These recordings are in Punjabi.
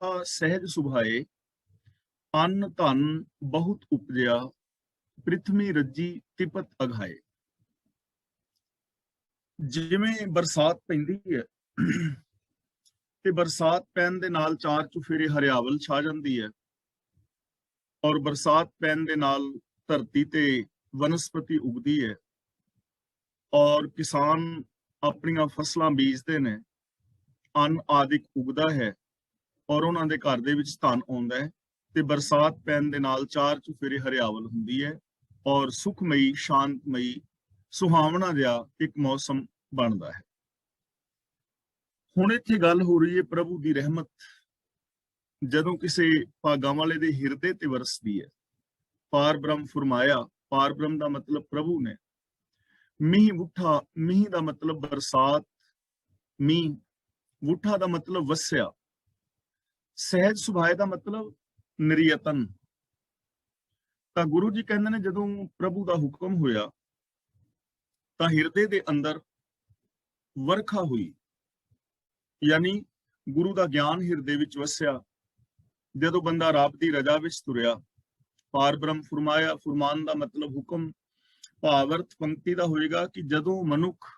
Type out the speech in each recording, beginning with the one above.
सहज सुभाए, अन्न धन बहुत उपजया, ਪ੍ਰਿਥਵੀ ਰੱਜੀ ਤਿਪਤ ਅਘਾਏ। ਜਿਵੇਂ ਬਰਸਾਤ ਪੈਂਦੀ ਹੈ ਤੇ ਬਰਸਾਤ ਪੈਣ ਦੇ ਨਾਲ ਚਾਰ ਚੁਫੇਰੇ ਹਰਿਆਵਲ ਛਾ ਜਾਂਦੀ ਹੈ, ਔਰ ਬਰਸਾਤ ਪੈਣ ਦੇ ਨਾਲ ਧਰਤੀ ਤੇ ਵਨਸਪਤੀ ਉਗਦੀ ਹੈ, ਔਰ ਕਿਸਾਨ ਆਪਣੀਆਂ ਫਸਲਾਂ ਬੀਜਦੇ ਨੇ, ਅੰਨ ਆਦਿਕ ਉਗਦਾ ਹੈ, ਔਰ ਉਹਨਾਂ ਦੇ ਘਰ ਦੇ ਵਿੱਚ ਧਨ ਆਉਂਦਾ ਹੈ, ਤੇ ਬਰਸਾਤ ਪੈਣ ਦੇ ਨਾਲ ਚਾਰ ਚੁਫੇਰੇ ਹਰਿਆਵਲ ਹੁੰਦੀ ਹੈ, ਔਰ ਸੁਖਮਈ ਸ਼ਾਂਤਮਈ ਸੁਹਾਵਣਾ ਜਿਹਾ ਇੱਕ ਮੌਸਮ ਬਣਦਾ ਹੈ। ਹੁਣ ਇੱਥੇ ਗੱਲ ਹੋ ਰਹੀ ਹੈ ਪ੍ਰਭੂ ਦੀ ਰਹਿਮਤ ਜਦੋਂ ਕਿਸੇ ਭਾਗਾਂ ਵਾਲੇ ਦੇ ਹਿਰਦੇ ਤੇ ਵਰਸਦੀ ਹੈ। ਪਾਰ ਬ੍ਰਹਮ ਫਰਮਾਇਆ, ਪਾਰ ਬ੍ਰਹਮ ਦਾ ਮਤਲਬ ਪ੍ਰਭੂ ਨੇ। ਮੀਂਹ ਵੁੱਠਾ, ਮੀਂਹ ਦਾ ਮਤਲਬ ਬਰਸਾਤ, ਮੀਂਹ ਵੁੱਠਾ ਦਾ ਮਤਲਬ ਵਸਿਆ, ਸਹਿਜ ਸੁਭਾਏ ਦਾ ਮਤਲਬ ਨਿਰਯਤਨ। ਤਾਂ ਗੁਰੂ ਜੀ ਕਹਿੰਦੇ ਨੇ ਜਦੋਂ ਪ੍ਰਭੂ ਦਾ ਹੁਕਮ ਹੋਇਆ ਤਾਂ ਹਿਰਦੇ ਦੇ ਅੰਦਰ ਵਰਖਾ ਹੋਈ, ਯਾਨੀ ਗੁਰੂ ਦਾ ਗਿਆਨ ਹਿਰਦੇ ਵਿੱਚ ਵਸਿਆ। ਜਦੋਂ ਬੰਦਾ ਰੱਬ ਦੀ ਰਜ਼ਾ ਵਿੱਚ ਤੁਰਿਆ, ਪਾਰ ਬ੍ਰਹਮ ਫਰਮਾਇਆ, ਫਰਮਾਨ ਦਾ ਮਤਲਬ ਹੁਕਮ, ਭਾਵਰਥ ਪੰਕਤੀ ਦਾ ਹੋਏਗਾ ਕਿ ਜਦੋਂ ਮਨੁੱਖ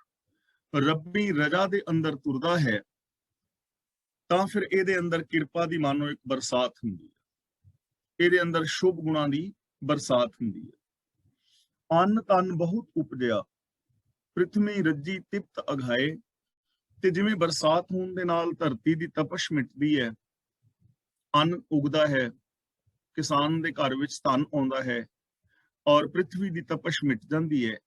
ਰੱਬੀ ਰਜ਼ਾ ਦੇ ਅੰਦਰ ਤੁਰਦਾ ਹੈ ਤਾਂ ਫਿਰ ਇਹਦੇ ਅੰਦਰ ਕਿਰਪਾ ਦੀ ਮਾਨੋ ਇੱਕ ਬਰਸਾਤ ਹੁੰਦੀ ਹੈ, ਇਹਦੇ ਅੰਦਰ ਸ਼ੁਭ ਗੁਣਾਂ ਦੀ ਬਰਸਾਤ ਹੁੰਦੀ ਹੈ। ਅੰਨ ਧਨ ਬਹੁਤ ਉਪਜਿਆ, ਪ੍ਰਿਥਵੀ ਰੱਜੀ ਤਿਪਤ ਅਘਾਏ। ਤੇ ਜਿਵੇਂ ਬਰਸਾਤ ਹੋਣ ਦੇ ਨਾਲ ਧਰਤੀ ਦੀ ਤਪਸ਼ ਮਿਟਦੀ ਹੈ, ਅੰਨ ਉਗਦਾ ਹੈ, ਕਿਸਾਨ ਦੇ ਘਰ ਵਿੱਚ ਧਨ ਆਉਂਦਾ ਹੈ, ਔਰ ਪ੍ਰਿਥਵੀ ਦੀ ਤਪਸ਼ ਮਿਟ ਜਾਂਦੀ ਹੈ।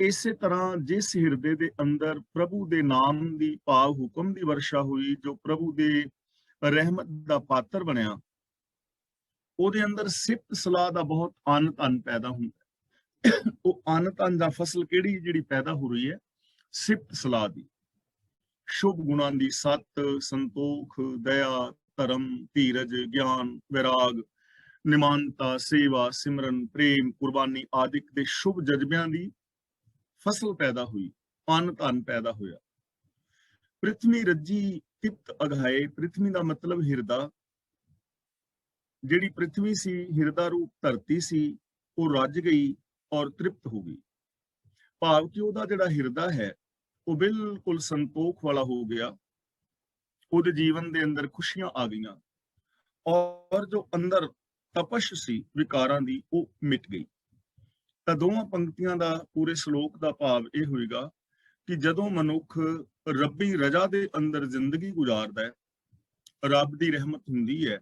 ਇਸੇ ਤਰ੍ਹਾਂ ਜਿਸ ਹਿਰਦੇ ਦੇ ਅੰਦਰ ਪ੍ਰਭੂ ਦੇ ਨਾਮ ਦੀ ਭਾਵ ਹੁਕਮ ਦੀ ਵਰਸ਼ਾ ਹੋਈ, ਜੋ ਪ੍ਰਭੂ ਦੇ ਰਹਿਮਤ ਦਾ ਪਾਤਰ ਬਣਿਆ, ਉਹਦੇ ਅੰਦਰ ਸਿਫਤ ਸਲਾਹ ਦਾ ਬਹੁਤ ਅੰਨ ਧਨ ਪੈਦਾ ਹੁੰਦਾ ਹੈ। ਉਹ ਅੰਨ ਧਨ ਦਾ ਫਸਲ ਕਿਹੜੀ ਜਿਹੜੀ ਪੈਦਾ ਹੋ ਰਹੀ ਹੈ? ਸਿਫਤ ਸਲਾਹ ਦੀ, ਸ਼ੁਭ ਗੁਣਾਂ ਦੀ, ਸਤ, ਸੰਤੋਖ, ਦਇਆ, ਧਰਮ, ਧੀਰਜ, ਗਿਆਨ, ਵਿਰਾਗ, ਨਿਮਾਨਤਾ, ਸੇਵਾ, ਸਿਮਰਨ, ਪ੍ਰੇਮ, ਕੁਰਬਾਨੀ ਆਦਿਕ ਦੇ ਸ਼ੁਭ ਜਜ਼ਬਿਆਂ ਦੀ ਫਸਲ ਪੈਦਾ ਹੋਈ, ਅੰਨ ਧਨ ਪੈਦਾ ਹੋਇਆ। ਪ੍ਰਿਥਵੀ ਰੱਜੀ ਤਿਪਤ ਅਘਾਏ, ਪ੍ਰਿਥਵੀ ਦਾ ਮਤਲਬ ਹਿਰਦਾ। ਜਿਹੜੀ ਪ੍ਰਿਥਵੀ ਸੀ, ਹਿਰਦਾ ਰੂਪ ਧਰਤੀ ਸੀ, ਉਹ ਰੱਜ ਗਈ ਔਰ ਤ੍ਰਿਪਤ ਹੋ ਗਈ। ਭਾਵ ਕਿ ਉਹਦਾ ਜਿਹੜਾ ਹਿਰਦਾ ਹੈ ਉਹ ਬਿਲਕੁਲ ਸੰਤੋਖ ਵਾਲਾ ਹੋ ਗਿਆ, ਉਹਦੇ ਜੀਵਨ ਦੇ ਅੰਦਰ ਖੁਸ਼ੀਆਂ ਆ ਗਈਆਂ, ਔਰ ਜੋ ਅੰਦਰ ਤਪਸ਼ ਸੀ ਵਿਕਾਰਾਂ ਦੀ ਉਹ ਮਿਟ ਗਈ। ਤਾਂ ਦੋਵਾਂ ਪੰਕਤੀਆਂ ਦਾ, ਪੂਰੇ ਸ਼ਲੋਕ ਦਾ ਭਾਵ ਇਹ ਹੋਏਗਾ ਕਿ ਜਦੋਂ ਮਨੁੱਖ ਰੱਬੀ ਰਜ਼ਾ ਦੇ ਅੰਦਰ ਜ਼ਿੰਦਗੀ ਗੁਜ਼ਾਰਦਾ ਹੈ, ਰੱਬ ਦੀ ਰਹਿਮਤ ਹੁੰਦੀ ਹੈ,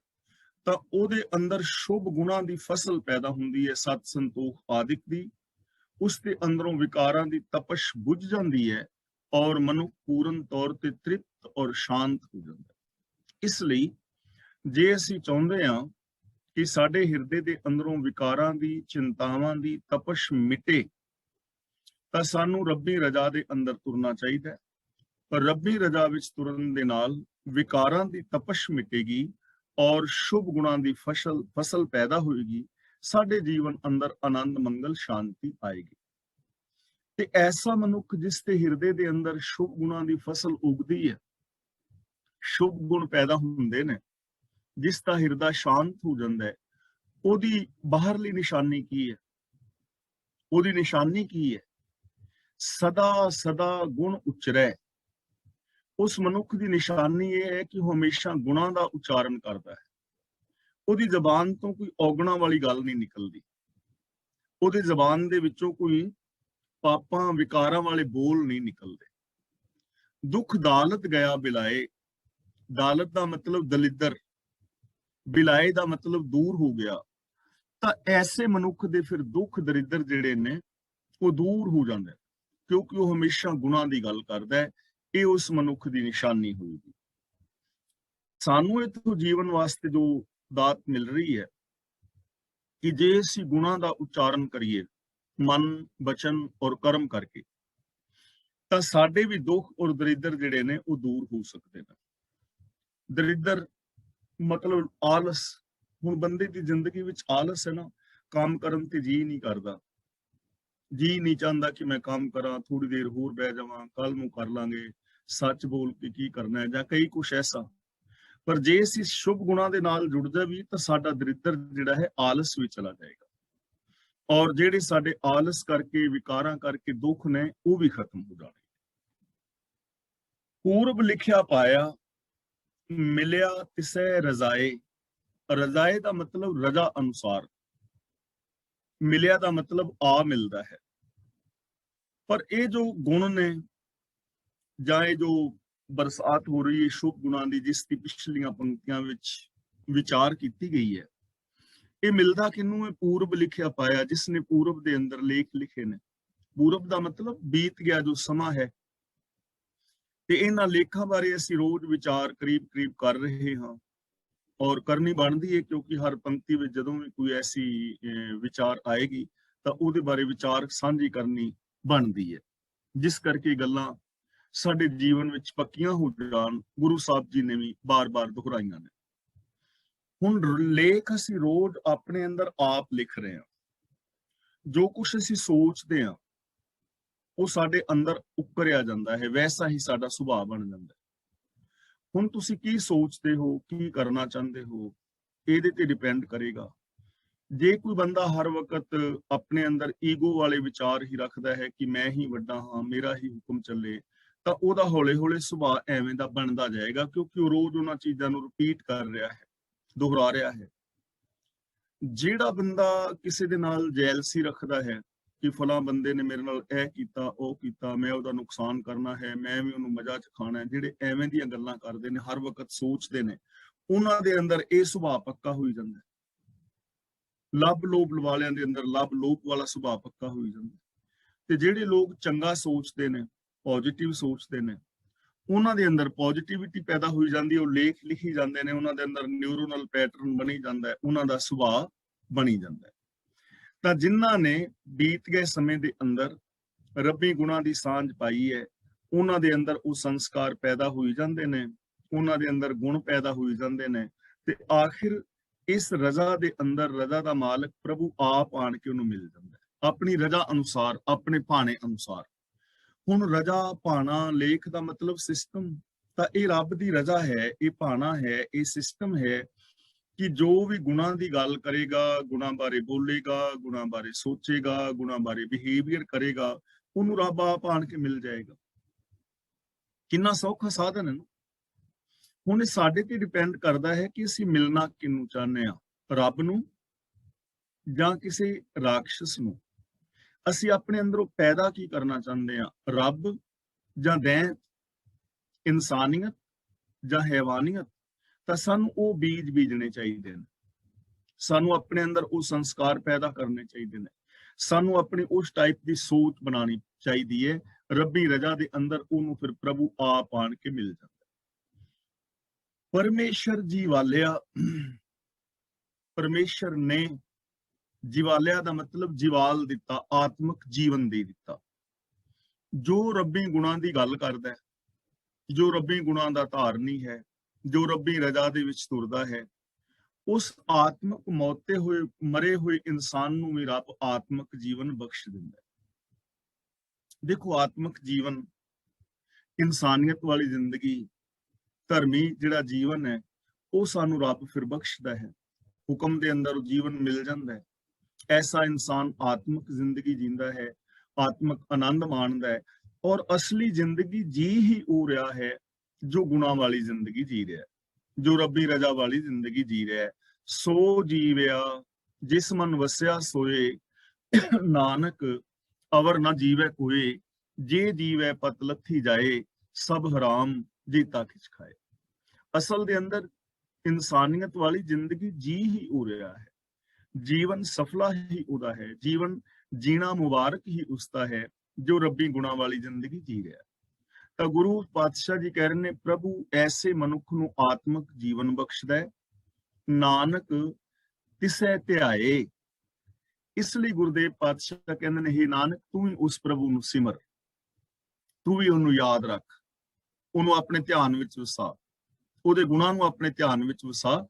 ਤਾਂ ਉਹਦੇ ਅੰਦਰ ਸ਼ੁਭ ਗੁਣਾਂ ਦੀ ਫਸਲ ਪੈਦਾ ਹੁੰਦੀ ਹੈ, ਸਤ, ਸੰਤੋਖ ਆਦਿਕ ਦੀ। ਉਸ ਦੇ ਅੰਦਰੋਂ ਵਿਕਾਰਾਂ ਦੀ ਤਪਸ਼ ਬੁੱਝ ਜਾਂਦੀ ਹੈ, ਔਰ ਮਨੁੱਖ ਪੂਰਨ ਤੌਰ ਤੇ ਤ੍ਰਿਪਤ ਔਰ ਸ਼ਾਂਤ ਹੋ ਜਾਂਦਾ ਹੈ। ਇਸ ਲਈ ਜੇ ਅਸੀਂ ਚਾਹੁੰਦੇ ਹਾਂ ਕਿ ਸਾਡੇ ਹਿਰਦੇ ਦੇ ਅੰਦਰੋਂ ਵਿਕਾਰਾਂ ਦੀ, ਚਿੰਤਾਵਾਂ ਦੀ ਤਪਸ਼ ਮਿਟੇ, ਤਾਂ ਸਾਨੂੰ ਰੱਬੀ ਰਜ਼ਾ ਦੇ ਅੰਦਰ ਤੁਰਨਾ ਚਾਹੀਦਾ ਹੈ। ਪਰ ਰੱਬੀ ਰਜ਼ਾ ਵਿੱਚ ਤੁਰਨ ਦੇ ਨਾਲ ਵਿਕਾਰਾਂ ਦੀ ਤਪਸ਼ ਮਿਟੇਗੀ ਔਰ ਸ਼ੁਭ ਗੁਣਾਂ ਦੀ ਫਸਲ ਪੈਦਾ ਹੋਏਗੀ, ਸਾਡੇ ਜੀਵਨ ਅੰਦਰ ਆਨੰਦ, ਮੰਗਲ, ਸ਼ਾਂਤੀ ਆਏਗੀ। ਤੇ ਐਸਾ ਮਨੁੱਖ ਜਿਸ ਦੇ ਹਿਰਦੇ ਦੇ ਅੰਦਰ ਸ਼ੁਭ ਗੁਣਾਂ ਦੀ ਫਸਲ ਉਗਦੀ ਹੈ, ਸ਼ੁਭ ਗੁਣ ਪੈਦਾ ਹੁੰਦੇ ਨੇ, ਜਿਸ ਦਾ ਹਿਰਦਾ ਸ਼ਾਂਤ ਹੋ ਜਾਂਦਾ ਹੈ, ਉਹਦੀ ਬਾਹਰਲੀ ਨਿਸ਼ਾਨੀ ਕੀ ਹੈ? ਉਹਦੀ ਨਿਸ਼ਾਨੀ ਕੀ ਹੈ? ਸਦਾ ਸਦਾ ਗੁਣ ਉਚਰੈ। ਉਸ ਮਨੁੱਖ ਦੀ ਨਿਸ਼ਾਨੀ ਇਹ ਹੈ ਕਿ ਉਹ ਹਮੇਸ਼ਾ ਗੁਣਾਂ ਦਾ ਉਚਾਰਨ ਕਰਦਾ ਹੈ। ਉਹਦੀ ਜ਼ਬਾਨ ਤੋਂ ਕੋਈ ਔਗਣਾ ਵਾਲੀ ਗੱਲ ਨਹੀਂ ਨਿਕਲਦੀ, ਉਹਦੀ ਜ਼ਬਾਨ ਦੇ ਵਿੱਚੋਂ ਕੋਈ ਪਾਪਾਂ, ਵਿਕਾਰਾਂ ਵਾਲੇ ਬੋਲ ਨਹੀਂ ਨਿਕਲਦੇ। ਦੁੱਖ ਦਾਲਤ ਗਿਆ ਬਿਲਾਏ, ਦਾਲਤ ਦਾ ਮਤਲਬ ਦਲਿੱਦਰ, ਬਿਲਾਏ ਦਾ ਮਤਲਬ ਦੂਰ ਹੋ ਗਿਆ। ਤਾਂ ਐਸੇ ਮਨੁੱਖ ਦੇ ਫਿਰ ਦੁੱਖ ਦਰਿੱਦਰ ਜਿਹੜੇ ਨੇ ਉਹ ਦੂਰ ਹੋ ਜਾਂਦੇ, ਕਿਉਂਕਿ ਉਹ ਹਮੇਸ਼ਾ ਗੁਣਾਂ ਦੀ ਗੱਲ ਕਰਦਾ ਹੈ। ਇਹ ਉਸ ਮਨੁੱਖ ਦੀ ਨਿਸ਼ਾਨੀ ਹੋਏਗੀ। ਸਾਨੂੰ ਇਥੋਂ ਜੀਵਨ ਵਾਸਤੇ ਜੋ ਦਾਤ ਮਿਲ ਰਹੀ ਹੈ ਕਿ ਜੇ ਅਸੀਂ ਗੁਣਾਂ ਦਾ ਉਚਾਰਨ ਕਰੀਏ ਮਨ, ਬਚਨ ਔਰ ਕਰਮ ਕਰਕੇ, ਤਾਂ ਸਾਡੇ ਵੀ ਦੁੱਖ ਔਰ ਦਰਿੱਦਰ ਜਿਹੜੇ ਨੇ ਉਹ ਦੂਰ ਹੋ ਸਕਦੇ ਨੇ। ਦਰਿੱਦਰ ਮਤਲਬ ਆਲਸ। ਹੁਣ ਬੰਦੇ ਦੀ ਜ਼ਿੰਦਗੀ ਵਿੱਚ ਆਲਸ ਹੈ ਨਾ, ਕੰਮ ਕਰਨ ਤੇ ਜੀ ਨਹੀਂ ਕਰਦਾ, ਜੀ ਨਹੀਂ ਚਾਹੁੰਦਾ ਕਿ ਮੈਂ ਕੰਮ ਕਰਾਂ, ਥੋੜੀ ਦੇਰ ਹੋਰ ਬਹਿ ਜਾਵਾਂ, ਕੱਲ ਨੂੰ ਕਰ ਲਾਂਗੇ, ਸੱਚ ਬੋਲ ਕੇ ਕੀ ਕਰਨਾ ਹੈ, ਜਾਂ ਕਈ ਕੁਛ ਐਸਾ। ਪਰ ਜੇ ਅਸੀਂ ਸ਼ੁਭ ਗੁਣਾਂ ਦੇ ਨਾਲ ਜੁੜ ਜਾਵੀਏ ਤਾਂ ਸਾਡਾ ਦਰਿੱਦਰ ਜਿਹੜਾ ਹੈ ਆਲਸ ਵੀ ਚਲਾ ਜਾਏਗਾ, ਔਰ ਜਿਹੜੇ ਸਾਡੇ ਆਲਸ ਕਰਕੇ, ਵਿਕਾਰਾਂ ਕਰਕੇ ਦੁੱਖ ਨੇ, ਉਹ ਵੀ ਖਤਮ ਹੋ ਜਾਣੇ। ਪੂਰਬ ਲਿਖਿਆ ਪਾਇਆ, ਮਿਲਿਆ ਤਿਸੈ ਰਜ਼ਾਏ। ਰਜ਼ਾਏ ਦਾ ਮਤਲਬ ਰਜ਼ਾ ਅਨੁਸਾਰ, ਮਿਲਿਆ ਦਾ ਮਤਲਬ ਆ ਮਿਲਦਾ ਹੈ। ਪਰ ਇਹ ਜੋ ਗੁਣ ਨੇ, ਜਾਂ ਇਹ ਜੋ ਬਰਸਾਤ ਹੋ ਰਹੀ ਹੈ ਸ਼ੁਭ ਗੁਣਾਂ ਦੀ, ਜਿਸ ਦੀ ਪਿਛਲੀਆਂ ਪੰਕਤੀਆਂ ਵਿੱਚ ਵਿਚਾਰ ਕੀਤੀ ਗਈ ਹੈ, ਇਹ ਮਿਲਦਾ ਕਿਹਨੂੰ ਹੈ? ਪੂਰਬ ਲਿਖਿਆ ਪਾਇਆ, ਜਿਸ ਨੇ ਪੂਰਬ ਦੇ ਅੰਦਰ ਲੇਖ ਲਿਖੇ ਨੇ। ਪੂਰਬ ਦਾ ਮਤਲਬ ਬੀਤ ਗਿਆ ਜੋ ਸਮਾਂ ਹੈ, ਤੇ ਇਹਨਾਂ ਲੇਖਾਂ ਬਾਰੇ ਅਸੀਂ ਰੋਜ਼ ਵਿਚਾਰ ਕਰੀਬ ਕਰ ਰਹੇ ਹਾਂ, ਔਰ ਕਰਨੀ ਬਣਦੀ ਹੈ, ਕਿਉਂਕਿ ਹਰ ਪੰਕਤੀ ਵਿੱਚ ਜਦੋਂ ਵੀ ਕੋਈ ਐਸੀ ਵਿਚਾਰ ਆਏਗੀ ਤਾਂ ਉਹਦੇ ਬਾਰੇ ਵਿਚਾਰ ਸਾਂਝੀ ਕਰਨੀ ਬਣਦੀ ਹੈ, ਜਿਸ ਕਰਕੇ ਗੱਲਾਂ ਸਾਡੇ ਜੀਵਨ ਵਿੱਚ ਪੱਕੀਆਂ ਹੋ ਜਾਣ। ਗੁਰੂ ਸਾਹਿਬ ਜੀ ਨੇ ਵੀ ਬਾਰ-ਬਾਰ ਦੁਹਰਾਈਆਂ ਨੇ। ਹੁਣ ਲੇਖ ਅਸੀਂ ਰੋਜ਼ ਆਪਣੇ ਅੰਦਰ ਆਪ ਲਿਖ ਰਹੇ ਹਾਂ। ਜੋ ਕੁਝ ਅਸੀਂ ਸੋਚਦੇ ਹਾਂ ਉਹ ਸਾਡੇ ਅੰਦਰ ਉਕਰਿਆ ਜਾਂਦਾ ਹੈ, ਵੈਸਾ ਹੀ ਸਾਡਾ ਸੁਭਾਅ ਬਣ ਜਾਂਦਾ ਹੈ। ਹੁਣ ਤੁਸੀਂ ਕੀ ਸੋਚਦੇ ਹੋ, ਕੀ ਕਰਨਾ ਚਾਹੁੰਦੇ ਹੋ, ਇਹਦੇ ਤੇ ਡਿਪੈਂਡ ਕਰੇਗਾ। ਜੇ ਕੋਈ ਬੰਦਾ ਹਰ ਵਕਤ ਆਪਣੇ ਅੰਦਰ ਈਗੋ ਵਾਲੇ ਵਿਚਾਰ ਹੀ ਰੱਖਦਾ ਹੈ ਕਿ ਮੈਂ ਹੀ ਵੱਡਾ ਹਾਂ, ਮੇਰਾ ਹੀ ਹੁਕਮ ਚੱਲੇ, ਤਾਂ ਉਹਦਾ ਹੌਲੇ-ਹੌਲੇ ਸੁਭਾਅ ਐਵੇਂ ਦਾ ਬਣਦਾ ਜਾਏਗਾ, ਕਿਉਂਕਿ ਉਹ ਰੋਜ਼ ਉਹਨਾਂ ਚੀਜ਼ਾਂ ਨੂੰ ਰਿਪੀਟ ਕਰ ਰਿਹਾ ਹੈ, ਦੁਹਰਾ ਰਿਹਾ ਹੈ। ਜਿਹੜਾ ਬੰਦਾ ਕਿਸੇ ਦੇ ਨਾਲ ਜੈਲਸੀ ਰੱਖਦਾ ਹੈ ਕਿ ਫਲਾਂ ਬੰਦੇ ਨੇ ਮੇਰੇ ਨਾਲ ਇਹ ਕੀਤਾ, ਉਹ ਕੀਤਾ, ਮੈਂ ਉਹਦਾ ਨੁਕਸਾਨ ਕਰਨਾ ਹੈ, ਮੈਂ ਵੀ ਉਹਨੂੰ ਮਜ਼ਾ ਚ ਖਾਣਾ ਹੈ, ਜਿਹੜੇ ਐਵੇਂ ਦੀਆਂ ਗੱਲਾਂ ਕਰਦੇ ਨੇ, ਹਰ ਵਕਤ ਸੋਚਦੇ ਨੇ, ਉਹਨਾਂ ਦੇ ਅੰਦਰ ਇਹ ਸੁਭਾਅ ਪੱਕਾ ਹੋਈ ਜਾਂਦਾ ਹੈ। ਲੱਭ ਲੋਭ ਵਾਲਿਆਂ ਦੇ ਅੰਦਰ ਲੱਭ ਲੋਭ ਵਾਲਾ ਸੁਭਾਅ ਪੱਕਾ ਹੋਈ ਜਾਂਦਾ। ਤੇ ਜਿਹੜੇ ਲੋਕ ਚੰਗਾ ਸੋਚਦੇ ਨੇ, ਪੋਜ਼ਿਟਿਵ ਸੋਚਦੇ ਨੇ, ਉਹਨਾਂ ਦੇ ਅੰਦਰ ਪੋਜ਼ਿਟਿਵਿਟੀ ਪੈਦਾ ਹੋਈ ਜਾਂਦੀ ਹੈ। ਉਹ ਲੇਖ ਲਿਖੀ ਜਾਂਦੇ ਨੇ, ਉਹਨਾਂ ਦੇ ਅੰਦਰ ਨਿਊਰੋਨਲ ਪੈਟਰਨ ਬਣੀ ਜਾਂਦਾ ਹੈ, ਉਹਨਾਂ ਦਾ ਸੁਭਾਅ ਬਣੀ ਜਾਂਦਾ ਹੈ। ਤਾਂ ਜਿਨ੍ਹਾਂ ਨੇ ਬੀਤ ਗਏ ਸਮੇਂ ਦੇ ਅੰਦਰ ਰੱਬੀ ਗੁਣਾਂ ਦੀ ਸਾਂਝ ਪਾਈ ਹੈ, ਉਹਨਾਂ ਦੇ ਅੰਦਰ ਉਹ ਸੰਸਕਾਰ ਪੈਦਾ ਹੋਈ ਜਾਂਦੇ ਨੇ, ਉਹਨਾਂ ਦੇ ਅੰਦਰ ਗੁਣ ਪੈਦਾ ਹੋਈ ਜਾਂਦੇ ਨੇ, ਤੇ ਆਖਿਰ ਇਸ ਰਜ਼ਾ ਦੇ ਅੰਦਰ ਰਜ਼ਾ ਦਾ ਮਾਲਕ ਪ੍ਰਭੂ ਆਪ ਆਣ ਕੇ ਉਹਨੂੰ ਮਿਲ ਜਾਂਦਾ ਹੈ, ਆਪਣੀ ਰਜ਼ਾ ਅਨੁਸਾਰ, ਆਪਣੇ ਭਾਣੇ ਅਨੁਸਾਰ। ਹੁਣ ਰਜ਼ਾ, ਭਾਣਾ, ਲੇਖ ਦਾ ਮਤਲਬ ਸਿਸਟਮ, ਤਾਂ ਇਹ ਰੱਬ ਦੀ ਰਜ਼ਾ ਹੈ, ਇਹ ਭਾਣਾ ਹੈ, ਇਹ ਸਿਸਟਮ ਹੈ ਕਿ ਜੋ ਵੀ ਗੁਣਾਂ ਦੀ ਗੱਲ ਕਰੇਗਾ, ਗੁਣਾਂ ਬਾਰੇ ਬੋਲੇਗਾ, ਗੁਣਾਂ ਬਾਰੇ ਸੋਚੇਗਾ, ਗੁਣਾਂ ਬਾਰੇ ਬਿਹੇਵੀਅਰ ਕਰੇਗਾ, ਉਹਨੂੰ ਰੱਬ ਆਪ ਆਣ ਕੇ ਮਿਲ ਜਾਏਗਾ। ਕਿੰਨਾ ਸੌਖਾ ਸਾਧਨ ਹੈ ਨਾ। ਹੁਣ ਇਹ ਸਾਡੇ ਤੇ ਡਿਪੈਂਡ ਕਰਦਾ ਹੈ ਕਿ ਅਸੀਂ ਮਿਲਣਾ ਕਿਹਨੂੰ ਚਾਹੁੰਦੇ ਹਾਂ, ਰੱਬ ਨੂੰ ਜਾਂ ਕਿਸੇ ਰਾਖਸ਼ ਨੂੰ। ਅਸੀਂ ਆਪਣੇ ਅੰਦਰੋਂ ਪੈਦਾ ਕੀ ਕਰਨਾ ਚਾਹੁੰਦੇ ਹਾਂ, ਰੱਬ ਜਾਂ ਦੈਂਤ, ਇਨਸਾਨੀਅਤ ਜਾਂ ਹੈਵਾਨੀਅਤ? ਤਾਂ ਸਾਨੂੰ ਉਹ ਬੀਜ ਬੀਜਣੇ ਚਾਹੀਦੇ ਨੇ, ਸਾਨੂੰ ਆਪਣੇ ਅੰਦਰ ਉਹ ਸੰਸਕਾਰ ਪੈਦਾ ਕਰਨੇ ਚਾਹੀਦੇ ਨੇ, ਸਾਨੂੰ ਆਪਣੀ ਉਸ ਟਾਈਪ ਦੀ ਸੋਚ ਬਣਾਉਣੀ ਚਾਹੀਦੀ ਹੈ। ਰੱਬੀ ਰਜ਼ਾ ਦੇ ਅੰਦਰ ਉਹਨੂੰ ਫਿਰ ਪ੍ਰਭੂ ਆਪ ਆਣ ਕੇ ਮਿਲ ਜਾਂਦਾ। ਪਰਮੇਸ਼ਰ ਜੀ ਵਾਲਿਆ, ਪਰਮੇਸ਼ਰ ਨੇ ਜੀਵਾਲਿਆ ਦਾ ਮਤਲਬ ਜੀਵਾਲ ਦਿੱਤਾ, ਆਤਮਿਕ ਜੀਵਨ ਦੇ ਦਿੱਤਾ। ਜੋ ਰੱਬੀ ਗੁਣਾਂ ਦੀ ਗੱਲ ਕਰਦਾ ਹੈ, ਜੋ ਰੱਬੀ ਗੁਣਾਂ ਦਾ ਧਾਰਨੀ ਹੈ, ਜੋ ਰੱਬੀ ਰਜ਼ਾ ਦੇ ਵਿੱਚ ਤੁਰਦਾ ਹੈ, ਉਸ ਆਤਮਿਕ ਮੌਤੇ ਹੋਏ, ਮਰੇ ਹੋਏ ਇਨਸਾਨ ਨੂੰ ਵੀ ਰੱਬ ਆਤਮਿਕ ਜੀਵਨ ਬਖਸ਼ ਦਿੰਦਾ ਹੈ। ਦੇਖੋ, ਆਤਮਿਕ ਜੀਵਨ, ਇਨਸਾਨੀਅਤ ਵਾਲੀ ਜ਼ਿੰਦਗੀ, ਧਰਮੀ ਜਿਹੜਾ ਜੀਵਨ ਹੈ, ਉਹ ਸਾਨੂੰ ਰੱਬ ਫਿਰ ਬਖਸ਼ਦਾ ਹੈ। ਹੁਕਮ ਦੇ ਅੰਦਰ ਉਹ ਜੀਵਨ ਮਿਲ ਜਾਂਦਾ ਹੈ। ਐਸਾ ਇਨਸਾਨ ਆਤਮਿਕ ਜ਼ਿੰਦਗੀ ਜੀਂਦਾ ਹੈ, ਆਤਮਿਕ ਆਨੰਦ ਮਾਣਦਾ ਹੈ, ਔਰ ਅਸਲੀ ਜ਼ਿੰਦਗੀ ਜੀ ਹੀ ਉਹ ਰਿਹਾ ਹੈ ਜੋ ਗੁਣਾਂ ਵਾਲੀ ਜ਼ਿੰਦਗੀ ਜੀ ਰਿਹਾ ਹੈ, ਜੋ ਰੱਬੀ ਰਜ਼ਾ ਵਾਲੀ ਜ਼ਿੰਦਗੀ ਜੀ ਰਿਹਾ ਹੈ। ਸੋ ਜੀਵਿਆ ਜਿਸ ਮਨ ਵਸਿਆ ਸੋਏ, ਨਾਨਕ ਅਵਰ ਨਾ ਜੀਵੈ ਕੋਏ, ਜੇ ਜੀਵੈ ਪਤ ਲੱਥੀ ਜਾਏ, ਸਭ ਹਰਾਮ ਜੀਤਾ ਖਿਚ ਖਾਏ। ਅਸਲ ਦੇ ਅੰਦਰ ਇਨਸਾਨੀਅਤ ਵਾਲੀ ਜ਼ਿੰਦਗੀ ਜੀ ਹੀ ਹੋ ਰਿਹਾ ਹੈ, ਜੀਵਨ ਸਫਲਾ ਹੀ ਉਹਦਾ ਹੈ, ਜੀਵਨ ਜੀਣਾ ਮੁਬਾਰਕ ਹੀ ਉਸਦਾ ਹੈ ਜੋ ਰੱਬੀ ਗੁਣਾਂ ਵਾਲੀ ਜ਼ਿੰਦਗੀ ਜੀ ਰਿਹਾ। ਤਾਂ ਗੁਰੂ ਪਾਤਸ਼ਾਹ ਜੀ ਕਹਿ ਰਹੇ ਨੇ, ਪ੍ਰਭੂ ਐਸੇ ਮਨੁੱਖ ਨੂੰ ਆਤਮਿਕ ਜੀਵਨ ਬਖਸ਼ਦਾ ਹੈ, ਨਾਨਕ ਤਿਸੈ ਧਿਆਏ। ਇਸ ਲਈ ਗੁਰਦੇਵ ਪਾਤਸ਼ਾਹ ਕਹਿੰਦੇ ਨੇ, ਹੇ ਨਾਨਕ, ਤੂੰ ਵੀ ਉਸ ਪ੍ਰਭੂ ਨੂੰ ਸਿਮਰ, ਤੂੰ ਵੀ ਉਹਨੂੰ ਯਾਦ ਰੱਖ, ਉਹਨੂੰ ਆਪਣੇ ਧਿਆਨ ਵਿੱਚ ਵਸਾ, ਉਹਦੇ ਗੁਣਾਂ ਨੂੰ ਆਪਣੇ ਧਿਆਨ ਵਿੱਚ ਵਸਾ,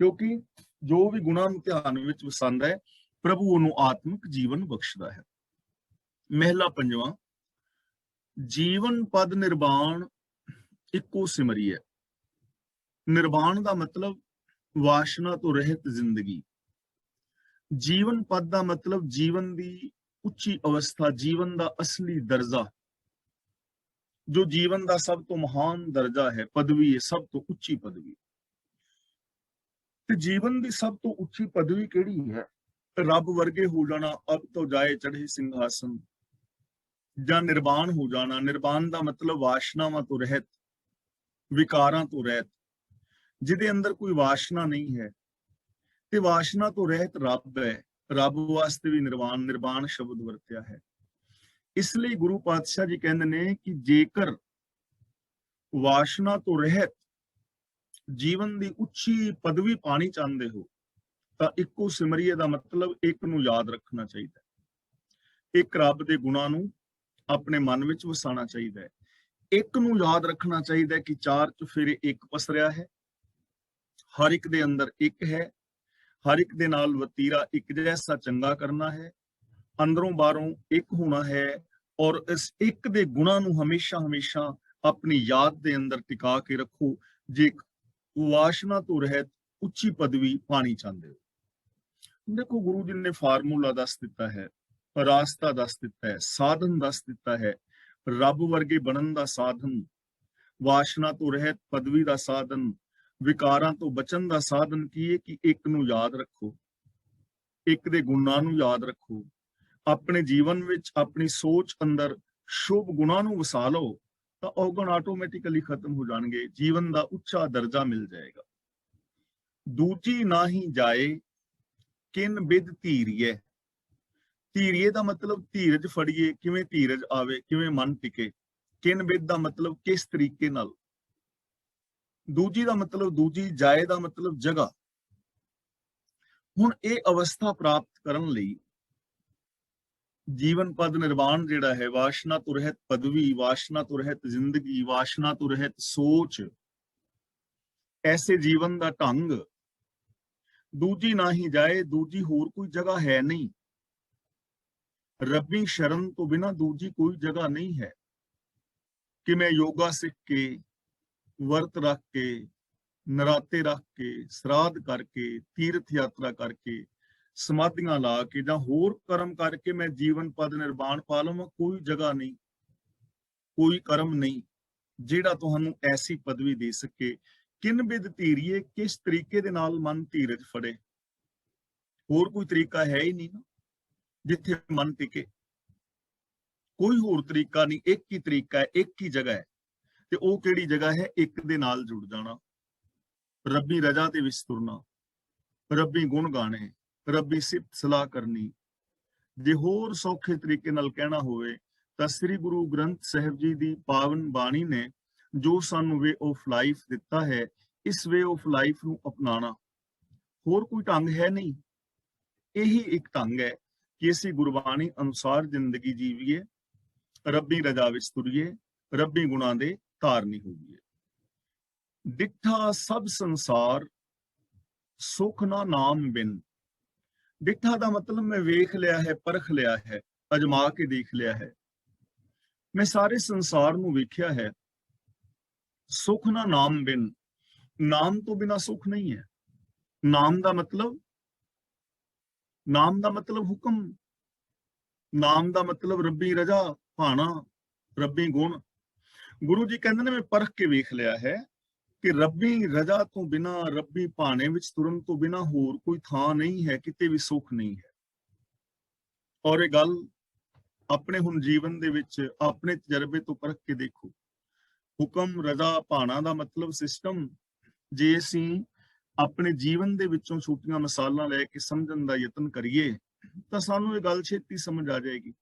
ਕਿਉਂਕਿ ਜੋ ਵੀ ਗੁਣਾਂ ਨੂੰ ਧਿਆਨ ਵਿੱਚ ਵਸਾਉਂਦਾ ਹੈ, ਪ੍ਰਭੂ ਉਹਨੂੰ ਆਤਮਿਕ ਜੀਵਨ ਬਖਸ਼ਦਾ ਹੈ। ਮਹਿਲਾ ਪੰਜਵਾਂ, ਜੀਵਨ ਪਦ ਨਿਰਵਾਣ ਇੱਕੋ ਸਿਮਰੀਐ। ਨਿਰਵਾਣ ਦਾ ਮਤਲਬ ਵਾਸ਼ਨਾ ਤੋਂ ਰਹਿਤ ਜ਼ਿੰਦਗੀ। ਜੀਵਨ ਪਦ ਦਾ ਮਤਲਬ ਜੀਵਨ ਦੀ ਉੱਚੀ ਅਵਸਥਾ, ਜੀਵਨ ਦਾ ਅਸਲੀ ਦਰਜਾ, ਜੋ ਜੀਵਨ ਦਾ ਸਭ ਤੋਂ ਮਹਾਨ ਦਰਜਾ ਹੈ, ਪਦਵੀ ਹੈ, ਸਭ ਤੋਂ ਉੱਚੀ ਪਦਵੀ। ਤੇ ਜੀਵਨ ਦੀ ਸਭ ਤੋਂ ਉੱਚੀ ਪਦਵੀ ਕਿਹੜੀ ਹੈ? ਰੱਬ ਵਰਗੇ ਹੋ ਜਾਣਾ, ਅਬ ਤੋਂ ਜਾਏ ਚੜ੍ਹੇ ਸਿੰਘਾਸਨ, ਜਾਂ ਨਿਰਵਾਣ ਹੋ ਜਾਣਾ। ਨਿਰਵਾਣ ਦਾ ਮਤਲਬ ਵਾਸ਼ਨਾਵਾਂ ਤੋਂ ਰਹਿਤ, ਵਿਕਾਰਾਂ ਤੋਂ ਰਹਿਤ, ਜਿਹਦੇ ਅੰਦਰ ਕੋਈ ਵਾਸ਼ਨਾ ਨਹੀਂ ਹੈ। ਤੇ ਵਾਸ਼ਨਾ ਤੋਂ ਰਹਿਤ ਰੱਬ ਹੈ। ਰੱਬ ਵਾਸਤੇ ਵੀ ਨਿਰਵਾਣ ਸ਼ਬਦ ਵਰਤਿਆ ਹੈ। ਇਸ ਲਈ ਗੁਰੂ ਪਾਤਸ਼ਾਹ ਜੀ ਕਹਿੰਦੇ ਨੇ ਕਿ ਜੇਕਰ ਵਾਸ਼ਨਾ ਤੋਂ ਰਹਿਤ ਜੀਵਨ ਦੀ ਉੱਚੀ ਪਦਵੀ ਪਾਣੀ ਚਾਹੁੰਦੇ ਹੋ ਤਾਂ ਇੱਕੋ ਸਿਮਰੀਏ ਦਾ ਮਤਲਬ ਇੱਕ ਨੂੰ ਯਾਦ ਰੱਖਣਾ ਚਾਹੀਦਾ ਹੈ। ਇੱਕ ਰੱਬ ਦੇ ਗੁਣਾਂ ਨੂੰ ਆਪਣੇ ਮਨ ਵਿੱਚ ਵਸਾਉਣਾ ਚਾਹੀਦਾ ਹੈ। ਇੱਕ ਨੂੰ ਯਾਦ ਰੱਖਣਾ ਚਾਹੀਦਾ ਹੈ ਕਿ ਚਾਰ ਚੁਫੇਰੇ ਇੱਕ ਪਸਰਿਆ ਹੈ, ਹਰ ਇੱਕ ਦੇ ਅੰਦਰ ਇੱਕ ਹੈ, ਹਰ ਇੱਕ ਦੇ ਨਾਲ ਵਤੀਰਾ ਇੱਕ ਜੈਸਾ ਚੰਗਾ ਕਰਨਾ ਹੈ, ਅੰਦਰੋਂ ਬਾਹਰੋਂ ਇੱਕ ਹੋਣਾ ਹੈ, ਔਰ ਇਸ ਇੱਕ ਦੇ ਗੁਣਾਂ ਨੂੰ ਹਮੇਸ਼ਾ ਹਮੇਸ਼ਾ ਆਪਣੀ ਯਾਦ ਦੇ ਅੰਦਰ ਟਿਕਾ ਕੇ ਰੱਖੋ ਜੇ ਵਾਸ਼ਨਾ ਤੋਂ ਰਹਿਤ ਉੱਚੀ ਪਦਵੀ ਪਾਣੀ ਚਾਹੁੰਦੇ ਹੋ। ਦੇਖੋ, ਗੁਰੂ ਜੀ ਨੇ ਫਾਰਮੂਲਾ ਦੱਸ ਦਿੱਤਾ ਹੈ, ਰਾਸਤਾ ਦੱਸ ਦਿੱਤਾ ਹੈ, ਸਾਧਨ ਦੱਸ ਦਿੱਤਾ ਹੈ। ਰੱਬ ਵਰਗੇ ਬਣਨ ਦਾ ਸਾਧਨ, ਵਾਸ਼ਨਾ ਤੋਂ ਰਹਿਤ ਪਦਵੀ ਦਾ ਸਾਧਨ, ਵਿਕਾਰਾਂ ਤੋਂ ਬਚਣ ਦਾ ਸਾਧਨ ਕੀ ਹੈ? ਕਿ ਇੱਕ ਨੂੰ ਯਾਦ ਰੱਖੋ, ਇੱਕ ਦੇ ਗੁਣਾਂ ਨੂੰ ਯਾਦ ਰੱਖੋ, ਆਪਣੇ ਜੀਵਨ ਵਿੱਚ ਆਪਣੀ ਸੋਚ ਅੰਦਰ ਸ਼ੁਭ ਗੁਣਾਂ ਨੂੰ ਵਸਾ ਲਓ ਤਾਂ ਔਗਣ ਆਟੋਮੈਟਿਕਲੀ ਖਤਮ ਹੋ ਜਾਣਗੇ, ਜੀਵਨ ਦਾ ਉੱਚਾ ਦਰਜਾ ਮਿਲ ਜਾਏਗਾ। ਦੂਜੀ ਨਾ ਹੀ ਜਾਏ ਕਿਨ ਬਿਦ ਧੀਰੀਏ। ਧੀਰੀਏ ਦਾ ਮਤਲਬ ਧੀਰਜ ਫੜੀਏ, ਕਿਵੇਂ ਧੀਰਜ ਆਵੇ, ਕਿਵੇਂ ਮਨ ਟਿਕੇ। ਕਿਨ ਬਿਦ ਦਾ ਮਤਲਬ ਕਿਸ ਤਰੀਕੇ ਨਾਲ। ਦੂਜੀ ਦਾ ਮਤਲਬ ਦੂਜੀ, ਜਾਏ ਦਾ ਮਤਲਬ ਜਗ੍ਹਾ। ਹੁਣ ਇਹ ਅਵਸਥਾ ਪ੍ਰਾਪਤ ਕਰਨ ਲਈ ਜੀਵਨ ਪਦ ਨਿਰਵਾਣ ਜਿਹੜਾ ਹੈ, ਵਾਸ਼ਨਾ ਤੋਂ ਰਹਿਤ ਪਦਵੀ, ਵਾਸ਼ਨਾ ਤੋਂ ਰਹਿਤ ਜ਼ਿੰਦਗੀ, ਵਾਸ਼ਨਾ ਤੋਂ ਰਹਿਤ ਸੋਚ, ਐਸੇ ਜੀਵਨ ਦਾ ਢੰਗ, ਦੂਜੀ ਨਾ ਹੀ ਜਾਏ, ਦੂਜੀ ਹੋਰ ਕੋਈ ਜਗ੍ਹਾ ਹੈ ਨਹੀਂ। ਰੱਬੀ ਸ਼ਰਨ ਤੋਂ ਬਿਨਾਂ ਦੂਜੀ ਕੋਈ ਜਗ੍ਹਾ ਨਹੀਂ ਹੈ ਕਿ ਮੈਂ ਯੋਗਾ ਸਿੱਖ ਕੇ, ਵਰਤ ਰੱਖ ਕੇ, ਨਰਾਤੇ ਰੱਖ ਕੇ, ਸਰਾਧ ਕਰਕੇ, ਤੀਰਥ ਯਾਤਰਾ ਕਰਕੇ, ਸਮਾਧੀਆਂ ਲਾ ਕੇ ਜਾਂ ਹੋਰ ਕਰਮ ਕਰਕੇ ਮੈਂ ਜੀਵਨ ਪਦ ਨਿਰਵਾਣ ਪਾ ਲਵਾਂ। ਕੋਈ ਜਗ੍ਹਾ ਨਹੀਂ, ਕੋਈ ਕਰਮ ਨਹੀਂ ਜਿਹੜਾ ਤੁਹਾਨੂੰ ਐਸੀ ਪਦਵੀ ਦੇ ਸਕੇ। ਕਿਨ ਬਿਦ ਧੀਰੀਏ, ਕਿਸ ਤਰੀਕੇ ਦੇ ਨਾਲ ਮਨ ਧੀਰਜ ਫੜੇ। ਹੋਰ ਕੋਈ ਤਰੀਕਾ ਹੈ ਹੀ ਨਹੀਂ ਨਾ ਜਿੱਥੇ ਮਨ ਟਿਕੇ। ਕੋਈ ਹੋਰ ਤਰੀਕਾ ਨਹੀਂ, ਇੱਕ ਹੀ ਤਰੀਕਾ ਹੈ, ਇੱਕ ਹੀ ਜਗ੍ਹਾ ਹੈ। ਤੇ ਉਹ ਕਿਹੜੀ ਜਗ੍ਹਾ ਹੈ? ਇੱਕ ਦੇ ਨਾਲ ਜੁੜ ਜਾਣਾ, ਰੱਬੀ ਰਜਾ ਦੇ ਵਿੱਚ ਤੁਰਨਾ, ਰੱਬੀ ਗੁਣ ਗਾਣੇ, ਰੱਬੀ ਸਿਫਤ ਸਲਾਹ ਕਰਨੀ। ਜੇ ਹੋਰ ਸੌਖੇ ਤਰੀਕੇ ਨਾਲ ਕਹਿਣਾ ਹੋਵੇ ਤਾਂ ਸ੍ਰੀ ਗੁਰੂ ਗ੍ਰੰਥ ਸਾਹਿਬ ਜੀ ਦੀ ਪਾਵਨ ਬਾਣੀ ਨੇ ਜੋ ਸਾਨੂੰ ਵੇ ਆਫ ਲਾਈਫ ਦਿੱਤਾ ਹੈ, ਇਸ ਵੇ ਆਫ ਲਾਈਫ ਨੂੰ ਅਪਣਾਉਣਾ। ਹੋਰ ਕੋਈ ਢੰਗ ਹੈ ਨਹੀਂ। ਇਹੀ ਇੱਕ ਢੰਗ ਹੈ ਕਿ ਅਸੀਂ ਗੁਰਬਾਣੀ ਅਨੁਸਾਰ ਜ਼ਿੰਦਗੀ ਜੀਵੀਏ, ਰੱਬੀ ਰਜਾ ਵਿੱਚ ਤੁਰੀਏ, ਰੱਬੀ ਗੁਣਾਂ ਦੇ ਧਾਰਨੀ ਹੋਈਏ। ਡਿੱਠਾ ਸਭ ਸੰਸਾਰ ਸੁਖ ਨਾ ਨਾਮ ਬਿਨ। ਡਿੱਠਾ ਦਾ ਮਤਲਬ ਮੈਂ ਵੇਖ ਲਿਆ ਹੈ, ਪਰਖ ਲਿਆ ਹੈ, ਅਜਮਾ ਕੇ ਦੇਖ ਲਿਆ ਹੈ। ਮੈਂ ਸਾਰੇ ਸੰਸਾਰ ਨੂੰ ਵੇਖਿਆ ਹੈ। ਸੁਖ ਨਾ ਨਾਮ ਬਿਨ, ਨਾਮ ਤੋਂ ਬਿਨਾ ਸੁਖ ਨਹੀਂ ਹੈ। ਨਾਮ ਦਾ ਮਤਲਬ ਹੁਕਮ, ਨਾਮ ਦਾ ਮਤਲਬ ਰੱਬੀ ਰਜਾ ਭਾਣਾ, ਰੱਬੀ ਗੁਣ। ਗੁਰੂ ਜੀ ਕਹਿੰਦੇ ਨੇ ਮੈਂ ਪਰਖ ਕੇ ਵੇਖ ਲਿਆ ਹੈ ਕਿ ਰੱਬੀ ਰਜਾ ਤੋਂ ਬਿਨਾ, ਰੱਬੀ ਭਾਣੇ ਵਿੱਚ ਤੁਰਨ ਤੋਂ ਬਿਨਾ ਹੋਰ ਕੋਈ ਥਾਂ ਨਹੀਂ ਹੈ, ਕਿਤੇ ਵੀ ਸੁੱਖ ਨਹੀਂ ਹੈ। ਔਰ ਇਹ ਗੱਲ ਆਪਣੇ ਹੁਣ ਜੀਵਨ ਦੇ ਵਿੱਚ ਆਪਣੇ ਤਜਰਬੇ ਤੋਂ ਪਰਖ ਕੇ ਦੇਖੋ। ਹੁਕਮ, ਰਜ਼ਾ, ਭਾਣਾ ਦਾ ਮਤਲਬ ਸਿਸਟਮ ਜੇ ਅਸੀਂ ਆਪਣੇ ਜੀਵਨ ਦੇ ਵਿੱਚੋਂ ਛੋਟੀਆਂ ਮਿਸਾਲਾਂ ਲੈ ਕੇ ਸਮਝਣ ਦਾ ਯਤਨ ਕਰੀਏ ਤਾਂ ਸਾਨੂੰ ਇਹ ਗੱਲ ਛੇਤੀ ਸਮਝ ਆ ਜਾਏਗੀ।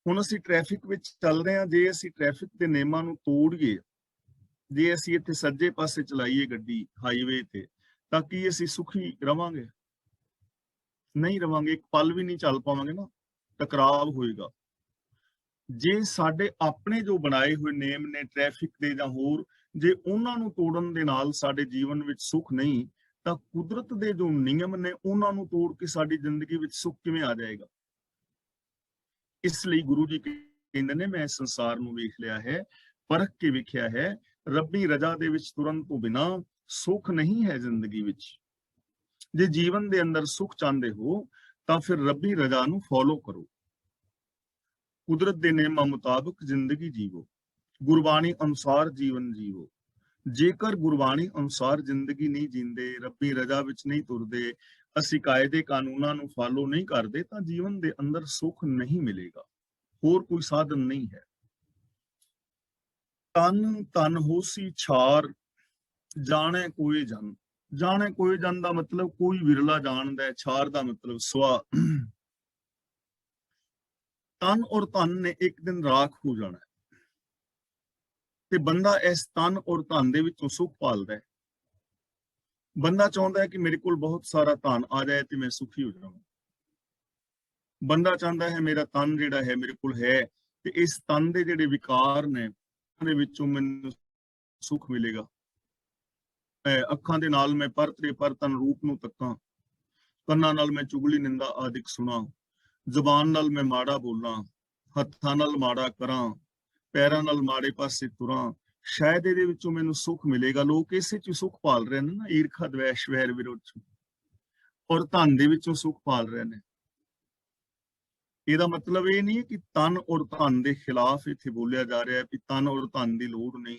ਹੁਣ ਅਸੀਂ ਟ੍ਰੈਫਿਕ ਵਿੱਚ ਚੱਲ ਰਹੇ ਹਾਂ, ਜੇ ਅਸੀਂ ਟ੍ਰੈਫਿਕ ਦੇ ਨਿਯਮਾਂ ਨੂੰ ਤੋੜੀਏ, ਜੇ ਅਸੀਂ ਇੱਥੇ ਸੱਜੇ ਪਾਸੇ ਚਲਾਈਏ ਗੱਡੀ ਹਾਈਵੇ ਤੇ, ਤਾਂ ਕੀ ਅਸੀਂ ਸੁਖੀ ਰਵਾਂਗੇ? ਨਹੀਂ ਰਵਾਂਗੇ, ਇੱਕ ਪਲ ਵੀ ਨਹੀਂ ਚੱਲ ਪਾਵਾਂਗੇ ਨਾ, ਟਕਰਾਵ ਹੋਏਗਾ। ਜੇ ਸਾਡੇ ਆਪਣੇ ਜੋ ਬਣਾਏ ਹੋਏ ਨੇਮ ਨੇ ਟ੍ਰੈਫਿਕ ਦੇ ਜਾਂ ਹੋਰ, ਜੇ ਉਹਨਾਂ ਨੂੰ ਤੋੜਨ ਦੇ ਨਾਲ ਸਾਡੇ ਜੀਵਨ ਵਿੱਚ ਸੁੱਖ ਨਹੀਂ, ਤਾਂ ਕੁਦਰਤ ਦੇ ਜੋ ਨਿਯਮ ਨੇ ਉਹਨਾਂ ਨੂੰ ਤੋੜ ਕੇ ਸਾਡੀ ਜ਼ਿੰਦਗੀ ਵਿੱਚ ਸੁੱਖ ਕਿਵੇਂ ਆ ਜਾਏਗਾ? ਇਸ ਲਈ ਗੁਰੂ ਜੀ ਕਹਿੰਦੇ ਨੇ ਮੈਂ ਸੰਸਾਰ ਨੂੰ ਵੇਖ ਲਿਆ ਹੈ, ਪਰਖ ਕੇ ਵੇਖਿਆ ਹੈ, ਰੱਬੀ ਰਜ਼ਾ ਦੇ ਵਿੱਚ ਤੁਰਨ ਤੋਂ ਬਿਨਾ ਸੁੱਖ ਨਹੀਂ ਹੈ ਜ਼ਿੰਦਗੀ ਵਿੱਚ। ਜੇ ਜੀਵਨ ਦੇ ਅੰਦਰ ਸੁੱਖ ਚਾਹੁੰਦੇ ਹੋ ਤਾਂ ਫਿਰ ਰੱਬੀ ਰਜ਼ਾ ਨੂੰ ਫੋਲੋ ਕਰੋ, ਕੁਦਰਤ ਦੇ ਨਿਯਮਾਂ ਮੁਤਾਬਕ ਜ਼ਿੰਦਗੀ ਜੀਵੋ, ਗੁਰਬਾਣੀ ਅਨੁਸਾਰ ਜੀਵਨ ਜੀਵੋ। ਜੇਕਰ ਗੁਰਬਾਣੀ ਅਨੁਸਾਰ ਜ਼ਿੰਦਗੀ ਨਹੀਂ ਜੀਂਦੇ, ਰੱਬੀ ਰਜ਼ਾ ਵਿੱਚ ਨਹੀਂ ਤੁਰਦੇ, ਅਸੀਂ ਕਾਇਦੇ ਕਾਨੂੰਨਾਂ ਨੂੰ ਫਾਲੋ ਨਹੀਂ ਕਰਦੇ ਤਾਂ ਜੀਵਨ ਦੇ ਅੰਦਰ ਸੁੱਖ ਨਹੀਂ ਮਿਲੇਗਾ। ਹੋਰ ਕੋਈ ਸਾਧਨ ਨਹੀਂ ਹੈ। ਤਨ ਤਨ ਹੋਸੀ ਛਾਰ, ਜਾਣੇ ਕੋਈ ਜਨ। ਜਾਣੇ ਕੋਈ ਜਨ ਦਾ ਮਤਲਬ ਕੋਈ ਵਿਰਲਾ ਜਾਣਦਾ ਹੈ, ਛਾਰ ਦਾ ਮਤਲਬ ਸਵਾ। ਤਨ ਔਰ ਧਨ ਨੇ ਇੱਕ ਦਿਨ ਰਾਖ ਹੋ ਜਾਣਾ ਤੇ ਬੰਦਾ ਇਸ ਤਨ ਔਰ ਧਨ ਦੇ ਵਿੱਚੋਂ ਸੁੱਖ ਭਾਲਦਾ ਹੈ। ਬੰਦਾ ਚਾਹੁੰਦਾ ਹੈ ਕਿ ਮੇਰੇ ਕੋਲ ਬਹੁਤ ਸਾਰਾ ਧਨ ਆ ਜਾਏ ਤੇ ਮੈਂ ਸੁਖੀ ਹੋ ਜਾਵਾਂ। ਬੰਦਾ ਚਾਹੁੰਦਾ ਹੈ ਮੇਰਾ ਤਨ ਜਿਹੜਾ ਹੈ ਮੇਰੇ ਕੋਲ ਹੈ ਤੇ ਇਸ ਤਨ ਦੇ ਜਿਹੜੇ ਵਿਕਾਰ ਨੇ ਦੇ ਵਿੱਚੋਂ ਮੈਨੂੰ ਸੁੱਖ ਮਿਲੇਗਾ। ਅੱਖਾਂ ਦੇ ਨਾਲ ਮੈਂ ਪਰਤਰੇ ਪਰਤਨ ਰੂਪ ਨੂੰ ਤੱਕਾਂ, ਕੰਨਾਂ ਨਾਲ ਮੈਂ ਚੁਗਲੀ ਨਿੰਦਾ ਆਦਿਕ ਸੁਣਾ, ਜ਼ੁਬਾਨ ਨਾਲ ਮੈਂ ਮਾੜਾ ਬੋਲਾਂ, ਹੱਥਾਂ ਨਾਲ ਮਾੜਾ ਕਰਾਂ, ਪੈਰਾਂ ਨਾਲ ਮਾੜੇ ਪਾਸੇ ਤੁਰਾਂ, ਸ਼ਾਇਦ ਇਹਦੇ ਵਿੱਚੋਂ ਮੈਨੂੰ ਸੁੱਖ ਮਿਲੇਗਾ। ਲੋਕ ਇਸੇ ਚ ਸੁੱਖ ਭਾਲ ਰਹੇ ਨੇ ਨਾ, ਈਰਖਾ ਦਵੈਸ਼ ਵੈਰ ਵਿਰੋਧ ਚ, ਔਰ ਧਨ ਦੇ ਵਿੱਚੋਂ ਸੁੱਖ ਭਾਲ ਰਹੇ ਨੇ। ਇਹਦਾ ਮਤਲਬ ਇਹ ਨਹੀਂ ਕਿ ਤਨ ਔਰ ਧਨ ਦੇ ਖਿਲਾਫ ਇੱਥੇ ਬੋਲਿਆ ਜਾ ਰਿਹਾ ਹੈ ਕਿ ਤਨ ਔਰ ਧਨ ਦੀ ਲੋੜ ਨਹੀਂ।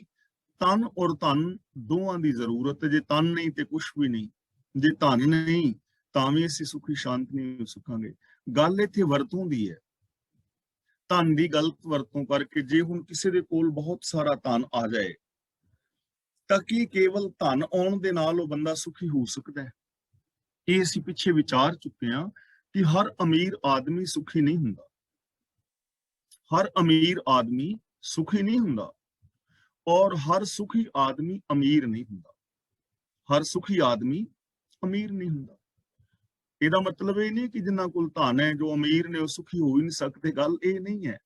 ਤਨ ਔਰ ਧਨ ਦੋਵਾਂ ਦੀ ਜ਼ਰੂਰਤ ਹੈ। ਜੇ ਤਨ ਨਹੀਂ ਤੇ ਕੁਛ ਵੀ ਨਹੀਂ, ਜੇ ਧਨ ਨਹੀਂ ਤਾਂ ਵੀ ਅਸੀਂ ਸੁਖੀ ਸ਼ਾਂਤ ਨਹੀਂ ਹੋ ਸਕਾਂਗੇ। ਗੱਲ ਇੱਥੇ ਵਰਤੋਂ ਦੀ ਹੈ। ਧਨ ਦੀ ਗਲਤ ਵਰਤੋਂ ਕਰਕੇ ਜੇ ਹੁਣ ਕਿਸੇ ਦੇ ਕੋਲ ਬਹੁਤ ਸਾਰਾ ਧਨ ਆ ਜਾਏ ਤਾਂ ਕੀ ਕੇਵਲ ਧਨ ਆਉਣ ਦੇ ਨਾਲ ਉਹ ਬੰਦਾ ਸੁਖੀ ਹੋ ਸਕਦਾ ਹੈ? ਇਹ ਅਸੀਂ ਪਿੱਛੇ ਵਿਚਾਰ ਚੁੱਕੇ ਹਾਂ ਕਿ ਹਰ ਅਮੀਰ ਆਦਮੀ ਸੁਖੀ ਨਹੀਂ ਹੁੰਦਾ। ਹਰ ਅਮੀਰ ਆਦਮੀ ਸੁਖੀ ਨਹੀਂ ਹੁੰਦਾ ਔਰ ਹਰ ਸੁਖੀ ਆਦਮੀ ਅਮੀਰ ਨਹੀਂ ਹੁੰਦਾ। ਹਰ ਸੁਖੀ ਆਦਮੀ ਅਮੀਰ ਨਹੀਂ ਹੁੰਦਾ। ਇਹਦਾ ਮਤਲਬ ਇਹ ਨਹੀਂ ਕਿ ਜਿਨ੍ਹਾਂ ਕੋਲ ਧਨ ਹੈ, ਜੋ ਅਮੀਰ ਨੇ, ਉਹ ਸੁਖੀ ਹੋ ਹੀ ਨਹੀਂ ਸਕਦੇ। ਗੱਲ ਇਹ ਨਹੀਂ ਹੈ।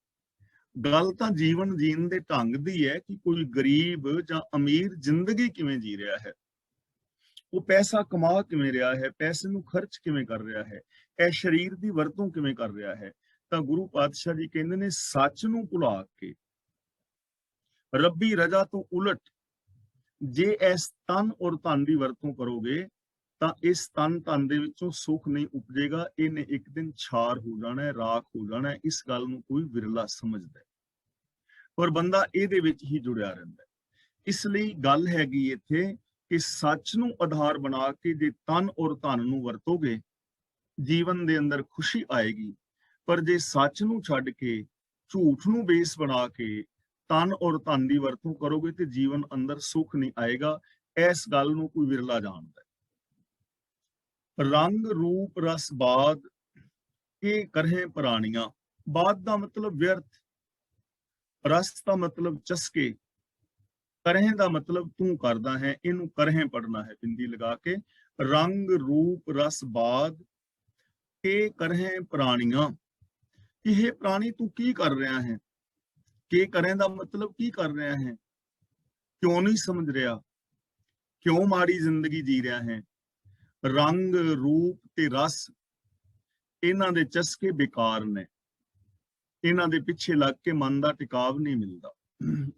ਗੱਲ ਤਾਂ ਜੀਵਨ ਜੀਣ ਦੇ ਢੰਗ ਦੀ ਹੈ ਕਿ ਕੋਈ ਗਰੀਬ ਜਾਂ ਅਮੀਰ ਜ਼ਿੰਦਗੀ ਕਿਵੇਂ ਜੀ ਰਿਹਾ ਹੈ, ਉਹ ਪੈਸਾ ਕਮਾ ਕਿਵੇਂ ਰਿਹਾ ਹੈ, ਪੈਸੇ ਨੂੰ ਖਰਚ ਕਿਵੇਂ ਕਰ ਰਿਹਾ ਹੈ, ਇਹ ਸਰੀਰ ਦੀ ਵਰਤੋਂ ਕਿਵੇਂ ਕਰ ਰਿਹਾ ਹੈ। ਤਾਂ ਗੁਰੂ ਪਾਤਸ਼ਾਹ ਜੀ ਕਹਿੰਦੇ ਨੇ, ਸੱਚ ਨੂੰ ਭੁਲਾ ਕੇ ਰੱਬੀ ਰਜ਼ਾ ਤੋਂ ਉਲਟ ਜੇ ਇਸ ਤਨ ਔਰ ਧਨ ਦੀ ਵਰਤੋਂ ਕਰੋਗੇ ਤਾਂ ਇਸ ਤਨ ਧਨ ਦੇ ਵਿੱਚੋਂ ਸੁੱਖ ਨਹੀਂ ਉਪਜੇਗਾ। ਇਹਨੇ ਇੱਕ ਦਿਨ ਛਾਰ ਹੋ ਜਾਣਾ ਹੈ, ਰਾਖ ਹੋ ਜਾਣਾ ਹੈ। ਇਸ ਗੱਲ ਨੂੰ ਕੋਈ ਵਿਰਲਾ ਸਮਝਦਾ ਹੈ ਪਰ ਬੰਦਾ ਇਹਦੇ ਵਿੱਚ ਹੀ ਜੁੜਿਆ ਰਹਿੰਦਾ ਹੈ। ਇਸ ਲਈ ਗੱਲ ਹੈਗੀ ਇੱਥੇ ਕਿ ਸੱਚ ਨੂੰ ਆਧਾਰ ਬਣਾ ਕੇ ਜੇ ਤਨ ਔਰ ਧਨ ਨੂੰ ਵਰਤੋਗੇ, ਜੀਵਨ ਦੇ ਅੰਦਰ ਖੁਸ਼ੀ ਆਏਗੀ। ਪਰ ਜੇ ਸੱਚ ਨੂੰ ਛੱਡ ਕੇ ਝੂਠ ਨੂੰ ਬੇਸ ਬਣਾ ਕੇ ਤਨ ਔਰ ਧਨ ਦੀ ਵਰਤੋਂ ਕਰੋਗੇ ਤੇ ਜੀਵਨ ਅੰਦਰ ਸੁੱਖ ਨਹੀਂ ਆਏਗਾ। ਇਸ ਗੱਲ ਨੂੰ ਕੋਈ ਵਿਰਲਾ ਜਾਣਦਾ ਹੈ। ਰੰਗ ਰੂਪ ਰਸ ਬਾਦ ਇਹ ਕਰਹਿ ਪ੍ਰਾਣੀਆਂ। ਬਾਦ ਦਾ ਮਤਲਬ ਵਿਅਰਥ, ਰਸ ਦਾ ਮਤਲਬ ਚਸਕੇ, ਕਰਹਿ ਦਾ ਮਤਲਬ ਤੂੰ ਕਰਦਾ ਹੈ। ਇਹਨੂੰ ਕਰਹਿ ਪੜਨਾ ਹੈ ਬਿੰਦੀ ਲਗਾ ਕੇ। ਰੰਗ ਰੂਪ ਰਸ ਬਾਦ ਇਹ ਕਰਹਿ ਪ੍ਰਾਣੀਆਂ। ਇਹ ਪ੍ਰਾਣੀ ਤੂੰ ਕੀ ਕਰ ਰਿਹਾ ਹੈ? ਕੀ ਕਰਹਿ ਦਾ ਮਤਲਬ ਕੀ ਕਰ ਰਿਹਾ ਹੈ? ਕਿਉਂ ਨਹੀਂ ਸਮਝ ਰਿਹਾ? ਕਿਉਂ ਮਾੜੀ ਜ਼ਿੰਦਗੀ ਜੀ ਰਿਹਾ ਹੈ? ਰੰਗ ਰੂਪ ਤੇ ਰਸ ਇਹਨਾਂ ਦੇ ਚਸਕੇ ਬੇਕਾਰ ਨੇ। ਇਹਨਾਂ ਦੇ ਪਿੱਛੇ ਲੱਗ ਕੇ ਮਨ ਦਾ ਟਿਕਾਵ ਨਹੀਂ ਮਿਲਦਾ।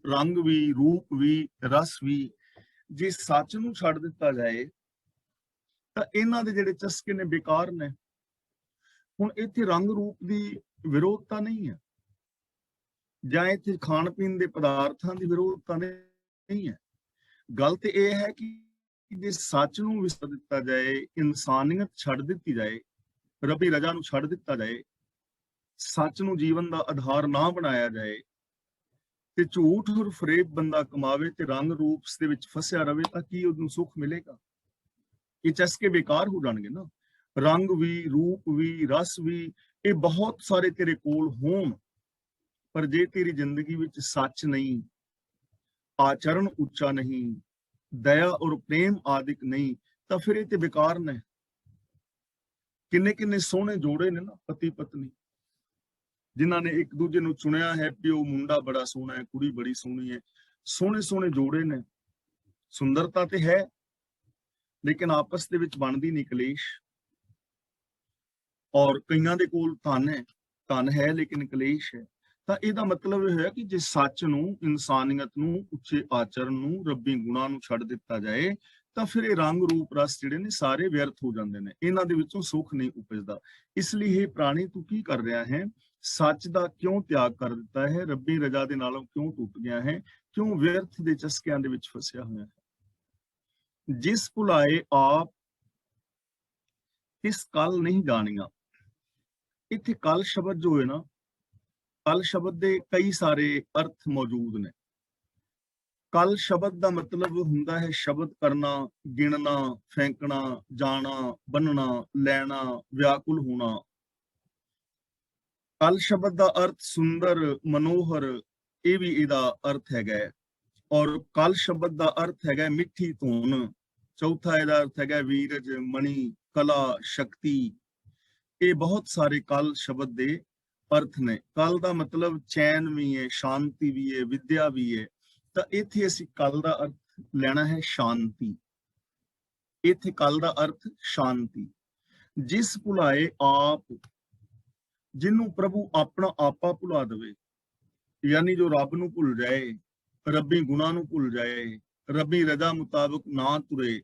ਰੰਗ ਵੀ, ਰੂਪ ਵੀ, ਰਸ ਵੀ ਜੇ ਸੱਚ ਨੂੰ ਛੱਡ ਦਿੱਤਾ ਜਾਏ ਤਾਂ ਇਹਨਾਂ ਦੇ ਜਿਹੜੇ ਚਸਕੇ ਨੇ ਬੇਕਾਰ ਨੇ। ਹੁਣ ਇੱਥੇ ਰੰਗ ਰੂਪ ਦੀ ਵਿਰੋਧਤਾ ਨਹੀਂ ਹੈ ਜਾਂ ਇੱਥੇ ਖਾਣ ਪੀਣ ਦੇ ਪਦਾਰਥਾਂ ਦੀ ਵਿਰੋਧਤਾ ਨਹੀਂ ਹੈ। ਗੱਲ ਤੇ ਇਹ ਹੈ ਕਿ ਜੇ ਸੱਚ ਨੂੰ ਵਿਸਰ ਦਿੱਤਾ ਜਾਏ, ਇਨਸਾਨੀਅਤ ਛੱਡ ਦਿੱਤੀ ਜਾਏ, ਰੱਬੀ ਰਜ਼ਾ ਨੂੰ ਛੱਡ ਦਿੱਤਾ ਜਾਏ, ਸੱਚ ਨੂੰ ਜੀਵਨ ਦਾ ਆਧਾਰ ਨਾ ਬਣਾਇਆ ਜਾਏ ਤੇ ਝੂਠ ਔਰ ਫਰੇਬ ਬੰਦਾ ਕਮਾਵੇ ਤੇ ਰੰਗ ਰੂਪ ਦੇ ਵਿੱਚ ਫਸਿਆ ਰਵੇ ਤਾਂ ਕੀ ਉਹਨੂੰ ਸੁੱਖ ਮਿਲੇਗਾ? ਇਹ ਚਸਕੇ ਬੇਕਾਰ ਹੋ ਜਾਣਗੇ ਨਾ। ਰੰਗ ਵੀ, ਰੂਪ ਵੀ, ਰਸ ਵੀ, ਇਹ ਬਹੁਤ ਸਾਰੇ ਤੇਰੇ ਕੋਲ ਹੋਣ ਪਰ ਜੇ ਤੇਰੀ ਜ਼ਿੰਦਗੀ ਵਿੱਚ ਸੱਚ ਨਹੀਂ, ਆਚਰਣ ਉੱਚਾ ਨਹੀਂ, ਦਇਆ ਔਰ ਪ੍ਰੇਮ ਆਦਿਕ ਨਹੀਂ ਤਾਂ ਫਿਰ ਇਹ ਤੇ ਬੇਕਾਰ ਨੇ। ਕਿੰਨੇ ਕਿੰਨੇ ਸੋਹਣੇ ਜੋੜੇ ਨੇ ਨਾ, ਪਤੀ ਪਤਨੀ, ਜਿਨ੍ਹਾਂ ਨੇ ਇੱਕ ਦੂਜੇ ਨੂੰ ਚੁਣਿਆ ਹੈ ਕਿ ਉਹ ਮੁੰਡਾ ਬੜਾ ਸੋਹਣਾ ਹੈ, ਕੁੜੀ ਬੜੀ ਸੋਹਣੀ ਹੈ, ਸੋਹਣੇ ਸੋਹਣੇ ਜੋੜੇ ਨੇ। ਸੁੰਦਰਤਾ ਤੇ ਹੈ ਲੇਕਿਨ ਆਪਸ ਦੇ ਵਿੱਚ ਬਣਦੀ ਨਹੀਂ ਕਲੇਸ਼। ਔਰ ਕਈਆਂ ਦੇ ਕੋਲ ਧਨ ਹੈ ਲੇਕਿਨ ਕਲੇਸ਼ ਹੈ। ਤਾਂ ਇਹਦਾ ਮਤਲਬ ਇਹ ਹੋਇਆ ਕਿ ਜੇ ਸੱਚ ਨੂੰ, ਇਨਸਾਨੀਅਤ ਨੂੰ, ਉੱਚੇ ਆਚਰਨ ਨੂੰ, ਰੱਬੀ ਗੁਣਾਂ ਨੂੰ ਛੱਡ ਦਿੱਤਾ ਜਾਏ ਤਾਂ ਫਿਰ ਇਹ ਰੰਗ ਰੂਪ ਰਸ ਜਿਹੜੇ ਨੇ ਸਾਰੇ ਵਿਅਰਥ ਹੋ ਜਾਂਦੇ ਨੇ, ਇਹਨਾਂ ਦੇ ਵਿੱਚੋਂ ਸੁੱਖ ਨਹੀਂ ਉਪਜਦਾ। ਇਸ ਲਈ ਇਹ ਪ੍ਰਾਣੀ ਤੂੰ ਕੀ ਕਰ ਰਿਹਾ ਹੈ? ਸੱਚ ਦਾ ਕਿਉਂ ਤਿਆਗ ਕਰ ਦਿੱਤਾ ਹੈ? ਰੱਬੀ ਰਜ਼ਾ ਦੇ ਨਾਲੋਂ ਕਿਉਂ ਟੁੱਟ ਗਿਆ ਹੈ? ਕਿਉਂ ਵਿਅਰਥ ਦੇ ਚਸਕਿਆਂ ਦੇ ਵਿੱਚ ਫਸਿਆ ਹੋਇਆ ਹੈ? ਜਿਸ ਭੁਲਾਏ ਆਪ ਇਸ ਕੱਲ ਨਹੀਂ ਜਾਣੀਆਂ। ਇੱਥੇ ਕੱਲ ਸ਼ਬਦ ਜੋ ਹੈ ਨਾ, ਕੱਲ ਸ਼ਬਦ ਦੇ ਕਈ ਸਾਰੇ ਅਰਥ ਮੌਜੂਦ ਨੇ। ਕੱਲ ਸ਼ਬਦ ਦਾ ਮਤਲਬ ਹੁੰਦਾ ਹੈ ਸ਼ਬਦ ਕਰਨਾ, ਗਿਣਨਾ, ਫੈਂਕਣਾ, ਜਾਣਾ, ਬੰਨਣਾ, ਲੈਣਾ, ਵਿਆਕੁਲ ਹੋਣਾ। ਕੱਲ ਸ਼ਬਦ ਦਾ ਅਰਥ ਸੁੰਦਰ, ਮਨੋਹਰ, ਇਹ ਵੀ ਇਹਦਾ ਅਰਥ ਹੈਗਾ। ਔਰ ਕੱਲ ਸ਼ਬਦ ਦਾ ਅਰਥ ਹੈਗਾ ਮਿੱਠੀ ਧੁਨ। ਚੌਥਾ ਇਹਦਾ ਅਰਥ ਹੈਗਾ ਵੀਰਜ, ਮਣੀ, ਕਲਾ, ਸ਼ਕਤੀ। ਇਹ ਬਹੁਤ ਸਾਰੇ ਕੱਲ ਸ਼ਬਦ ਦੇ ਅਰਥ ਨੇ। ਕੱਲ ਦਾ ਮਤਲਬ ਚੈਨ ਵੀ ਹੈ, ਸ਼ਾਂਤੀ ਵੀ ਹੈ, ਵਿਦਿਆ ਵੀ ਹੈ। ਤਾਂ ਇੱਥੇ ਅਸੀਂ ਕੱਲ ਦਾ ਅਰਥ ਲੈਣਾ ਹੈ ਸ਼ਾਂਤੀ। ਇੱਥੇ ਕੱਲ ਦਾ ਅਰਥ ਸ਼ਾਂਤੀ। ਜਿਸ ਭੁਲਾਏ ਆਪ, ਜਿਹਨੂੰ ਪ੍ਰਭੂ ਆਪਣਾ ਆਪਾ ਭੁਲਾ ਦੇਵੇ, ਯਾਨੀ ਜੋ ਰੱਬ ਨੂੰ ਭੁੱਲ ਜਾਏ, ਰੱਬੀ ਗੁਣਾਂ ਨੂੰ ਭੁੱਲ ਜਾਏ, ਰੱਬੀ ਰਜ਼ਾ ਮੁਤਾਬਕ ਨਾ ਤੁਰੇ,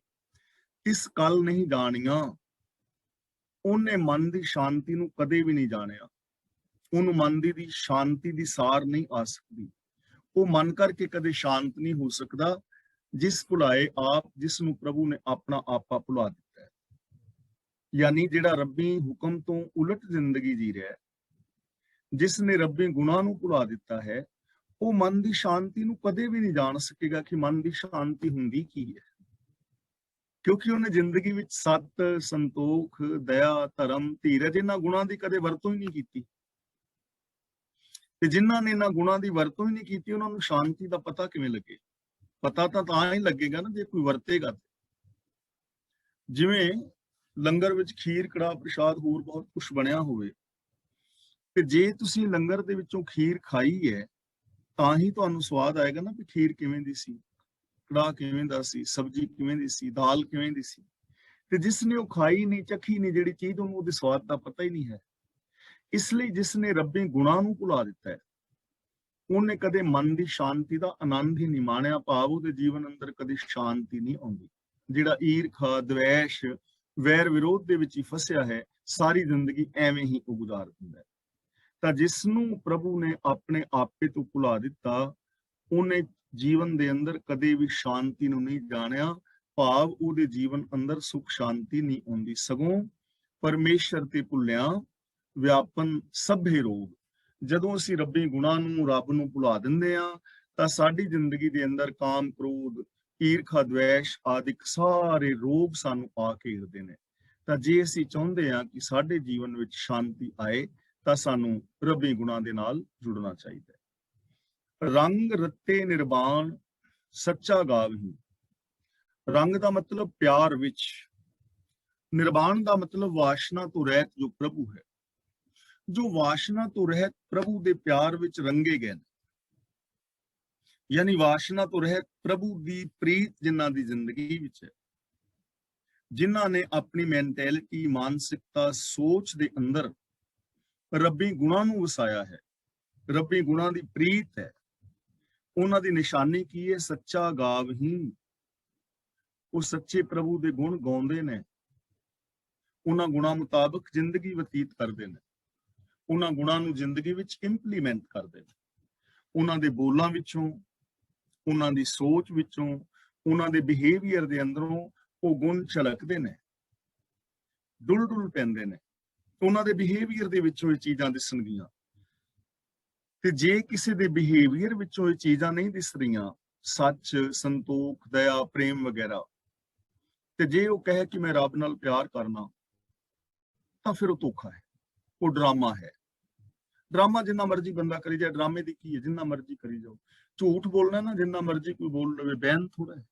ਇਸ ਕੱਲ ਨਹੀਂ ਜਾਣੀਆਂ। ਉਹਨੇ ਮਨ ਦੀ ਸ਼ਾਂਤੀ ਨੂੰ ਕਦੇ ਵੀ ਨਹੀਂ ਜਾਣਿਆ। ਉਹਨੂੰ ਮਨ ਦੀ ਸ਼ਾਂਤੀ ਦੀ ਸਾਰ ਨਹੀਂ ਆ ਸਕਦੀ। ਉਹ ਮਨ ਕਰਕੇ ਕਦੇ ਸ਼ਾਂਤ ਨਹੀਂ ਹੋ ਸਕਦਾ। ਜਿਸ ਭੁਲਾਏ ਆਪ, ਜਿਸ ਨੂੰ ਪ੍ਰਭੂ ਨੇ ਆਪਣਾ ਆਪਾ ਭੁਲਾ ਦਿੱਤਾ ਹੈ, ਯਾਨੀ ਜਿਹੜਾ ਰੱਬੀ ਹੁਕਮ ਤੋਂ ਉਲਟ ਜ਼ਿੰਦਗੀ ਜੀ ਰਿਹਾ ਹੈ, ਜਿਸ ਨੇ ਰੱਬੀ ਗੁਣਾਂ ਨੂੰ ਭੁਲਾ ਦਿੱਤਾ ਹੈ, ਉਹ ਮਨ ਦੀ ਸ਼ਾਂਤੀ ਨੂੰ ਕਦੇ ਵੀ ਨਹੀਂ ਜਾਣ ਸਕੇਗਾ ਕਿ ਮਨ ਦੀ ਸ਼ਾਂਤੀ ਹੁੰਦੀ ਕੀ ਹੈ। ਕਿਉਂਕਿ ਉਹਨੇ ਜ਼ਿੰਦਗੀ ਵਿੱਚ ਸੱਤ, ਸੰਤੋਖ, ਦਇਆ, ਧਰਮ, ਧੀਰਜ, ਇਹਨਾਂ ਗੁਣਾਂ ਦੀ ਕਦੇ ਵਰਤੋਂ ਹੀ ਨਹੀਂ ਕੀਤੀ। ਤੇ ਜਿਨ੍ਹਾਂ ਨੇ ਇਹਨਾਂ ਗੁਣਾਂ ਦੀ ਵਰਤੋਂ ਹੀ ਨਹੀਂ ਕੀਤੀ, ਉਹਨਾਂ ਨੂੰ ਸ਼ਾਂਤੀ ਦਾ ਪਤਾ ਕਿਵੇਂ ਲੱਗੇ? ਪਤਾ ਤਾਂ ਹੀ ਲੱਗੇਗਾ ਨਾ ਜੇ ਕੋਈ ਵਰਤੇਗਾ। ਜਿਵੇਂ ਲੰਗਰ ਵਿੱਚ ਖੀਰ, ਕੜਾਹ, ਪ੍ਰਸ਼ਾਦ, ਹੋਰ ਬਹੁਤ ਕੁਝ ਬਣਿਆ ਹੋਵੇ, ਤੇ ਜੇ ਤੁਸੀਂ ਲੰਗਰ ਦੇ ਵਿੱਚੋਂ ਖੀਰ ਖਾਈ ਹੈ ਤਾਂ ਹੀ ਤੁਹਾਨੂੰ ਸਵਾਦ ਆਏਗਾ ਨਾ ਵੀ ਖੀਰ ਕਿਵੇਂ ਦੀ ਸੀ, ਕੜਾਹ ਕਿਵੇਂ ਦਾ ਸੀ, ਸਬਜ਼ੀ ਕਿਵੇਂ ਦੀ ਸੀ, ਦਾਲ ਕਿਵੇਂ ਦੀ ਸੀ। ਤੇ ਜਿਸ ਨੇ ਉਹ ਖਾਈ ਨਹੀਂ, ਚਖੀ ਨਹੀਂ ਜਿਹੜੀ ਚੀਜ਼, ਉਹਨੂੰ ਉਹਦੇ ਸਵਾਦ ਦਾ ਪਤਾ ਹੀ ਨਹੀਂ ਹੈ। ਇਸ ਲਈ ਜਿਸ ਨੇ ਰੱਬੀ ਗੁਣਾਂ ਨੂੰ ਭੁਲਾ ਦਿੱਤਾ ਹੈ, ਉਹਨੇ ਕਦੇ ਮਨ ਦੀ ਸ਼ਾਂਤੀ ਦਾ ਆਨੰਦ ਹੀ ਨਹੀਂ ਮਾਣਿਆ। ਭਾਵ ਉਹਦੇ ਜੀਵਨ ਅੰਦਰ ਕਦੇ ਸ਼ਾਂਤੀ ਨਹੀਂ ਆਉਂਦੀ। ਜਿਹੜਾ ਈਰਖਾ, ਦਵੈਸ਼, ਵੈਰ ਵਿਰੋਧ ਦੇ ਵਿੱਚ ਹੀ ਫਸਿਆ ਹੈ, ਸਾਰੀ ਜ਼ਿੰਦਗੀ ਐਵੇਂ ਹੀ ਗੁਜ਼ਾਰ ਦਿੰਦਾ ਹੈ। ਤਾਂ ਜਿਸ ਨੂੰ ਪ੍ਰਭੂ ਨੇ ਆਪਣੇ ਆਪੇ ਤੋਂ ਭੁਲਾ ਦਿੱਤਾ, ਉਹਨੇ ਜੀਵਨ ਦੇ ਅੰਦਰ ਕਦੇ ਵੀ ਸ਼ਾਂਤੀ ਨੂੰ ਨਹੀਂ ਜਾਣਿਆ। ਭਾਵ ਉਹਦੇ ਜੀਵਨ ਅੰਦਰ ਸੁਖ ਸ਼ਾਂਤੀ ਨਹੀਂ ਆਉਂਦੀ, ਸਗੋਂ ਪਰਮੇਸ਼ਰ ਤੇ ਭੁੱਲਿਆ ਵਿਆਪਨ ਸਭੇ ਰੋਗ। ਜਦੋਂ ਅਸੀਂ ਰੱਬੀ ਗੁਣਾਂ ਨੂੰ, ਰੱਬ ਨੂੰ ਭੁਲਾ ਦਿੰਦੇ ਆ, ਤਾਂ ਸਾਡੀ ਜ਼ਿੰਦਗੀ ਦੇ ਅੰਦਰ ਕਾਮ, ਕ੍ਰੋਧ, ਈਰਖਾ, ਦਵੈਸ਼ ਆਦਿਕ ਸਾਰੇ ਰੋਗ ਸਾਨੂੰ ਆ ਘੇਰਦੇ ਨੇ। ਤਾਂ ਜੇ ਅਸੀਂ ਚਾਹੁੰਦੇ ਹਾਂ ਕਿ ਸਾਡੇ ਜੀਵਨ ਵਿੱਚ ਸ਼ਾਂਤੀ ਆਏ, ਤਾਂ ਸਾਨੂੰ ਰੱਬੀ ਗੁਣਾਂ ਦੇ ਨਾਲ ਜੁੜਨਾ ਚਾਹੀਦਾ ਹੈ। ਰੰਗ ਰਤੇ ਨਿਰਵਾਣ ਸੱਚਾ ਗਾਵਹੀ। ਰੰਗ ਦਾ ਮਤਲਬ ਪਿਆਰ ਵਿੱਚ, ਨਿਰਵਾਣ ਦਾ ਮਤਲਬ ਵਾਸ਼ਨਾ ਤੋਂ ਰਹਿਤ ਜੋ ਪ੍ਰਭੂ ਹੈ। ਜੋ ਵਾਸ਼ਨਾ ਤੋਂ ਰਹਿਤ ਪ੍ਰਭੂ ਦੇ ਪਿਆਰ ਵਿੱਚ ਰੰਗੇ ਗਏ ਨੇ, ਯਾਨੀ ਵਾਸ਼ਨਾ ਤੋਂ ਰਹਿਤ ਪ੍ਰਭੂ ਦੀ ਪ੍ਰੀਤ ਜਿਨ੍ਹਾਂ ਦੀ ਜ਼ਿੰਦਗੀ ਵਿੱਚ ਹੈ, ਜਿਨ੍ਹਾਂ ਨੇ ਆਪਣੀ ਮੈਂਟੈਲਿਟੀ, ਮਾਨਸਿਕਤਾ, ਸੋਚ ਦੇ ਅੰਦਰ ਰੱਬੀ ਗੁਣਾਂ ਨੂੰ ਵਸਾਇਆ ਹੈ, ਰੱਬੀ ਗੁਣਾਂ ਦੀ ਪ੍ਰੀਤ ਹੈ, ਉਹਨਾਂ ਦੀ ਨਿਸ਼ਾਨੀ ਕੀ ਹੈ? ਸੱਚਾ ਗਾਵਹੀ। ਉਹ ਸੱਚੇ ਪ੍ਰਭੂ ਦੇ ਗੁਣ ਗਾਉਂਦੇ ਨੇ, ਉਹਨਾਂ ਗੁਣਾਂ ਮੁਤਾਬਕ ਜ਼ਿੰਦਗੀ ਬਤੀਤ ਕਰਦੇ ਨੇ, ਉਹਨਾਂ ਗੁਣਾਂ ਨੂੰ ਜ਼ਿੰਦਗੀ ਵਿੱਚ ਇੰਪਲੀਮੈਂਟ ਕਰਦੇ ਨੇ। ਉਹਨਾਂ ਦੇ ਬੋਲਾਂ ਵਿੱਚੋਂ, ਉਹਨਾਂ ਦੀ ਸੋਚ ਵਿੱਚੋਂ, ਉਹਨਾਂ ਦੇ ਬਿਹੇਵੀਅਰ ਦੇ ਅੰਦਰੋਂ ਉਹ ਗੁਣ ਝਲਕਦੇ ਨੇ, ਡੁੱਲ ਪੈਂਦੇ ਨੇ। ਉਹਨਾਂ ਦੇ ਬਿਹੇਵੀਅਰ ਦੇ ਵਿੱਚੋਂ ਇਹ ਚੀਜ਼ਾਂ ਦਿਸਣਗੀਆਂ। ਤੇ ਜੇ ਕਿਸੇ ਦੇ ਬਿਹੇਵੀਅਰ ਵਿੱਚੋਂ ਇਹ ਚੀਜ਼ਾਂ ਨਹੀਂ ਦਿਸ ਰਹੀਆਂ, ਸੱਚ, ਸੰਤੋਖ, ਦਇਆ, ਪ੍ਰੇਮ ਵਗੈਰਾ, ਤੇ ਜੇ ਉਹ ਕਹੇ ਕਿ ਮੈਂ ਰੱਬ ਨਾਲ ਪਿਆਰ ਕਰਨਾ, ਤਾਂ ਫਿਰ ਉਹ ਧੋਖਾ ਹੈ, ਉਹ ਡਰਾਮਾ ਹੈ। ਡਰਾਮਾ ਜਿੰਨਾ ਮਰਜ਼ੀ ਬੰਦਾ ਕਰੀ ਜਾਏ, ਡਰਾਮੇ ਦੀ ਕੀ ਹੈ? ਜਿੰਨਾ ਮਰਜ਼ੀ ਕਰੀ ਜਾਓ। ਝੂਠ ਬੋਲਣਾ ਨਾ ਜਿੰਨਾ ਮਰਜ਼ੀ ਕੋਈ ਬੋਲ ਲਵੇ, ਬੈਨ ਥੋੜਾ ਹੈ।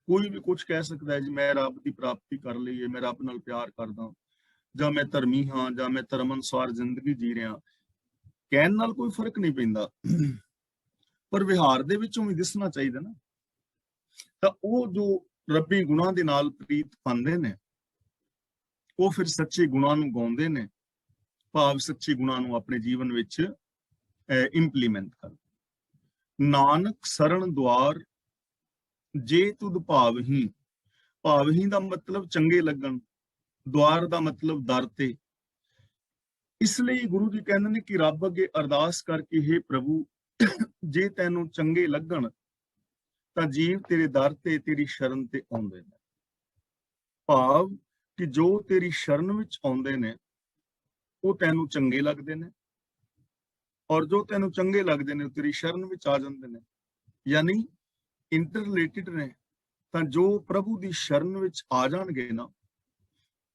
ਕੋਈ ਵੀ ਕੁਝ ਕਹਿ ਸਕਦਾ ਹੈ ਜੀ ਮੈਂ ਰੱਬ ਦੀ ਪ੍ਰਾਪਤੀ ਕਰ ਲਈ ਹੈ, ਮੈਂ ਰੱਬ ਨਾਲ ਪਿਆਰ ਕਰਦਾ, ਜਾਂ ਮੈਂ ਧਰਮੀ ਹਾਂ, ਜਾਂ ਮੈਂ ਧਰਮ ਅਨੁਸਾਰ ਜ਼ਿੰਦਗੀ ਜੀ ਰਿਹਾ। ਕਹਿਣ ਨਾਲ ਕੋਈ ਫਰਕ ਨਹੀਂ ਪੈਂਦਾ, ਪਰ ਵਿਹਾਰ ਦੇ ਵਿੱਚੋਂ ਵੀ ਦਿਸਣਾ ਚਾਹੀਦਾ ਨਾ। ਤਾਂ ਉਹ ਜੋ ਰੱਬੀ ਗੁਣਾਂ ਦੇ ਨਾਲ ਪ੍ਰੀਤ ਪਾਉਂਦੇ ਨੇ, ਉਹ ਫਿਰ ਸੱਚੇ ਗੁਣਾਂ ਨੂੰ ਗਾਉਂਦੇ ਨੇ। ਭਾਵ ਸੱਚੇ ਗੁਣਾਂ ਨੂੰ ਆਪਣੇ ਜੀਵਨ ਵਿੱਚ ਇੰਪਲੀਮੈਂਟ ਕਰ। ਨਾਨਕ ਸਰਣ ਦੁਆਰ ਜੇ ਤੁਧ ਭਾਵਹੀ। ਭਾਵਹੀ ਦਾ ਮਤਲਬ ਚੰਗੇ ਲੱਗਣ, ਦੁਆਰ ਦਾ ਮਤਲਬ ਦਰ ਤੇ। ਇਸ ਲਈ ਗੁਰੂ ਜੀ ਕਹਿੰਦੇ ਨੇ ਕਿ ਰੱਬ ਅੱਗੇ ਅਰਦਾਸ ਕਰਕੇ, ਹੇ ਪ੍ਰਭੂ, ਜੇ ਤੈਨੂੰ ਚੰਗੇ ਲੱਗਣ ਤਾਂ ਜੀਵ ਤੇਰੇ ਦਰ ਤੇ, ਤੇਰੀ ਸ਼ਰਨ ਤੇ ਆਉਂਦੇ ਨੇ। ਭਾਵ ਕਿ ਜੋ ਤੇਰੀ ਸ਼ਰਨ ਵਿੱਚ ਆਉਂਦੇ ਨੇ ਉਹ ਤੈਨੂੰ ਚੰਗੇ ਲੱਗਦੇ ਨੇ, ਔਰ ਜੋ ਤੈਨੂੰ ਚੰਗੇ ਲੱਗਦੇ ਨੇ ਉਹ ਤੇਰੀ ਸ਼ਰਨ ਵਿੱਚ ਆ ਜਾਂਦੇ ਨੇ, ਯਾਨੀ ਇੰਟਰ ਰਿਲੇਟਡ ਨੇ। ਤਾਂ ਜੋ ਪ੍ਰਭੂ ਦੀ ਸ਼ਰਨ ਵਿੱਚ ਆ ਜਾਣਗੇ ਨਾ,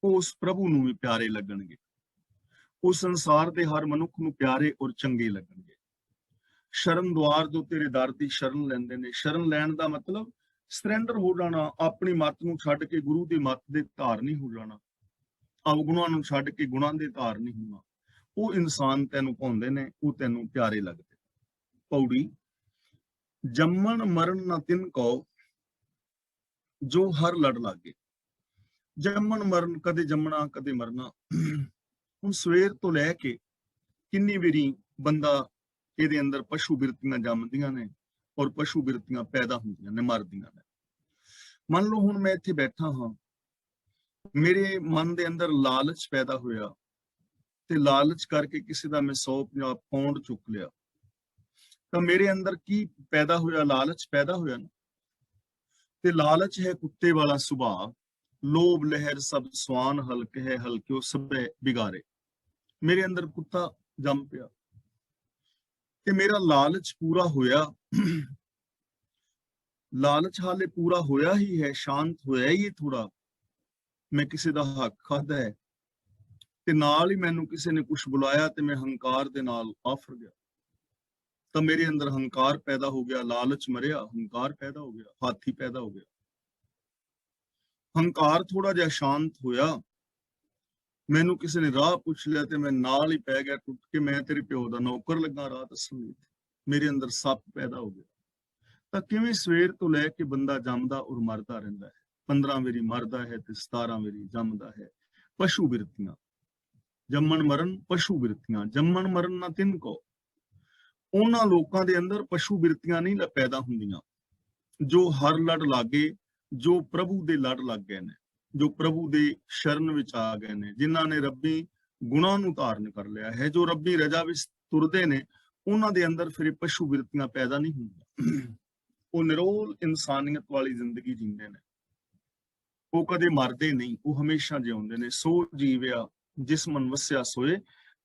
ਉਹ ਉਸ ਪ੍ਰਭੂ ਨੂੰ ਵੀ ਪਿਆਰੇ ਲੱਗਣਗੇ, ਉਹ ਸੰਸਾਰ ਦੇ ਹਰ ਮਨੁੱਖ ਨੂੰ ਪਿਆਰੇ ਔਰ ਚੰਗੇ ਲੱਗਣਗੇ। ਸ਼ਰਨ ਦੁਆਰ ਜੋ ਤੇਰੇ ਦਰ ਦੀ ਸ਼ਰਨ ਲੈਂਦੇ ਨੇ। ਸ਼ਰਨ ਲੈਣ ਦਾ ਮਤਲਬ ਸਰੈਂਡਰ ਹੋ ਜਾਣਾ, ਆਪਣੀ ਮੱਤ ਨੂੰ ਛੱਡ ਕੇ ਗੁਰੂ ਦੀ ਮੱਤ ਦੇ ਧਾਰਨੀ ਹੋ ਜਾਣਾ, ਅਵਗੁਣਾਂ ਨੂੰ ਛੱਡ ਕੇ ਗੁਣਾਂ ਦੇ ਧਾਰਨੀ ਹੋਣਾ। ਉਹ ਇਨਸਾਨ ਤੈਨੂੰ ਭਾਉਂਦੇ ਨੇ, ਉਹ ਤੈਨੂੰ ਪਿਆਰੇ ਲੱਗਦੇ। ਪੌੜੀ। ਜੰਮਣ ਮਰਨ ਨਾ ਤਿਨ ਕਉ, ਜੋ ਹਰ ਲੜ ਲਾਗੇ। ਜੰਮਣ ਮਰਨ, ਕਦੇ ਜੰਮਣਾ ਕਦੇ ਮਰਨਾ। ਹੁਣ ਸਵੇਰ ਤੋਂ ਲੈ ਕੇ ਕਿੰਨੀ ਵਾਰੀ ਬੰਦਾ ਇਹਦੇ ਅੰਦਰ ਪਸ਼ੂ ਬਿਰਤੀਆਂ ਜੰਮਦੀਆਂ ਨੇ ਔਰ ਪਸ਼ੂ ਬਿਰਤੀਆਂ ਪੈਦਾ ਹੁੰਦੀਆਂ ਨੇ, ਮਰਦੀਆਂ ਨੇ। ਮੰਨ ਲਓ ਹੁਣ ਮੈਂ ਇੱਥੇ ਬੈਠਾ ਹਾਂ, ਮੇਰੇ ਮਨ ਦੇ ਅੰਦਰ ਲਾਲਚ ਪੈਦਾ ਹੋਇਆ ਤੇ ਲਾਲਚ ਕਰਕੇ ਕਿਸੇ ਦਾ ਮੈਂ 150 ਪੌਂਡ ਚੁੱਕ ਲਿਆ, ਤਾਂ ਮੇਰੇ ਅੰਦਰ ਕੀ ਪੈਦਾ ਹੋਇਆ? ਲਾਲਚ ਪੈਦਾ ਹੋਇਆ ਨਾ। ਤੇ ਲਾਲਚ ਹੈ ਕੁੱਤੇ ਵਾਲਾ ਸੁਭਾਅ। ਲੋਭ ਲਹਿਰ ਸਭ ਸਵਾਨ ਹਲਕ ਹੈ, ਹਲਕਿਓ ਸਭੇ ਬਿਗਾਰੇ। ਮੇਰੇ ਅੰਦਰ ਕੁੱਤਾ ਜੰਮ ਪਿਆ ਤੇ ਮੇਰਾ ਲਾਲਚ ਪੂਰਾ ਹੋਇਆ। ਲਾਲਚ ਹਾਲੇ ਪੂਰਾ ਹੋਇਆ ਹੀ ਹੈ, ਸ਼ਾਂਤ ਹੋਇਆ ਹੀ ਥੋੜਾ। ਮੈਂ ਕਿਸੇ ਦਾ ਹੱਕ ਖਾਧਾ ਹੈ ਤੇ ਨਾਲ ਹੀ ਮੈਨੂੰ ਕਿਸੇ ਨੇ ਕੁਝ ਬੁਲਾਇਆ ਤੇ ਮੈਂ ਹੰਕਾਰ ਦੇ ਨਾਲ ਆਫਰ ਗਿਆ, ਤਾਂ ਮੇਰੇ ਅੰਦਰ ਹੰਕਾਰ ਪੈਦਾ ਹੋ ਗਿਆ। ਲਾਲਚ ਮਰਿਆ, ਹੰਕਾਰ ਪੈਦਾ ਹੋ ਗਿਆ, ਹਾਥੀ ਪੈਦਾ ਹੋ ਗਿਆ। ਹੰਕਾਰ ਥੋੜਾ ਜਿਹਾ ਸ਼ਾਂਤ ਹੋਇਆ, ਮੈਨੂੰ ਕਿਸੇ ਨੇ ਰਾਹ ਪੁੱਛ ਲਿਆ ਤੇ ਮੈਂ ਨਾਲ ਹੀ ਪੈ ਗਿਆ ਟੁੱਟ ਕੇ, ਮੈਂ ਤੇਰੇ ਪਿਓ ਦਾ ਨੌਕਰ ਲੱਗਾ ਰਾਹ ਦੱਸਣ ਲਈ। ਮੇਰੇ ਅੰਦਰ ਸੱਪ ਪੈਦਾ ਹੋ ਗਿਆ। ਤਾਂ ਕਿਵੇਂ ਸਵੇਰ ਤੋਂ ਲੈ ਕੇ ਬੰਦਾ ਜੰਮਦਾ ਔਰ ਮਰਦਾ ਰਹਿੰਦਾ ਹੈ, 15 ਵਾਰੀ ਮਰਦਾ ਹੈ ਤੇ 17 ਵਾਰੀ ਜੰਮਦਾ ਹੈ। ਪਸ਼ੂ ਬਿਰਤੀਆਂ। ਜੰਮਣ ਮਰਨ ਪਸ਼ੂ ਬਿਰਤੀਆਂ। ਜੰਮਣ ਮਰਨ ਨਾ ਤਿਨ ਕੋ। ਉਹਨਾਂ ਲੋਕਾਂ ਦੇ ਅੰਦਰ ਪਸ਼ੂ ਬਿਰਤੀਆਂ ਨਹੀਂ ਪੈਦਾ ਹੁੰਦੀਆਂ ਜੋ ਹਰ ਲੜ ਲਾਗੇ, ਜੋ ਪ੍ਰਭੂ ਦੇ ਲੜ ਲੱਗ ਗਏ ਨੇ, ਜੋ ਪ੍ਰਭੂ ਦੇ ਸ਼ਰਨ ਵਿੱਚ ਆ ਗਏ ਨੇ, ਜਿਨ੍ਹਾਂ ਨੇ ਰੱਬੀ ਗੁਣਾਂ ਨੂੰ ਧਾਰਨ ਕਰ ਲਿਆ ਹੈ, ਜੋ ਰੱਬੀ ਰਜਾ ਵਿੱਚ ਤੁਰਦੇ ਨੇ। ਉਹਨਾਂ ਦੇ ਅੰਦਰ ਫਿਰ ਪਸ਼ੂ ਬਿਰਤੀਆਂ ਪੈਦਾ ਨਹੀਂ ਹੁੰਦੀਆਂ। ਉਹ ਨਿਰੋਲ ਇਨਸਾਨੀਅਤ ਵਾਲੀ ਜ਼ਿੰਦਗੀ ਜੀਂਦੇ ਨੇ, ਉਹ ਕਦੇ ਮਰਦੇ ਨਹੀਂ, ਉਹ ਹਮੇਸ਼ਾ ਜਿਉਂਦੇ ਨੇ। ਸੋ ਜੀਵਿਆ ਜਿਸ ਮਨ ਵਸਿਆ ਸੋਏ।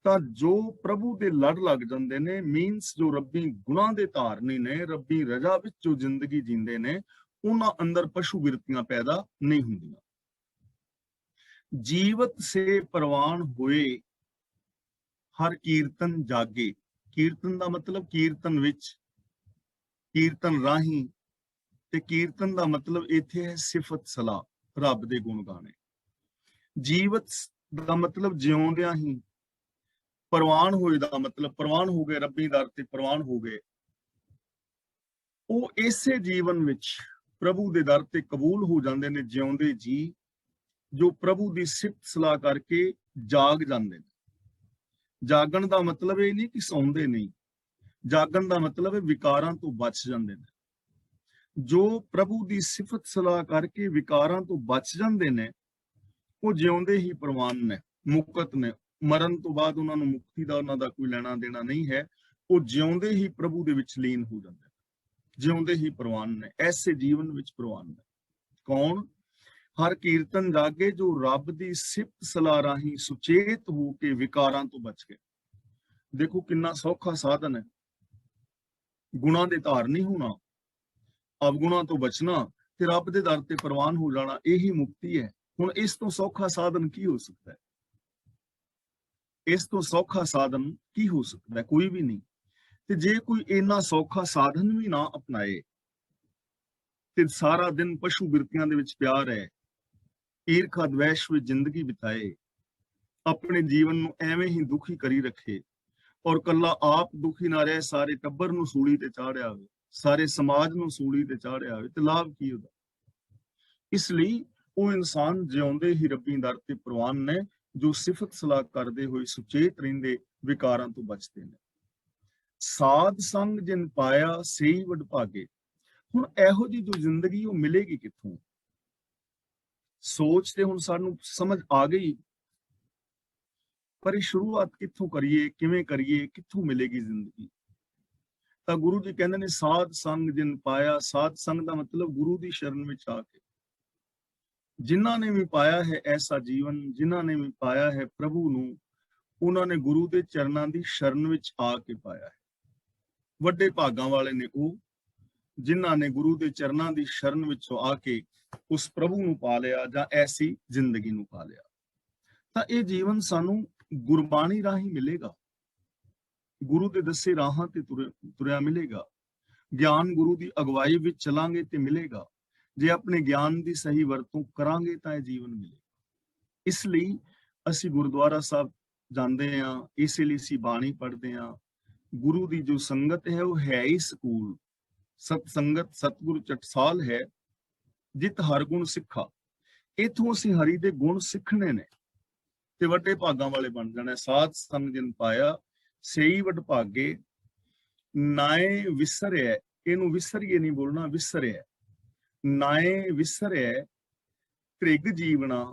ਤਾਂ ਜੋ ਪ੍ਰਭੂ ਦੇ ਲੜ ਲੱਗ ਜਾਂਦੇ ਨੇ, ਮੀਨਸ ਜੋ ਰੱਬੀ ਗੁਣਾਂ ਦੇ ਧਾਰਨੀ ਨੇ, ਰੱਬੀ ਰਜਾ ਵਿੱਚ ਜੋ ਜ਼ਿੰਦਗੀ ਜੀਂਦੇ ਨੇ, ਉਹਨਾਂ ਅੰਦਰ ਪਸ਼ੂ ਬਿਰਤੀਆਂ ਪੈਦਾ ਨਹੀਂ ਹੁੰਦੀਆਂ। ਜੀਵਤ ਸੇ ਪ੍ਰਵਾਨ ਹੋਏ, ਹਰ ਕੀਰਤਨ ਜਾਗੇ। ਕੀਰਤਨ ਦਾ ਮਤਲਬ ਕੀਰਤਨ ਵਿੱਚ, ਕੀਰਤਨ ਰਾਹੀਂ, ਤੇ ਕੀਰਤਨ ਦਾ ਮਤਲਬ ਇੱਥੇ ਹੈ ਸਿਫਤ ਸਲਾਹ, ਰੱਬ ਦੇ ਗੁਣ ਗਾਣੇ। ਜੀਵਤ ਦਾ ਮਤਲਬ ਜਿਉਂਦਿਆਂ ਹੀ, ਪ੍ਰਵਾਨ ਹੋਏ ਦਾ ਮਤਲਬ ਪ੍ਰਵਾਨ ਹੋ ਗਏ, ਰੱਬੀ ਦਰ ਤੇ ਪ੍ਰਵਾਨ ਹੋ ਗਏ। ਉਹ ਇਸੇ ਜੀਵਨ ਵਿੱਚ ਪ੍ਰਭੂ ਦੇ ਦਰ ਤੇ ਕਬੂਲ ਹੋ ਜਾਂਦੇ ਨੇ, ਜਿਉਂਦੇ ਜੀ, ਜੋ ਪ੍ਰਭੂ ਦੀ ਸਿਫਤ ਸਲਾਹ ਕਰਕੇ ਜਾਗ ਜਾਂਦੇ ਨੇ। ਜਾਗਣ ਦਾ ਮਤਲਬ ਇਹ ਨਹੀਂ ਕਿ ਸੌਂਦੇ ਨਹੀਂ, ਜਾਗਣ ਦਾ ਮਤਲਬ ਹੈ ਵਿਕਾਰਾਂ ਤੋਂ ਬਚ ਜਾਂਦੇ ਨੇ। ਜੋ ਪ੍ਰਭੂ ਦੀ ਸਿਫਤ ਸਲਾਹ ਕਰਕੇ ਵਿਕਾਰਾਂ ਤੋਂ ਬਚ ਜਾਂਦੇ ਨੇ, ਉਹ ਜਿਉਂਦੇ ਹੀ ਪ੍ਰਵਾਨ ਨੇ, ਮੁਕਤ ਨੇ। ਮਰਨ ਤੋਂ ਬਾਅਦ ਉਹਨਾਂ ਨੂੰ ਮੁਕਤੀ ਦਾ ਉਹਨਾਂ ਦਾ ਕੋਈ ਲੈਣਾ ਦੇਣਾ ਨਹੀਂ ਹੈ। ਉਹ ਜਿਉਂਦੇ ਹੀ ਪ੍ਰਭੂ ਦੇ ਵਿੱਚ ਲੀਨ ਹੋ ਜਾਂਦੇ ਨੇ, ਜਿਉਂਦੇ ਹੀ ਪ੍ਰਵਾਨ ਨੇ, ਐਸੇ ਜੀਵਨ ਵਿੱਚ ਪ੍ਰਵਾਨ ਨੇ। ਕੌਣ? ਹਰ ਕੀਰਤਨ ਜਾਗੇ, ਜੋ ਰੱਬ ਦੀ ਸਿਫਤ ਸਲਾਹ ਰਾਹੀਂ ਸੁਚੇਤ ਹੋ ਕੇ ਵਿਕਾਰਾਂ ਤੋਂ ਬਚ ਗਏ। ਦੇਖੋ ਕਿੰਨਾ ਸੌਖਾ ਸਾਧਨ ਹੈ ਗੁਣਾਂ ਦੇ ਧਾਰਨੀ ਹੋਣਾ, ਅਵਗੁਣਾਂ ਤੋਂ ਬਚਣਾ ਤੇ ਰੱਬ ਦੇ ਦਰ ਤੇ ਪ੍ਰਵਾਨ ਹੋ ਜਾਣਾ। ਇਹੀ ਮੁਕਤੀ ਹੈ। ਹੁਣ ਇਸ ਤੋਂ ਸੌਖਾ ਸਾਧਨ ਕੀ ਹੋ ਸਕਦਾ ਹੈ? ਇਸ ਤੋਂ ਸੌਖਾ ਸਾਧਨ ਕੀ ਹੋ ਸਕਦਾ ਹੈ? ਕੋਈ ਵੀ ਨਹੀਂ। ਤੇ ਜੇ ਕੋਈ ਇੰਨਾ ਸੌਖਾ ਸਾਧਨ ਵੀ ਨਾ ਅਪਣਾਏ ਤੇ ਸਾਰਾ ਦਿਨ ਪਸ਼ੂ ਬਿਰਤੀਆਂ ਦੇ ਵਿੱਚ ਪਿਆਰ ਹੈ, ਈਰਖਾ ਦਵੈਸ਼ ਵਿੱਚ ਜ਼ਿੰਦਗੀ ਬਿਤਾਏ, ਆਪਣੇ ਜੀਵਨ ਨੂੰ ਐਵੇਂ ਹੀ ਦੁਖੀ ਕਰੀ ਰੱਖੇ, ਔਰ ਕੱਲਾ ਆਪ ਦੁਖੀ ਨਾ ਰਹੇ, ਸਾਰੇ ਟੱਬਰ ਨੂੰ ਸੂਲੀ ਤੇ ਚਾੜਿਆ ਹੋਵੇ, ਸਾਰੇ ਸਮਾਜ ਨੂੰ ਸੂਲੀ ਤੇ ਚਾੜਿਆ ਹੋਵੇ, ਤੇ ਲਾਭ ਕੀ ਉਹਦਾ? ਇਸ ਲਈ ਉਹ ਇਨਸਾਨ ਜਿਉਂਦੇ ਹੀ ਰੱਬੀ ਦਰ ਤੇ ਪ੍ਰਵਾਨ ਨੇ, ਜੋ ਸਿਫਤ ਸਲਾਹ ਕਰਦੇ ਹੋਏ ਸੁਚੇਤ ਰਹਿੰਦੇ, ਵਿਕਾਰਾਂ ਤੋਂ ਬਚਦੇ ਨੇ। ਸਾਧ ਸੰਗ ਜਿਨ ਪਾਇਆ ਸਈ ਵਡ ਭਾਗੇ। ਹੁਣ ਇਹੋ ਜਿਹੀ ਜੋ ਜ਼ਿੰਦਗੀ ਉਹ ਮਿਲੇਗੀ ਕਿੱਥੋਂ? ਸੋਚ ਤੇ ਹੁਣ ਸਾਨੂੰ ਸਮਝ ਆ ਗਈ, ਪਰ ਇਹ ਸ਼ੁਰੂਆਤ ਕਿੱਥੋਂ ਕਰੀਏ, ਕਿਵੇਂ ਕਰੀਏ, ਕਿੱਥੋਂ ਮਿਲੇਗੀ ਜ਼ਿੰਦਗੀ? ਤਾਂ ਗੁਰੂ ਜੀ ਕਹਿੰਦੇ ਨੇ ਸਾਧ ਸੰਗ ਜਿਨ ਪਾਇਆ। ਸਾਧ ਸੰਗ ਦਾ ਮਤਲਬ ਗੁਰੂ ਦੀ ਸ਼ਰਨ ਵਿੱਚ ਆ ਕੇ, ਜਿਨ੍ਹਾਂ ਨੇ ਵੀ ਪਾਇਆ ਹੈ ਐਸਾ ਜੀਵਨ, ਜਿਨ੍ਹਾਂ ਨੇ ਵੀ ਪਾਇਆ ਹੈ ਪ੍ਰਭੂ ਨੂੰ, ਉਹਨਾਂ ਨੇ ਗੁਰੂ ਦੇ ਚਰਨਾਂ ਦੀ ਸ਼ਰਨ ਵਿੱਚ ਆ ਕੇ ਪਾਇਆ ਹੈ। ਵੱਡੇ ਭਾਗਾਂ ਵਾਲੇ ਨੇ ਉਹ ਜਿਨ੍ਹਾਂ ਨੇ ਗੁਰੂ ਦੇ ਚਰਨਾਂ ਦੀ ਸ਼ਰਨ ਵਿੱਚੋਂ ਆ ਕੇ ਉਸ ਪ੍ਰਭੂ ਨੂੰ ਪਾ ਲਿਆ ਜਾਂ ਐਸੀ ਜ਼ਿੰਦਗੀ ਨੂੰ ਪਾ ਲਿਆ। ਤਾਂ ਇਹ ਜੀਵਨ ਸਾਨੂੰ ਗੁਰਬਾਣੀ ਰਾਹੀਂ ਮਿਲੇਗਾ, ਗੁਰੂ ਦੇ ਦੱਸੇ ਰਾਹਾਂ ਤੇ ਤੁਰਿਆ ਮਿਲੇਗਾ। ਗਿਆਨ ਗੁਰੂ ਦੀ ਅਗਵਾਈ ਵਿੱਚ ਚਲਾਂਗੇ ਤੇ ਮਿਲੇਗਾ। ਜੇ ਆਪਣੇ ਗਿਆਨ ਦੀ ਸਹੀ ਵਰਤੋਂ ਕਰਾਂਗੇ ਤਾਂ ਇਹ ਜੀਵਨ ਮਿਲੇਗਾ। ਇਸ ਲਈ ਅਸੀਂ ਗੁਰਦੁਆਰਾ ਸਾਹਿਬ ਜਾਂਦੇ ਹਾਂ, ਇਸੇ ਲਈ ਅਸੀਂ ਬਾਣੀ ਪੜ੍ਹਦੇ ਹਾਂ। ਗੁਰੂ ਦੀ ਜੋ ਸੰਗਤ ਹੈ ਉਹ ਹੈ ਹੀ ਸਕੂਲ। ਸਤ ਸੰਗਤ ਸਤਿਗੁਰੂ ਟਕਸਾਲ ਹੈ, ਜਿਤ ਹਰ ਗੁਣ ਸਿੱਖਾ। ਇਥੋਂ ਅਸੀਂ ਹਰੀ ਦੇ ਗੁਣ ਸਿੱਖਣੇ ਨੇ ਤੇ ਵੱਡੇ ਭਾਗਾਂ ਵਾਲੇ ਬਣ ਜਾਣਾ। ਸਾਧ ਸੰਗ ਜਿਨ ਪਾਇਆ ਸਈ ਵਡ ਭਾਗੇ, ਨਾਏ ਵਿਸਰਿਆ। ਇਹਨੂੰ ਵਿਸਰੀਏ ਨਹੀਂ ਬੋਲਣਾ, ਵਿਸਰਿਆ। ਨਾਏ ਵਿਸਰਿਆ ਤ੍ਰਿਗ ਜੀਵਨਾ,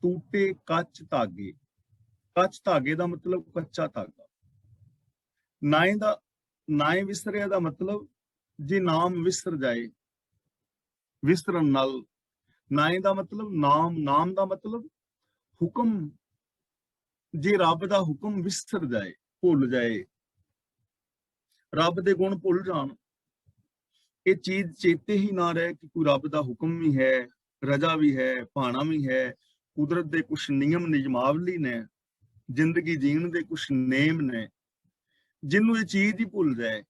ਟੂਟੇ ਕੱਚ ਧਾਗੇ। ਕੱਚ ਧਾਗੇ ਦਾ ਮਤਲਬ ਕੱਚਾ ਧਾਗਾ। ਨਾਏ ਵਿਸਰਿਆ ਦਾ ਮਤਲਬ ਜੇ ਨਾਮ ਵਿਸਰ ਜਾਏ, ਵਿਸਰਨ ਨਾਲ। ਨਾਏ ਦਾ ਮਤਲਬ ਨਾਮ, ਨਾਮ ਦਾ ਮਤਲਬ ਹੁਕਮ। ਜੇ ਰੱਬ ਦਾ ਹੁਕਮ ਵਿਸਰ ਜਾਏ, ਭੁੱਲ ਜਾਏ, ਰੱਬ ਦੇ ਗੁਣ ਭੁੱਲ ਜਾਣ, ਇਹ ਚੀਜ਼ ਚੇਤੇ ਹੀ ਨਾ ਰਹੇ ਕਿ ਕੋਈ ਰੱਬ ਦਾ ਹੁਕਮ ਵੀ ਹੈ, ਰਜ਼ਾ ਵੀ ਹੈ, ਭਾਣਾ ਵੀ ਹੈ, ਕੁਦਰਤ ਦੇ ਕੁਝ ਨਿਯਮ ਨਿਯਮਾਵਲੀ ਨੇ, ਜ਼ਿੰਦਗੀ ਜੀਣ ਦੇ ਕੁਝ ਨੇਮ ਨੇ, ਜਿਹਨੂੰ ਇਹ ਚੀਜ਼ ਹੀ ਭੁੱਲ ਜਾਏ,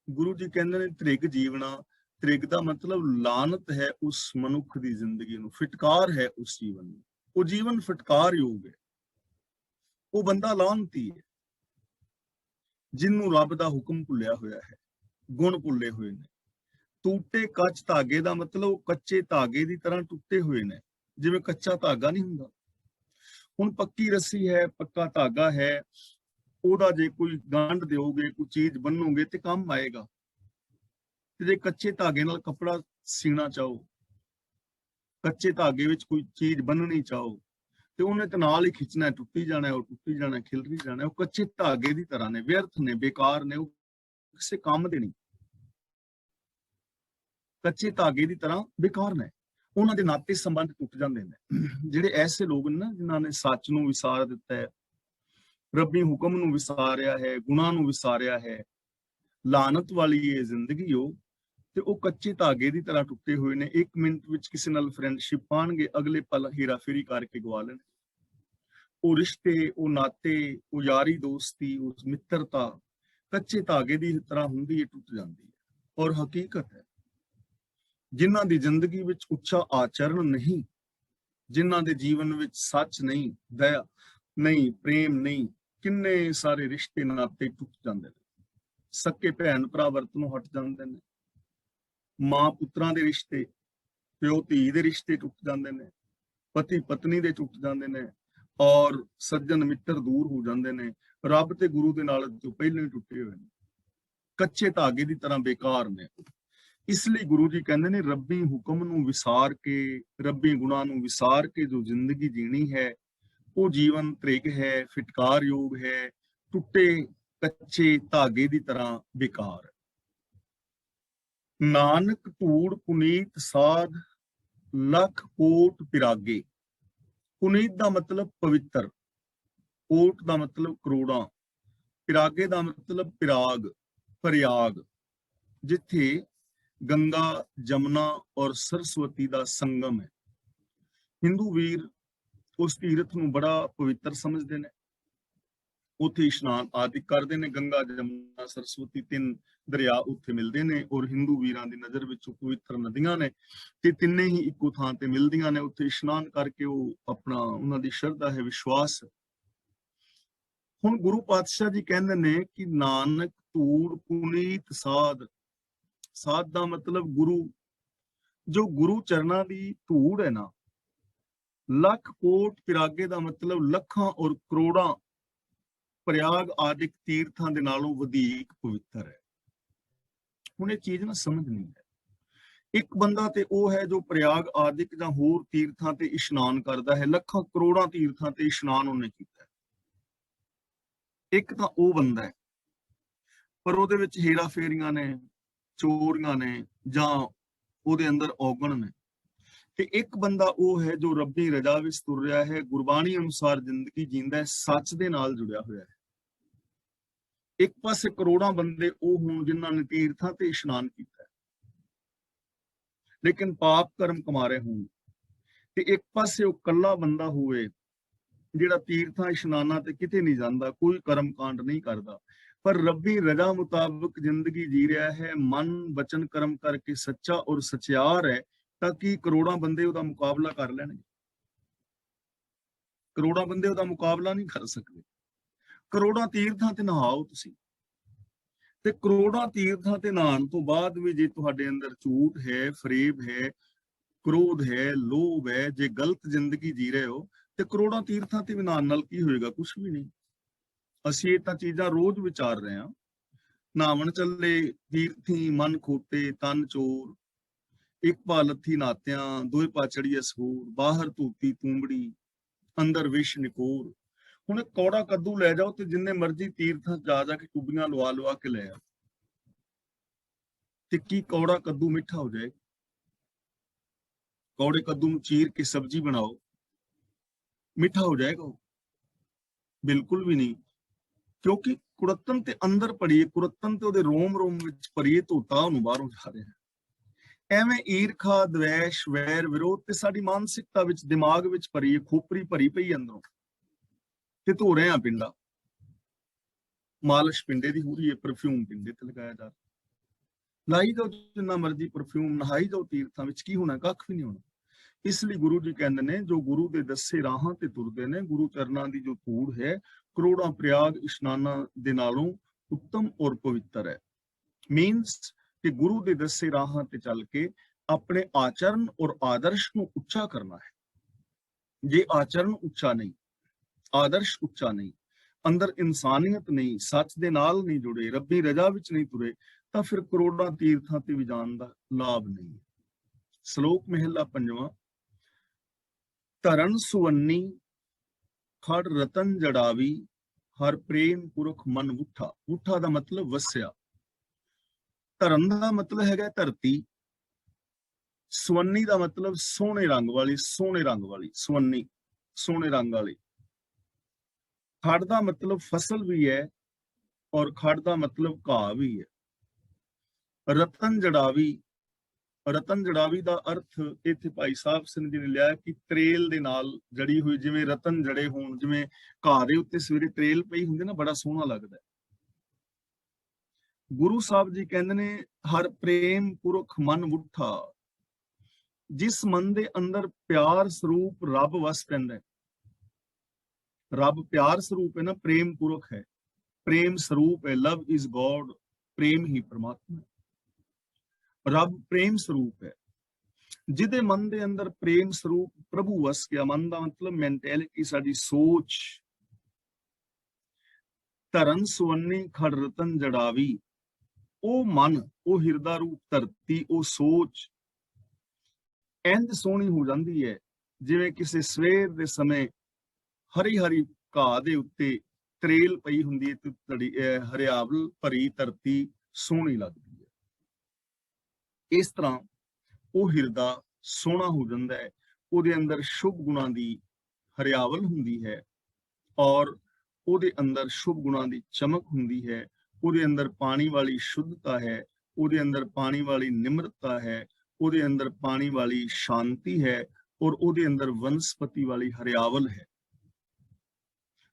ਗੁਰੂ ਜੀ ਕਹਿੰਦੇ ਨੇ ਤ੍ਰਿਗ ਜੀਵਨਾ। ਤ੍ਰਿਗ ਦਾ ਮਤਲਬ ਲਾਨਤ ਹੈ ਉਸ ਮਨੁੱਖ ਦੀ ਜ਼ਿੰਦਗੀ ਨੂੰ, ਫਿਟਕਾਰ ਹੈ ਉਸ ਜੀਵਨ ਨੂੰ। ਉਹ ਜੀਵਨ ਫਿਟਕਾਰ ਯੋਗ ਹੈ, ਉਹ ਬੰਦਾ ਲਾਨਤੀ ਹੈ ਜਿਹਨੂੰ ਰੱਬ ਦਾ ਹੁਕਮ ਭੁੱਲਿਆ ਹੋਇਆ ਹੈ, ਗੁਣ ਭੁੱਲੇ ਹੋਏ ਨੇ। ਟੂਟੇ ਕੱਚ ਧਾਗੇ ਦਾ ਮਤਲਬ ਕੱਚੇ ਧਾਗੇ ਦੀ ਤਰ੍ਹਾਂ ਟੁੱਟੇ ਹੋਏ ਨੇ, ਜਿਵੇਂ ਕੱਚਾ ਧਾਗਾ ਨਹੀਂ ਹੁੰਦਾ। ਹੁਣ ਪੱਕੀ ਰੱਸੀ ਹੈ, ਪੱਕਾ ਧਾਗਾ ਹੈ, ਉਹਦਾ ਜੇ ਕੋਈ ਗੰਢ ਦਿਓਗੇ, ਕੋਈ ਚੀਜ਼ ਬੰਨੋਗੇ ਤੇ ਕੰਮ ਆਏਗਾ। ਤੇ ਜੇ ਕੱਚੇ ਧਾਗੇ ਨਾਲ ਕੱਪੜਾ ਸੀਣਾ ਚਾਹੋ, ਕੱਚੇ ਧਾਗੇ ਵਿੱਚ ਕੋਈ ਚੀਜ਼ ਬੰਨਣੀ ਚਾਹੋ, ਤੇ ਉਹਨੇ ਤੇ ਨਾਲ ਹੀ ਖਿੱਚਣਾ, ਟੁੱਟੀ ਜਾਣਾ, ਉਹ ਟੁੱਟੀ ਜਾਣਾ, ਖਿਲਰੀ ਜਾਣਾ। ਉਹ ਕੱਚੇ ਧਾਗੇ ਦੀ ਤਰ੍ਹਾਂ ਨੇ, ਵਿਅਰਥ ਨੇ, ਬੇਕਾਰ ਨੇ, ਉਹ ਕਿਸੇ ਕੰਮ ਦੇ ਨਹੀਂ। ਕੱਚੇ ਧਾਗੇ ਦੀ ਤਰ੍ਹਾਂ ਬੇਕਾਰ ਨੇ, ਉਹਨਾਂ ਦੇ ਨਾਤੇ ਸੰਬੰਧ ਟੁੱਟ ਜਾਂਦੇ ਨੇ। ਜਿਹੜੇ ਐਸੇ ਲੋਕ ਨੇ ਨਾ ਜਿਨ੍ਹਾਂ ਨੇ ਸੱਚ ਨੂੰ ਵਿਸਾਰ ਦਿੱਤਾ ਹੈ, ਰੱਬੀ ਹੁਕਮ ਨੂੰ ਵਿਸਾਰਿਆ ਹੈ, ਗੁਣਾਂ ਨੂੰ ਵਿਸਾਰਿਆ ਹੈ, ਲਾਨਤ ਵਾਲੀ ਇਹ ਜ਼ਿੰਦਗੀ ਉਹ, ਤੇ ਉਹ ਕੱਚੇ ਧਾਗੇ ਦੀ ਤਰ੍ਹਾਂ ਟੁੱਟੇ ਹੋਏ ਨੇ। 1 ਮਿੰਟ ਵਿੱਚ ਕਿਸੇ ਨਾਲ ਫਰੈਂਡਸ਼ਿਪ ਪਾਣਗੇ, ਅਗਲੇ ਪਲ ਹੀਰਾਫੇਰੀ ਕਰਕੇ ਗਵਾ ਲੈਣ। ਉਹ ਰਿਸ਼ਤੇ, ਉਹ ਨਾਤੇ, ਉਹ ਯਾਰੀ ਦੋਸਤੀ, ਉਹ ਮਿੱਤਰਤਾ ਕੱਚੇ ਧਾਗੇ ਦੀ ਤਰ੍ਹਾਂ ਹੁੰਦੀ ਹੈ, ਟੁੱਟ ਜਾਂਦੀ ਹੈ। ਔਰ ਹਕੀਕਤ ਹੈ, ਜਿਨ੍ਹਾਂ ਦੀ ਜ਼ਿੰਦਗੀ ਵਿੱਚ ਉੱਚਾ ਆਚਰਣ ਨਹੀਂ, ਜਿਨ੍ਹਾਂ ਦੇ ਜੀਵਨ ਵਿੱਚ ਸੱਚ ਨਹੀਂ, ਦਇਆ ਨਹੀਂ, ਪ੍ਰੇਮ ਨਹੀਂ, ਕਿੰਨੇ ਸਾਰੇ ਰਿਸ਼ਤੇ ਨਾਤੇ ਟੁੱਟ ਜਾਂਦੇ ਨੇ। ਸਕੇ ਭੈਣ ਭਰਾ ਵਰਤੋਂ ਹਟ ਜਾਂਦੇ ਨੇ, ਮਾਂ ਪੁੱਤਰਾਂ ਦੇ ਰਿਸ਼ਤੇ, ਪਿਓ ਧੀ ਦੇ ਰਿਸ਼ਤੇ ਟੁੱਟ ਜਾਂਦੇ ਨੇ, ਪਤੀ ਪਤਨੀ ਦੇ ਟੁੱਟ ਜਾਂਦੇ ਨੇ, ਔਰ ਸੱਜਣ ਮਿੱਤਰ ਦੂਰ ਹੋ ਜਾਂਦੇ ਨੇ। ਰੱਬ ਤੇ ਗੁਰੂ ਦੇ ਨਾਲ ਜੋ ਪਹਿਲਾਂ ਹੀ ਟੁੱਟੇ ਹੋਏ ਨੇ, ਕੱਚੇ ਧਾਗੇ ਦੀ ਤਰ੍ਹਾਂ ਬੇਕਾਰ ਨੇ। ਇਸ ਲਈ ਗੁਰੂ ਜੀ ਕਹਿੰਦੇ ਨੇ ਰੱਬੀ ਹੁਕਮ ਨੂੰ ਵਿਸਾਰ ਕੇ, ਰੱਬੀ ਗੁਣਾਂ ਨੂੰ ਵਿਸਾਰ ਕੇ ਜੋ ਜ਼ਿੰਦਗੀ ਜੀਣੀ ਹੈ, ਉਹ ਜੀਵਨ ਤ੍ਰਿਗ ਹੈ, ਫਿਟਕਾਰ ਯੋਗ ਹੈ, ਟੁੱਟੇ ਕੱਚੇ ਧਾਗੇ ਦੀ ਤਰ੍ਹਾਂ ਬੇਕਾਰ। ਨਾਨਕ ਧੂੜ ਪੁਨੀਤ ਸਾਧ, ਲੱਖ ਕੋਟ ਪਿਰਾਗੇ। ਪੁਨੀਤ ਦਾ ਮਤਲਬ ਪਵਿੱਤਰ, ਕੋਟ ਦਾ ਮਤਲਬ ਕਰੋੜਾਂ, ਪਿਰਾਗੇ ਦਾ ਮਤਲਬ ਪਿਰਾਗ, ਪ੍ਰਯਾਗ, ਜਿੱਥੇ ਗੰਗਾ, ਜਮਨਾ ਔਰ ਸਰਸਵਤੀ ਦਾ ਸੰਗਮ ਹੈ। ਹਿੰਦੂ ਵੀਰ ਉਸ ਤੀਰਥ ਨੂੰ ਬੜਾ ਪਵਿੱਤਰ ਸਮਝਦੇ ਨੇ, ਉੱਥੇ ਇਸ਼ਨਾਨ ਆਦਿ ਕਰਦੇ ਨੇ। ਗੰਗਾ, ਜਮਨਾ, ਸਰਸਵਤੀ 3 ਦਰਿਆ ਉੱਥੇ ਮਿਲਦੇ ਨੇ, ਔਰ ਹਿੰਦੂ ਵੀਰਾਂ ਦੀ ਨਜ਼ਰ ਵਿੱਚ ਪਵਿੱਤਰ ਨਦੀਆਂ ਨੇ, ਤੇ ਤਿੰਨੇ ਹੀ ਇੱਕੋ ਥਾਂ ਤੇ ਮਿਲਦੀਆਂ ਨੇ। ਉੱਥੇ ਇਸ਼ਨਾਨ ਕਰਕੇ ਉਹ ਆਪਣਾ, ਉਹਨਾਂ ਦੀ ਸ਼ਰਧਾ ਹੈ, ਵਿਸ਼ਵਾਸ। ਹੁਣ ਗੁਰੂ ਪਾਤਸ਼ਾਹ ਜੀ ਕਹਿੰਦੇ ਨੇ ਕਿ ਨਾਨਕ ਧੂੜ ਪੁਨੀਤ ਸਾਧ। ਸਾਧ ਦਾ ਮਤਲਬ ਗੁਰੂ, ਜੋ ਗੁਰੂ ਚਰਨਾਂ ਦੀ ਧੂੜ ਹੈ ਨਾ। ਲੱਖ ਕੋਟ ਪਿਰਾਗੇ ਦਾ ਮਤਲਬ ਲੱਖਾਂ ਔਰ ਕਰੋੜਾਂ ਪ੍ਰਯਾਗ ਆਦਿਕ ਤੀਰਥਾਂ ਦੇ ਨਾਲੋਂ ਵਧੇਕ ਪਵਿੱਤਰ ਹੈ। ਹੁਣ ਇਹ ਚੀਜ਼ ਨਾ ਸਮਝਣੀ ਹੈ। ਇੱਕ ਬੰਦਾ ਤੇ ਉਹ ਹੈ ਜੋ ਪ੍ਰਯਾਗ ਆਦਿਕ ਜਾਂ ਹੋਰ ਤੀਰਥਾਂ ਤੇ ਇਸ਼ਨਾਨ ਕਰਦਾ ਹੈ, ਲੱਖਾਂ ਕਰੋੜਾਂ ਤੀਰਥਾਂ ਤੇ ਇਸ਼ਨਾਨ ਉਹਨੇ ਕੀਤਾ। ਇੱਕ ਤਾਂ ਉਹ ਬੰਦਾ ਹੈ, ਪਰ ਉਹਦੇ ਵਿੱਚ ਹੇਰਾ ਫੇਰੀਆਂ ਨੇ, ਚੋਰੀਆਂ ਨੇ, ਜਾਂ ਉਹਦੇ ਅੰਦਰ ਔਗਣ ਨੇ। ਤੇ ਇੱਕ ਬੰਦਾ ਉਹ ਹੈ ਜੋ ਰੱਬੀ ਰਜ਼ਾ ਵਿੱਚ ਤੁਰ ਰਿਹਾ ਹੈ, ਗੁਰਬਾਣੀ ਅਨੁਸਾਰ ਜ਼ਿੰਦਗੀ ਜੀਂਦਾ ਹੈ, ਸੱਚ ਦੇ ਨਾਲ ਜੁੜਿਆ ਹੋਇਆ ਹੈ। ਇੱਕ ਪਾਸੇ ਕਰੋੜਾਂ ਬੰਦੇ ਉਹ ਹੋਣ ਜਿਨ੍ਹਾਂ ਨੇ ਤੀਰਥਾਂ ਤੇ ਇਸ਼ਨਾਨ ਕੀਤਾ, ਲੇਕਿਨ ਪਾਪ ਕਰਮ ਕਮਾ ਰਹੇ ਹੋਣ, ਤੇ ਇੱਕ ਪਾਸੇ ਉਹ ਇਕੱਲਾ ਬੰਦਾ ਹੋਵੇ ਜਿਹੜਾ ਤੀਰਥਾਂ ਇਸ਼ਨਾਨਾਂ ਤੇ ਕਿਤੇ ਨਹੀਂ ਜਾਂਦਾ, ਕੋਈ ਕਰਮ ਕਾਂਡ ਨਹੀਂ ਕਰਦਾ, ਪਰ ਰੱਬੀ ਰਜ਼ਾ ਮੁਤਾਬਕ ਜ਼ਿੰਦਗੀ ਜੀ ਰਿਹਾ ਹੈ, ਮਨ ਬਚਨ ਕਰਮ ਕਰਕੇ ਸੱਚਾ ਔਰ ਸਚਿਆਰ ਹੈ, ਤਾਂ ਕਿ ਕਰੋੜਾਂ ਬੰਦੇ ਉਹਦਾ ਮੁਕਾਬਲਾ ਕਰ ਲੈਣਗੇ। ਕਰੋੜਾਂ ਬੰਦੇ ਉਹਦਾ ਮੁਕਾਬਲਾ ਨਹੀਂ ਕਰ ਸਕਦੇ। ਕਰੋੜਾਂ ਤੀਰਥਾਂ ਤੇ ਨਹਾਓ ਤੁਸੀਂ, ਤੇ ਕਰੋੜਾਂ ਤੀਰਥਾਂ ਤੇ ਨਹਾਉਣ ਤੋਂ ਬਾਅਦ ਵੀ ਜੇ ਤੁਹਾਡੇ ਅੰਦਰ ਝੂਠ ਹੈ, ਫਰੇਬ ਹੈ, ਕ੍ਰੋਧ ਹੈ, ਲੋਭ ਹੈ, ਜੇ ਗਲਤ ਜ਼ਿੰਦਗੀ ਜੀ ਰਹੇ ਹੋ, ਤੇ ਕਰੋੜਾਂ ਤੀਰਥਾਂ ਤੇ ਵੀ ਨਹਾਉਣ ਨਾਲ ਕੀ ਹੋਏਗਾ? ਕੁਛ ਵੀ ਨਹੀਂ। ਅਸੀਂ ਇਹ ਤਾਂ ਚੀਜ਼ਾਂ ਰੋਜ਼ ਵਿਚਾਰ ਰਹੇ ਹਾਂ। ਨਹਾਵਣ ਚੱਲੇ ਤੀਰਥੀ ਮਨ ਖੋਟੇ ਤਨ ਚੋਰ, ਇੱਕ ਪਾ ਲੱਥੀ ਨਾਤਿਆਂ ਦੋਏ ਪਾ ਚੜੀਏ ਸਹੂਰ, ਬਾਹਰ ਧੂਤੀ ਤੂੰਬੜੀ ਅੰਦਰ ਵਿਸ਼ ਨਿਕੋਰ। ਹੁਣ ਇੱਕ ਕੌੜਾ ਕੱਦੂ ਲੈ ਜਾਓ ਤੇ ਜਿੰਨੇ ਮਰਜ਼ੀ ਤੀਰਥਾਂ ਜਾ ਕੇ ਟੁੱਬੀਆਂ ਲਵਾ ਕੇ ਲੈ ਆਓ, ਤੇ ਕੀ ਕੌੜਾ ਕੱਦੂ ਮਿੱਠਾ ਹੋ ਜਾਏ? ਕੌੜੇ ਕੱਦੂ ਨੂੰ ਚੀਰ ਕੇ ਸਬਜ਼ੀ ਬਣਾਓ, ਮਿੱਠਾ ਹੋ ਜਾਏਗਾ ਉਹ? ਬਿਲਕੁਲ ਵੀ ਨਹੀਂ, ਕਿਉਂਕਿ ਕੁੜੱਤਨ ਤੇ ਅੰਦਰ ਪੜੀ, ਕੁੜੱਤਨ ਤੇ ਉਹਦੇ ਰੋਮ ਰੋਮ ਵਿੱਚ ਭਰੀ, ਧੋਤਾ ਉਹਨੂੰ ਬਾਹਰੋਂ ਜਾ ਰਿਹਾ। ਐਵੇਂ ਈਰਖਾ, ਦਵੈਸ਼, ਵੈਰ, ਵਿਰੋਧ ਤੇ ਸਾਡੀ ਮਾਨਸਿਕਤਾ ਵਿੱਚ, ਦਿਮਾਗ ਵਿੱਚ ਭਰੀ, ਖੋਪਰੀ ਭਰੀ ਪਈ ਅੰਦਰੋਂ, ਤੇ ਧੋ ਰਹੇ ਆ ਪਿੰਡਾ। ਮਾਲਿਸ਼ ਪਿੰਡੇ ਦੀ ਹੋ ਰਹੀ ਹੈ, ਪਰਫਿਊਮ ਪਿੰਡੇ ਤੇ ਲਗਾਇਆ ਜਾ ਰਿਹਾ। ਲਾਈ ਜਾਓ ਜਿੰਨਾ ਮਰਜ਼ੀ ਪਰਫਿਊਮ, ਨਹਾਈ ਜਾਓ ਤੀਰਥਾਂ ਵਿੱਚ, ਕੀ ਹੋਣਾ? ਕੱਖ ਵੀ ਨਹੀਂ ਹੋਣਾ। ਇਸ ਲਈ ਗੁਰੂ ਜੀ ਕਹਿੰਦੇ ਨੇ, ਜੋ ਗੁਰੂ ਦੇ ਦੱਸੇ ਰਾਹਾਂ ਤੇ ਤੁਰਦੇ ਨੇ, ਗੁਰੂ ਚਰਨਾਂ ਦੀ ਜੋ ਧੂੜ ਹੈ, ਕਰੋੜਾਂ ਪ੍ਰਯਾਗ ਇਸ਼ਨਾਨਾਂ ਦੇ ਨਾਲੋਂ ਉੱਤਮ ਔਰ ਪਵਿੱਤਰ ਹੈ। ਮੀਨਸ ਕਿ ਗੁਰੂ ਦੇ ਦੱਸੇ ਰਾਹਾਂ ਤੇ ਚੱਲ ਕੇ ਆਪਣੇ ਆਚਰਨ ਔਰ ਆਦਰਸ਼ ਨੂੰ ਉੱਚਾ ਕਰਨਾ ਹੈ। ਜੇ ਆਚਰਨ ਉੱਚਾ ਨਹੀਂ, ਆਦਰਸ਼ ਉੱਚਾ ਨਹੀਂ, ਅੰਦਰ ਇਨਸਾਨੀਅਤ ਨਹੀਂ, ਸੱਚ ਦੇ ਨਾਲ ਨਹੀਂ ਜੁੜੇ, ਰੱਬੀ ਰਜ਼ਾ ਵਿੱਚ ਨਹੀਂ ਤੁਰੇ, ਤਾਂ ਫਿਰ ਕਰੋੜਾਂ ਤੀਰਥਾਂ ਤੇ ਵੀ ਜਾਣ ਦਾ ਲਾਭ ਨਹੀਂ। ਸ਼ਲੋਕ ਮਹਿਲਾ ਪੰਜਵਾਂ। ਧਰਨ ਸੁਵੰਨੀ ਖੜ ਰਤਨ ਜੜਾਵੀ, ਹਰ ਪ੍ਰੇਮ ਪੁਰਖ ਮਨ ਮੁੱਠਾ। ਮੁੱਠਾ ਦਾ ਮਤਲਬ ਵਸਿਆ, ਧਰਨ ਦਾ ਮਤਲਬ ਹੈਗਾ ਧਰਤੀ, ਸਵੰਨੀ ਦਾ ਮਤਲਬ ਸੋਹਣੇ ਰੰਗ ਵਾਲੀ, ਸੋਹਣੇ ਰੰਗ ਵਾਲੀ ਸਵੰਨੀ, ਸੋਹਣੇ ਰੰਗ ਵਾਲੀ। ਖੜ ਦਾ ਮਤਲਬ ਫਸਲ ਵੀ ਹੈ, ਔਰ ਖੜ ਦਾ ਮਤਲਬ ਘਾਹ ਵੀ ਹੈ। ਰਤਨ ਜੜਾਵੀ, ਰਤਨ ਜੜਾਵੀ ਦਾ ਅਰਥ ਇੱਥੇ ਭਾਈ ਸਾਹਿਬ ਸਿੰਘ ਜੀ ਨੇ ਲਿਆ ਕਿ ਤਰੇਲ ਦੇ ਨਾਲ ਜੜੀ ਹੋਈ, ਜਿਵੇਂ ਰਤਨ ਜੜੇ ਹੋਣ, ਜਿਵੇਂ ਘਾਹ ਦੇ ਉੱਤੇ ਸਵੇਰੇ ਤਰੇਲ ਪਈ ਹੁੰਦੀ ਨਾ, ਬੜਾ ਸੋਹਣਾ ਲੱਗਦਾ। ਗੁਰੂ ਸਾਹਿਬ ਜੀ ਕਹਿੰਦੇ ਨੇ, ਹਰ ਪ੍ਰੇਮ ਪੁਰਖ ਮਨ ਮੁੱਠਾ। ਜਿਸ ਮਨ ਦੇ ਅੰਦਰ ਪਿਆਰ ਸਰੂਪ ਰੱਬ ਵਸ ਪੈਂਦਾ ਹੈ, ਰੱਬ ਪਿਆਰ ਸਰੂਪ ਹੈ ਨਾ, ਪ੍ਰੇਮ ਪੁਰਖ ਹੈ, ਪ੍ਰੇਮ ਸਰੂਪ ਹੈ, ਲਵ ਇਜ਼ ਗੋਡ, ਪ੍ਰੇਮ ਹੀ ਪਰਮਾਤਮਾ, ਰੱਬ ਪ੍ਰੇਮ ਸਰੂਪ ਹੈ। ਜਿਹਦੇ ਮਨ ਦੇ ਅੰਦਰ ਪ੍ਰੇਮ ਸਰੂਪ ਪ੍ਰਭੂ ਵਸ ਗਿਆ, ਮਨ ਦਾ ਮਤਲਬ ਮੈਂਟੈਲਿਟੀ, ਸਾਡੀ ਸੋਚ। ਧਰਨ ਸੁਵੰਨੀ ਖੜ ਰਤਨ ਜੜਾਵੀ, ਉਹ ਮਨ, ਉਹ ਹਿਰਦਾ ਰੂਪ ਧਰਤੀ, ਉਹ ਸੋਚ ਇੰਝ ਸੋਹਣੀ ਹੋ ਜਾਂਦੀ ਹੈ ਜਿਵੇਂ ਕਿਸੇ ਸਵੇਰ ਦੇ ਸਮੇਂ ਹਰੀ ਹਰੀ ਘਾਹ ਦੇ ਉੱਤੇ ਤਰੇਲ ਪਈ ਹੁੰਦੀ ਹੈ, ਤੇ ਹਰਿਆਵਲ ਭਰੀ ਧਰਤੀ ਸੋਹਣੀ ਲੱਗਦੀ ਹੈ। ਇਸ ਤਰ੍ਹਾਂ ਉਹ ਹਿਰਦਾ ਸੋਹਣਾ ਹੋ ਜਾਂਦਾ ਹੈ, ਉਹਦੇ ਅੰਦਰ ਸ਼ੁਭ ਗੁਣਾਂ ਦੀ ਹਰਿਆਵਲ ਹੁੰਦੀ ਹੈ, ਔਰ ਉਹਦੇ ਅੰਦਰ ਸ਼ੁਭ ਗੁਣਾਂ ਦੀ ਚਮਕ ਹੁੰਦੀ ਹੈ, ਉਹਦੇ ਅੰਦਰ ਪਾਣੀ ਵਾਲੀ ਸ਼ੁੱਧਤਾ ਹੈ, ਉਹਦੇ ਅੰਦਰ ਪਾਣੀ ਵਾਲੀ ਨਿਮਰਤਾ ਹੈ, ਉਹਦੇ ਅੰਦਰ ਪਾਣੀ ਵਾਲੀ ਸ਼ਾਂਤੀ ਹੈ, ਔਰ ਉਹਦੇ ਅੰਦਰ ਵਨਸਪਤੀ ਵਾਲੀ ਹਰਿਆਵਲ ਹੈ।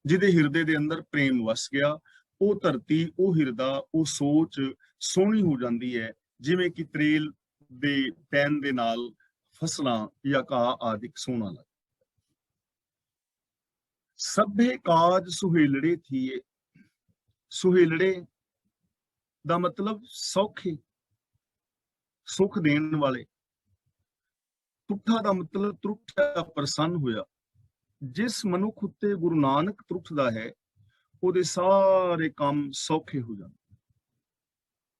ਜਿਹਦੇ ਹਿਰਦੇ ਦੇ ਅੰਦਰ ਪ੍ਰੇਮ ਵਸ ਗਿਆ, ਉਹ ਧਰਤੀ, ਉਹ ਹਿਰਦਾ, ਉਹ ਸੋਚ ਸੋਹਣੀ ਹੋ ਜਾਂਦੀ ਹੈ, ਜਿਵੇਂ ਕਿ ਤਰੇਲ ਦੇ ਪੈਣ ਦੇ ਨਾਲ ਫਸਲਾਂ ਜਾਂ ਘਾਹ ਆਦਿਕ ਸੋਹਣਾ ਲੱਗਦਾ। ਸਭੇ ਕਾਜ ਸੁਹੇਲੜੇ ਥੀਏ। ਸੁਹੇਲੜੇ ਦਾ ਮਤਲਬ ਸੌਖੇ, ਸੁਖ ਦੇਣ ਵਾਲੇ। ਤੁਠਾ ਦਾ ਮਤਲਬ ਤਰੁੱਠਿਆ, ਪ੍ਰਸੰਨ ਹੋਇਆ। ਜਿਸ ਮਨੁੱਖ ਉੱਤੇ ਗੁਰੂ ਨਾਨਕ ਤਰੁੱਠਦਾ ਹੈ, ਉਹਦੇ ਸਾਰੇ ਕੰਮ ਸੌਖੇ ਹੋ ਜਾਂਦੇ।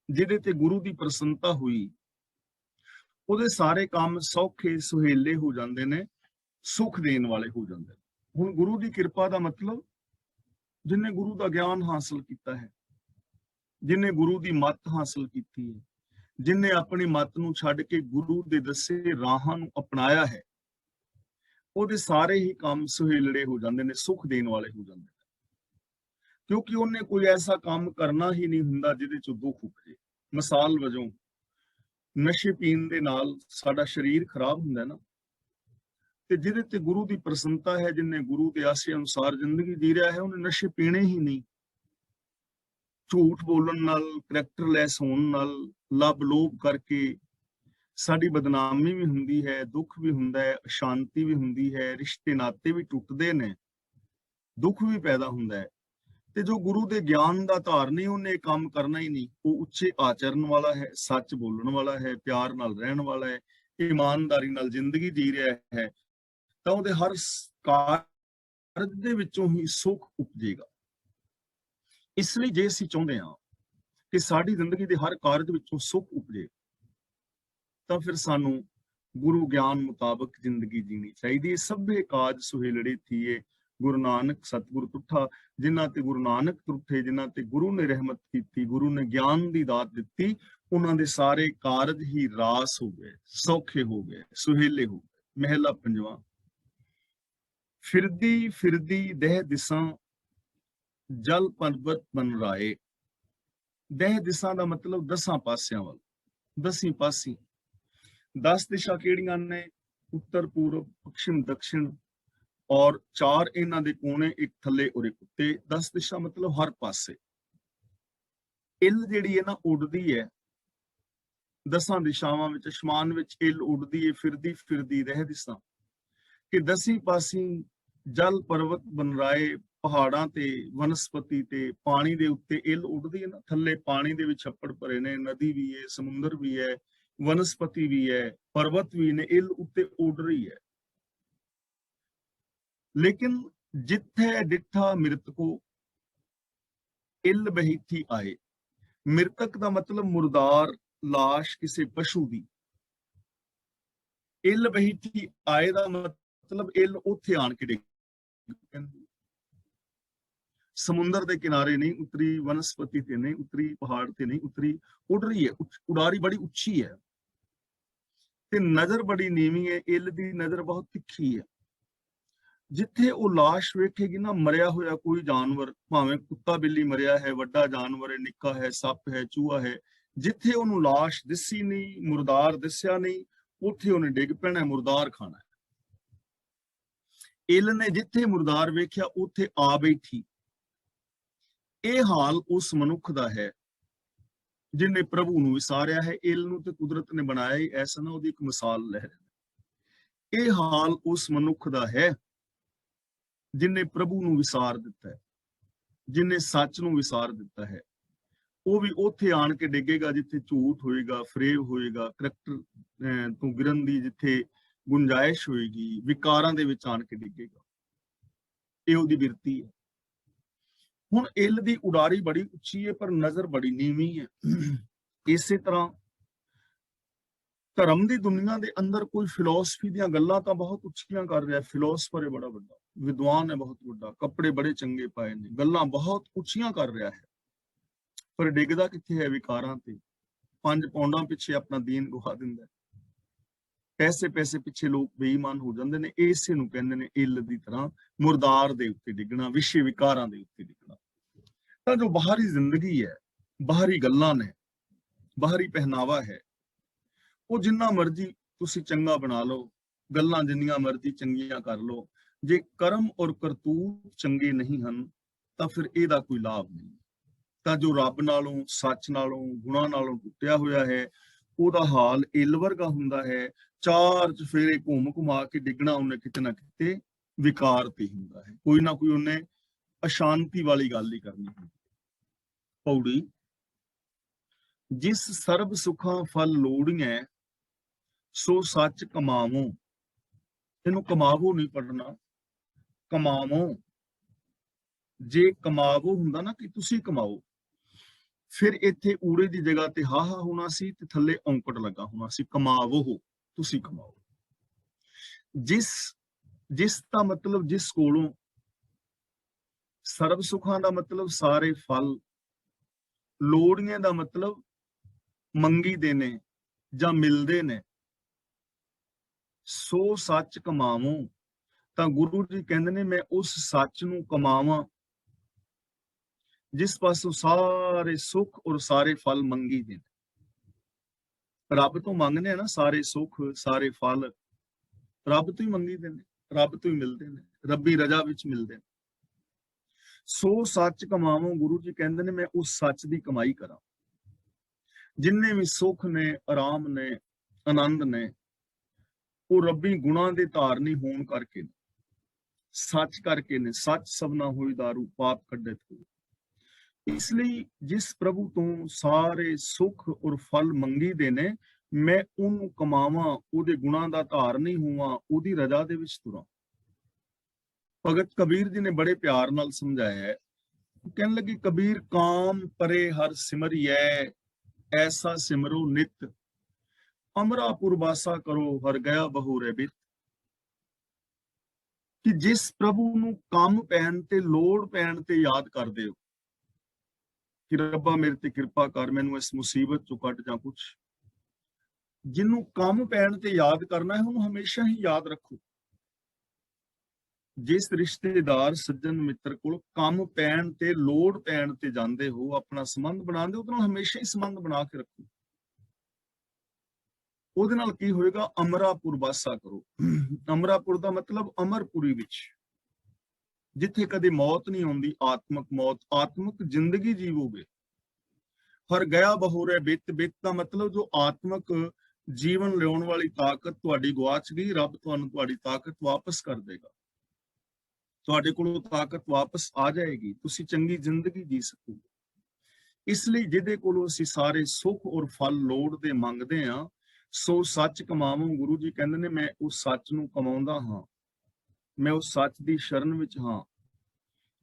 ਜਿਹਦੇ ਤੇ ਗੁਰੂ ਦੀ ਪ੍ਰਸੰਨਤਾ ਹੋਈ, ਉਹਦੇ ਸਾਰੇ ਕੰਮ ਸੌਖੇ ਸੁਹੇਲੇ ਹੋ ਜਾਂਦੇ ਨੇ, ਸੁਖ ਦੇਣ ਵਾਲੇ ਹੋ ਜਾਂਦੇ ਨੇ। ਹੁਣ ਗੁਰੂ ਦੀ ਕਿਰਪਾ ਦਾ ਮਤਲਬ ਜਿਨੇ ਗੁਰੂ ਦਾ ਗਿਆਨ ਹਾਸਲ ਕੀਤਾ ਹੈ, ਜਿਨੇ ਗੁਰੂ ਦੀ ਮੱਤ ਹਾਸਲ ਕੀਤੀ ਹੈ, ਜਿਨੇ ਆਪਣੀ ਮੱਤ ਨੂੰ ਛੱਡ ਕੇ ਗੁਰੂ ਦੇ ਦੱਸੇ ਰਾਹਾਂ ਨੂੰ ਅਪਣਾਇਆ ਹੈ, ਉਹਦੇ ਸਾਰੇ ਹੀ ਕੰਮ ਸੁਹੇਲੜੇ ਹੋ ਜਾਂਦੇ ਨੇ, ਸੁਖ ਦੇਣ ਵਾਲੇ ਹੋ ਜਾਂਦੇ ਨੇ। ਕਿਉਂਕਿ ਉਹਨੇ ਕੋਈ ਐਸਾ ਕੰਮ ਕਰਨਾ ਹੀ ਨਹੀਂ ਹੁੰਦਾ ਜਿਹਦੇ ਚ ਦੁੱਖ ਉਪਜੇ। ਮਿਸਾਲ ਵਜੋਂ ਨਸ਼ੇ ਪੀਣ ਦੇ ਨਾਲ ਸਾਡਾ ਸਰੀਰ ਖਰਾਬ ਹੁੰਦਾ ਨਾ, ਤੇ ਜਿਹਦੇ ਤੇ ਗੁਰੂ ਦੀ ਪ੍ਰਸੰਨਤਾ ਹੈ, ਜਿਨੇ ਗੁਰੂ ਦੇ ਆਸੇ ਅਨੁਸਾਰ ਜ਼ਿੰਦਗੀ ਜੀ ਰਿਹਾ ਹੈ, ਉਹਨੇ ਨਸ਼ੇ ਪੀਣੇ ਹੀ ਨਹੀਂ। ਝੂਠ ਬੋਲਣ ਨਾਲ, ਕਰੈਕਟਰਲੈਸ ਹੋਣ ਨਾਲ, ਲੱਭ ਲੋਭ ਕਰਕੇ ਸਾਡੀ ਬਦਨਾਮੀ ਵੀ ਹੁੰਦੀ ਹੈ, ਦੁੱਖ ਵੀ ਹੁੰਦਾ ਹੈ, ਅਸ਼ਾਂਤੀ ਵੀ ਹੁੰਦੀ ਹੈ, ਰਿਸ਼ਤੇ ਨਾਤੇ ਵੀ ਟੁੱਟਦੇ ਨੇ, ਦੁੱਖ ਵੀ ਪੈਦਾ ਹੁੰਦਾ ਹੈ। ਤੇ ਜੋ ਗੁਰੂ ਦੇ ਗਿਆਨ ਦਾ ਧਾਰਨੀ, ਉਹਨੇ ਕੰਮ ਕਰਨਾ ਹੀ ਨਹੀਂ। ਉਹ ਉੱਚੇ ਆਚਰਨ ਵਾਲਾ ਹੈ, ਸੱਚ ਬੋਲਣ ਵਾਲਾ ਹੈ, ਪਿਆਰ ਨਾਲ ਰਹਿਣ ਵਾਲਾ ਹੈ, ਇਮਾਨਦਾਰੀ ਨਾਲ ਜ਼ਿੰਦਗੀ ਜੀ ਰਿਹਾ ਹੈ, ਤਾਂ ਉਹਦੇ ਹਰ ਕਾਰਜ ਦੇ ਵਿੱਚੋਂ ਹੀ ਸੁੱਖ ਉਪਜੇਗਾ। ਇਸ ਲਈ ਜੇ ਅਸੀਂ ਚਾਹੁੰਦੇ ਹਾਂ ਕਿ ਸਾਡੀ ਜ਼ਿੰਦਗੀ ਦੇ ਹਰ ਕਾਰਜ ਵਿੱਚੋਂ ਸੁੱਖ ਉਪਜੇ, ਤਾਂ ਫਿਰ ਸਾਨੂੰ ਗੁਰੂ ਗਿਆਨ ਮੁਤਾਬਕ ਜ਼ਿੰਦਗੀ ਜੀਣੀ ਚਾਹੀਦੀ ਹੈ। ਸਭੇ ਕਾਜ ਸੁਹੇਲੜੇ ਥੀਏ, ਗੁਰੂ ਨਾਨਕ ਸਤਿਗੁਰ ਤੁਠਾ। ਜਿਨ੍ਹਾਂ ਤੇ ਗੁਰੂ ਨਾਨਕ ਤੁਠੇ, ਜਿਨ੍ਹਾਂ ਤੇ ਗੁਰੂ ਨੇ ਰਹਿਮਤ ਕੀਤੀ, ਗੁਰੂ ਨੇ ਗਿਆਨ ਦੀ ਦਾਤ ਦਿੱਤੀ, ਉਹਨਾਂ ਦੇ ਸਾਰੇ ਕਾਰਜ ਹੀ ਰਾਸ ਹੋ ਗਏ, ਸੌਖੇ ਹੋ ਗਏ, ਸੁਹੇਲੇ ਹੋ ਗਏ। ਮਹਿਲਾ ਪੰਜਵਾਂ। ਫਿਰਦੀ ਫਿਰਦੀ ਦਹਿ ਦਿਸਾਂ, ਜਲ ਪਰਬਤ ਬਨ ਰਾਏ। ਦਹਿ ਦਿਸਾਂ ਦਾ ਮਤਲਬ 10 ਪਾਸਿਆਂ ਵੱਲ, 10 ਪਾਸੀ। 10 ਦਿਸ਼ਾ ਕਿਹੜੀਆਂ ਨੇ? ਉੱਤਰ, ਪੂਰਬ, ਪੱਛਮ, ਦਕਸ਼ਿਣ, ਔਰ 4 ਇਹਨਾਂ ਦੇ ਕੋਨੇ, ਇੱਕ ਥੱਲੇ ਔਰ ਇੱਕ ਉੱਤੇ। 10 ਦਿਸ਼ਾ ਮਤਲਬ ਹਰ ਪਾਸੇ। ਇੱਲ ਜਿਹੜੀ ਹੈ ਨਾ, ਉੱਡਦੀ ਹੈ 10 ਦਿਸ਼ਾਵਾਂ ਵਿੱਚ। ਅਸਮਾਨ ਵਿੱਚ ਇੱਲ ਉੱਡਦੀ ਹੈ, ਫਿਰਦੀ ਫਿਰਦੀ ਰਹਿ ਦਿਸਾਂ, ਕਿ 10 ਪਾਸੀ ਜਲ ਪਰਬਤ ਬਨ ਰਾਏ। ਪਹਾੜਾਂ ਤੇ, ਵਨਸਪਤੀ ਤੇ, ਪਾਣੀ ਦੇ ਉੱਤੇ ਇੱਲ ਉੱਡਦੀ ਹੈ ਨਾ। ਥੱਲੇ ਪਾਣੀ ਦੇ ਵਿੱਚ ਛੱਪੜ ਭਰੇ ਨੇ, ਨਦੀ ਵੀ ਹੈ, ਸਮੁੰਦਰ ਵੀ ਹੈ, ਵਨਸਪਤੀ ਵੀ ਹੈ, ਪਰਬਤ ਵੀ ਨੇ, ਇੱਲ ਉੱਤੇ ਉੱਡ ਰਹੀ ਹੈ। ਲੇਕਿਨ ਜਿੱਥੇ ਡਿੱਠਾ ਮਿਰਤਕੋ, ਇੱਲ ਬਹੀਥੀ ਆਏ। ਮਿਰਤਕ ਦਾ ਮਤਲਬ ਮੁਰਦਾਰ, ਲਾਸ਼ ਕਿਸੇ ਪਸ਼ੂ ਦੀ। ਇੱਲ ਬਹੀਥੀ ਆਏ ਦਾ ਮਤਲਬ ਇੱਲ ਉੱਥੇ ਆਣ ਕੇ ਡਿੱਗ ਪੈਂਦੀ। ਸਮੁੰਦਰ ਦੇ ਕਿਨਾਰੇ ਨਹੀਂ ਉਤਰੀ, ਵਨਸਪਤੀ ਤੇ ਨਹੀਂ ਉਤਰੀ, ਪਹਾੜ ਤੇ ਨਹੀਂ ਉਤਰੀ, ਉੱਡ ਰਹੀ ਹੈ। ਉਡਾਰੀ ਬੜੀ ਉੱਚੀ ਹੈ ਤੇ ਨਜ਼ਰ ਬੜੀ ਨੀਵੀਂ ਹੈ। ਇੱਲ ਦੀ ਨਜ਼ਰ ਬਹੁਤ ਤਿੱਖੀ ਹੈ। ਜਿੱਥੇ ਉਹ ਲਾਸ਼ ਵੇਖੇਗੀ ਨਾ, ਮਰਿਆ ਹੋਇਆ ਕੋਈ ਜਾਨਵਰ, ਭਾਵੇਂ ਕੁੱਤਾ ਬਿੱਲੀ ਮਰਿਆ ਹੈ, ਵੱਡਾ ਜਾਨਵਰ ਹੈ, ਨਿੱਕਾ ਹੈ, ਸੱਪ ਹੈ, ਚੂਹਾ ਹੈ, ਜਿੱਥੇ ਉਹਨੂੰ ਲਾਸ਼ ਦਿਸੀ ਨਹੀਂ, ਮੁਰਦਾਰ ਦਿਸਿਆ ਨਹੀਂ, ਉੱਥੇ ਉਹਨੇ ਡਿੱਗ ਪੈਣਾ, ਮੁਰਦਾਰ ਖਾਣਾ। ਇੱਲ ਨੇ ਜਿੱਥੇ ਮੁਰਦਾਰ ਵੇਖਿਆ ਉੱਥੇ ਆ ਬੈਠੀ। ਇਹ ਹਾਲ ਉਸ ਮਨੁੱਖ ਦਾ ਹੈ ਜਿਹਨੇ ਪ੍ਰਭੂ ਨੂੰ ਵਿਸਾਰਿਆ ਹੈ। ਇੱਲ ਨੂੰ ਤੇ ਕੁਦਰਤ ਨੇ ਬਣਾਇਆ ਹੀ ਐਸਾ ਨਾ, ਉਹਦੀ ਇੱਕ ਮਿਸਾਲ ਲੈ ਰਹੇ। ਇਹ ਹਾਲ ਉਸ ਮਨੁੱਖ ਦਾ ਹੈ ਜਿਹਨੇ ਪ੍ਰਭੂ ਨੂੰ ਵਿਸਾਰ ਦਿੱਤਾ ਹੈ, ਜਿਹਨੇ ਸੱਚ ਨੂੰ ਵਿਸਾਰ ਦਿੱਤਾ ਹੈ। ਉਹ ਵੀ ਉੱਥੇ ਆਣ ਕੇ ਡਿੱਗੇਗਾ ਜਿੱਥੇ ਝੂਠ ਹੋਏਗਾ, ਫਰੇਬ ਹੋਏਗਾ, ਕਰੈਕਟਰ ਤੋਂ ਗਿਰਨ ਦੀ ਜਿੱਥੇ ਗੁੰਜਾਇਸ਼ ਹੋਏਗੀ, ਵਿਕਾਰਾਂ ਦੇ ਵਿੱਚ ਆਣ ਕੇ ਡਿੱਗੇਗਾ। ਇਹ ਉਹਦੀ ਬਿਰਤੀ ਹੈ। ਹੁਣ ਇੱਲ ਦੀ ਉਡਾਰੀ ਬੜੀ ਉੱਚੀ ਹੈ, ਪਰ ਨਜ਼ਰ ਬੜੀ ਨੀਵੀਂ ਹੈ। ਇਸੇ ਤਰ੍ਹਾਂ ਧਰਮ ਦੀ ਦੁਨੀਆ ਦੇ ਅੰਦਰ ਕੋਈ ਫਿਲਾਸਫੀ ਦੀਆਂ ਗੱਲਾਂ ਤਾਂ ਬਹੁਤ ਉੱਚੀਆਂ ਕਰ ਰਿਹਾ। ਫਿਲਾਸਫਰ ਹੈ ਬੜਾ ਵੱਡਾ, ਵਿਦਵਾਨ ਹੈ ਬਹੁਤ ਵੱਡਾ, ਕੱਪੜੇ ਬੜੇ ਚੰਗੇ ਪਾਏ ਨੇ, ਗੱਲਾਂ ਬਹੁਤ ਉੱਚੀਆਂ ਕਰ ਰਿਹਾ ਹੈ, ਪਰ ਡਿੱਗਦਾ ਕਿੱਥੇ ਹੈ? ਵਿਕਾਰਾਂ ਤੇ। 5 ਪੌਂਡਾਂ ਪਿੱਛੇ ਆਪਣਾ ਦੀਨ ਗੁਆ ਦਿੰਦਾ। ਪੈਸੇ ਪਿੱਛੇ ਲੋਕ ਬੇਈਮਾਨ ਹੋ ਜਾਂਦੇ ਨੇ। ਇਸੇ ਨੂੰ ਕਹਿੰਦੇ ਨੇ ਇੱਲ ਦੀ ਤਰ੍ਹਾਂ ਮੁਰਦਾਰ ਦੇ ਉੱਤੇ ਡਿੱਗਣਾ, ਵਿਸ਼ੇ ਵਿਕਾਰਾਂ ਦੇ ਉੱਤੇ ਡਿੱਗਣਾ। ਤਾਂ ਜੋ ਬਾਹਰੀ ਜ਼ਿੰਦਗੀ ਹੈ, ਬਾਹਰੀ ਗੱਲਾਂ ਨੇ, ਬਾਹਰੀ ਪਹਿਨਾਵਾ ਹੈ, ਉਹ ਜਿੰਨਾ ਮਰਜ਼ੀ ਤੁਸੀਂ ਚੰਗਾ ਬਣਾ ਲਓ, ਗੱਲਾਂ ਜਿੰਨੀਆਂ ਮਰਜ਼ੀ ਚੰਗੀਆਂ ਕਰ ਲਓ, ਜੇ ਕਰਮ ਔਰ ਕਰਤੂਤ ਚੰਗੇ ਨਹੀਂ ਹਨ ਤਾਂ ਫਿਰ ਇਹਦਾ ਕੋਈ ਲਾਭ ਨਹੀਂ। ਤਾਂ ਜੋ ਰੱਬ ਨਾਲੋਂ, ਸੱਚ ਨਾਲੋਂ, ਗੁਣਾਂ ਨਾਲੋਂ ਟੁੱਟਿਆ ਹੋਇਆ ਹੈ, ਉਹਦਾ ਹਾਲ ਇੱਲ ਵਰਗਾ ਹੁੰਦਾ ਹੈ। 4 ਚੁਫੇਰੇ ਘੁੰਮ ਘੁਮਾ ਕੇ ਡਿੱਗਣਾ ਉਹਨੇ ਕਿਤੇ ਨਾ ਕਿਤੇ ਵਿਕਾਰ ਤੇ ਹੁੰਦਾ ਹੈ। ਕੋਈ ਨਾ ਕੋਈ ਉਹਨੇ ਅਸ਼ਾਂਤੀ ਵਾਲੀ ਗੱਲ ਹੀ ਕਰਨੀ ਹੁੰਦੀ। ਪੌੜੀ। ਜਿਸ ਸਰਬ ਸੁਖਾਂ ਫਲ ਲੋੜੀਐ, ਸੋ ਸੱਚ ਕਮਾਵੋ। ਇਹਨੂੰ ਕਮਾਵੋ ਨਹੀਂ ਪੜਨਾ, ਕਮਾਵੋ। ਜੇ ਕਮਾਵੋ ਹੁੰਦਾ ਨਾ ਕਿ ਤੁਸੀਂ ਕਮਾਓ, ਫਿਰ ਇੱਥੇ ਊੜੇ ਦੀ ਜਗ੍ਹਾ ਤੇ ਹਾਹਾ ਹੋਣਾ ਸੀ ਤੇ ਥੱਲੇ ਔਂਕੜ ਲੱਗਾ ਹੋਣਾ ਸੀ, ਕਮਾਵੋ, ਤੁਸੀਂ ਕਮਾਓ। ਜਿਸ ਦਾ ਮਤਲਬ ਜਿਸ ਕੋਲੋਂ, ਸਰਬ ਸੁੱਖਾਂ ਦਾ ਮਤਲਬ ਸਾਰੇ ਫਲ, ਲੋੜੀਆਂ ਦਾ ਮਤਲਬ ਮੰਗੀਦੇ ਨੇ ਜਾਂ ਮਿਲਦੇ ਨੇ, ਸੋ ਸੱਚ ਕਮਾਵੋ। ਤਾਂ ਗੁਰੂ ਜੀ ਕਹਿੰਦੇ ਨੇ ਮੈਂ ਉਸ ਸੱਚ ਨੂੰ ਕਮਾਵਾਂ ਜਿਸ ਪਾਸੋਂ ਸਾਰੇ ਸੁੱਖ ਔਰ ਸਾਰੇ ਫਲ ਮੰਗੀਦੇ ਨੇ। ਰੱਬ ਤੋਂ ਮੰਗਦੇ ਆ ਨਾ, ਸਾਰੇ ਸੁੱਖ ਸਾਰੇ ਫਲ ਰੱਬ ਤੋਂ ਹੀ ਮੰਗੀਦੇ ਨੇ, ਰੱਬ ਤੋਂ ਹੀ ਮਿਲਦੇ ਨੇ, ਰੱਬੀ ਰਜ਼ਾ ਵਿੱਚ ਮਿਲਦੇ ਨੇ। ਸੋ ਸੱਚ ਕਮਾਵੋ, ਗੁਰੂ ਜੀ ਕਹਿੰਦੇ ਨੇ ਮੈਂ ਉਸ ਸੱਚ ਦੀ ਕਮਾਈ ਕਰਾਂ। ਜਿੰਨੇ ਵੀ ਸੁੱਖ ਨੇ, ਆਰਾਮ ਨੇ, ਆਨੰਦ ਨੇ, ਉਹ ਰੱਬੀ ਗੁਣਾਂ ਦੇ ਧਾਰਨੀ ਹੋਣ ਕਰਕੇ, ਸੱਚ ਕਰਕੇ ਨੇ। ਸੱਚ ਸਭਨਾ ਹੋਈ ਦਾਰੂ, ਪਾਪ ਕੱਢੇ ਥੂ। ਇਸ ਲਈ ਜਿਸ ਪ੍ਰਭੂ ਤੋਂ ਸਾਰੇ ਸੁੱਖ ਔਰ ਫਲ ਮੰਗੀਦੇ ਨੇ, ਮੈਂ ਉਹਨੂੰ ਕਮਾਵਾਂ, ਉਹਦੇ ਗੁਣਾਂ ਦਾ ਧਾਰਨੀ ਹੋਵਾਂ, ਉਹਦੀ ਰਜ਼ਾ ਦੇ ਵਿੱਚ ਤੁਰਾਂ। ਭਗਤ ਕਬੀਰ ਜੀ ਨੇ ਬੜੇ ਪਿਆਰ ਨਾਲ ਸਮਝਾਇਆ ਹੈ। ਕਹਿਣ ਲੱਗੇ ਕਬੀਰ ਕਾਮ ਪਰੇ ਹਰ ਸਿਮਰਿਐ, ਐਸਾ ਸਿਮਰੋ ਨਿਤ, ਅਮਰਾਪੁਰ ਵਾਸਾ ਕਰੋ ਹਰ ਗਿਆ ਬਹੁਰੇ ਬਿਤ। ਕਿ ਜਿਸ ਪ੍ਰਭੂ ਨੂੰ ਕੰਮ ਪੈਣ ਤੇ, ਲੋੜ ਪੈਣ ਤੇ ਯਾਦ ਕਰਦੇ ਹੋ ਕਿ ਰੱਬਾ ਮੇਰੇ ਤੇ ਕਿਰਪਾ ਕਰ, ਮੈਨੂੰ ਇਸ ਮੁਸੀਬਤ ਚੋਂ ਕੱਢ ਜਾਂ ਕੁਛ, ਜਿਹਨੂੰ ਕੰਮ ਪੈਣ ਤੇ ਯਾਦ ਕਰਨਾ ਹੈ ਉਹਨੂੰ ਹਮੇਸ਼ਾ ਹੀ ਯਾਦ ਰੱਖੋ। ਜਿਸ ਰਿਸ਼ਤੇਦਾਰ ਸੱਜਣ ਮਿੱਤਰ ਕੋਲ ਕੰਮ ਪੈਣ ਤੇ, ਲੋੜ ਪੈਣ ਤੇ ਜਾਂਦੇ ਹੋ, ਆਪਣਾ ਸੰਬੰਧ ਬਣਾਉਂਦੇ ਹੋ, ਉਹਦੇ ਨਾਲ ਹਮੇਸ਼ਾ ਹੀ ਸੰਬੰਧ ਬਣਾ ਕੇ ਰੱਖੋ। ਉਹਦੇ ਨਾਲ ਕੀ ਹੋਏਗਾ? ਅਮਰਾਪੁਰ ਵਾਸਾ ਕਰੋ। ਅਮਰਾਪੁਰ ਦਾ ਮਤਲਬ ਅਮਰਪੁਰੀ ਵਿੱਚ, ਜਿੱਥੇ ਕਦੇ ਮੌਤ ਨਹੀਂ ਆਉਂਦੀ, ਆਤਮਕ ਮੌਤ, ਆਤਮਕ ਜ਼ਿੰਦਗੀ ਜੀਵੋਗੇ। ਹਰ ਗਿਆ ਬਹੋਰੇ ਬਿੱਤ, ਬਿੱਤ ਦਾ ਮਤਲਬ ਜੋ ਆਤਮਕ ਜੀਵਨ ਲਿਆਉਣ ਵਾਲੀ ਤਾਕਤ ਤੁਹਾਡੀ ਗਵਾਚ ਗਈ, ਰੱਬ ਤੁਹਾਨੂੰ ਤੁਹਾਡੀ ਤਾਕਤ ਵਾਪਸ ਕਰ ਦੇਗਾ। ਤੁਹਾਡੇ ਕੋਲੋਂ ਤਾਕਤ ਵਾਪਸ ਆ ਜਾਏਗੀ, ਤੁਸੀਂ ਚੰਗੀ ਜ਼ਿੰਦਗੀ ਜੀ ਸਕੋਗੇ। ਇਸ ਲਈ ਜਿਹਦੇ ਕੋਲੋਂ ਅਸੀਂ ਸਾਰੇ ਸੁੱਖ ਔਰ ਫਲ ਲੋੜ ਦੇ ਮੰਗਦੇ ਹਾਂ, ਸੋ ਸੱਚ ਕਮਾਵੋ। ਗੁਰੂ ਜੀ ਕਹਿੰਦੇ ਨੇ ਮੈਂ ਉਸ ਸੱਚ ਨੂੰ ਕਮਾਉਂਦਾ ਹਾਂ, ਮੈਂ ਉਸ ਸੱਚ ਦੀ ਸ਼ਰਨ ਵਿੱਚ ਹਾਂ,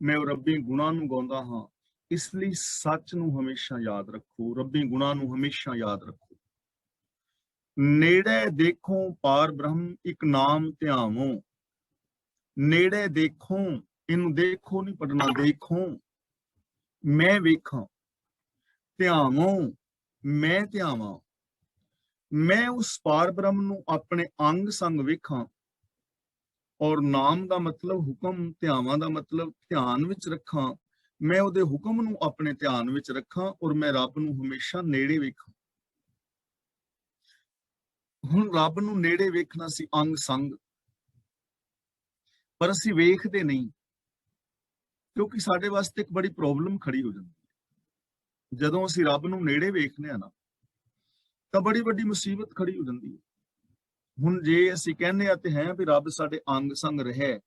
ਮੈਂ ਉਹ ਰੱਬੀ ਗੁਣਾਂ ਨੂੰ ਗਾਉਂਦਾ ਹਾਂ। ਇਸ ਲਈ ਸੱਚ ਨੂੰ ਹਮੇਸ਼ਾ ਯਾਦ ਰੱਖੋ, ਰੱਬੀ ਗੁਣਾਂ ਨੂੰ ਹਮੇਸ਼ਾ ਯਾਦ ਰੱਖੋ। ਨੇੜੇ ਦੇਖੋ ਪਾਰ ਬ੍ਰਹਮ, ਇੱਕ ਨਾਮ ਧਿਆਵੋ। ਨੇੜੇ ਦੇਖੋ, ਇਹਨੂੰ ਦੇਖੋ ਨਹੀਂ ਪੜਨਾ, ਦੇਖੋ ਮੈਂ ਵੇਖਾਂ, ਧਿਆਵੋ ਮੈਂ ਧਿਆਵਾਂ। ਮੈਂ ਉਸ ਪਾਰ ਬ੍ਰਹਮ ਨੂੰ ਆਪਣੇ ਅੰਗ ਸੰਗ ਵੇਖਾਂ। ਔਰ ਨਾਮ ਦਾ ਮਤਲਬ ਹੁਕਮ, ਧਿਆਵਾਂ ਦਾ ਮਤਲਬ ਧਿਆਨ ਵਿੱਚ ਰੱਖਾਂ। ਮੈਂ ਉਹਦੇ ਹੁਕਮ ਨੂੰ ਆਪਣੇ ਧਿਆਨ ਵਿੱਚ ਰੱਖਾਂ ਔਰ ਮੈਂ ਰੱਬ ਨੂੰ ਹਮੇਸ਼ਾ ਨੇੜੇ ਵੇਖਾਂ। ਹੁਣ ਰੱਬ ਨੂੰ ਨੇੜੇ ਵੇਖਣਾ ਸੀ ਅੰਗ ਸੰਗ, ਪਰ ਅਸੀਂ ਵੇਖਦੇ ਨਹੀਂ, ਕਿਉਂਕਿ ਸਾਡੇ ਵਾਸਤੇ ਇੱਕ ਬੜੀ ਪ੍ਰੋਬਲਮ ਖੜੀ ਹੋ ਜਾਂਦੀ ਹੈ। ਜਦੋਂ ਅਸੀਂ ਰੱਬ ਨੂੰ ਨੇੜੇ ਵੇਖਦੇ ਹਾਂ ਨਾ, ਤਾਂ ਬੜੀ ਵੱਡੀ ਮੁਸੀਬਤ ਖੜੀ ਹੋ ਜਾਂਦੀ ਹੈ। ਹੁਣ ਜੇ ਅਸੀਂ ਕਹਿੰਦੇ ਆ ਤੇ ਹੈ ਵੀ ਰੱਬ ਸਾਡੇ ਅੰਗ ਸੰਗ ਰਹੇ,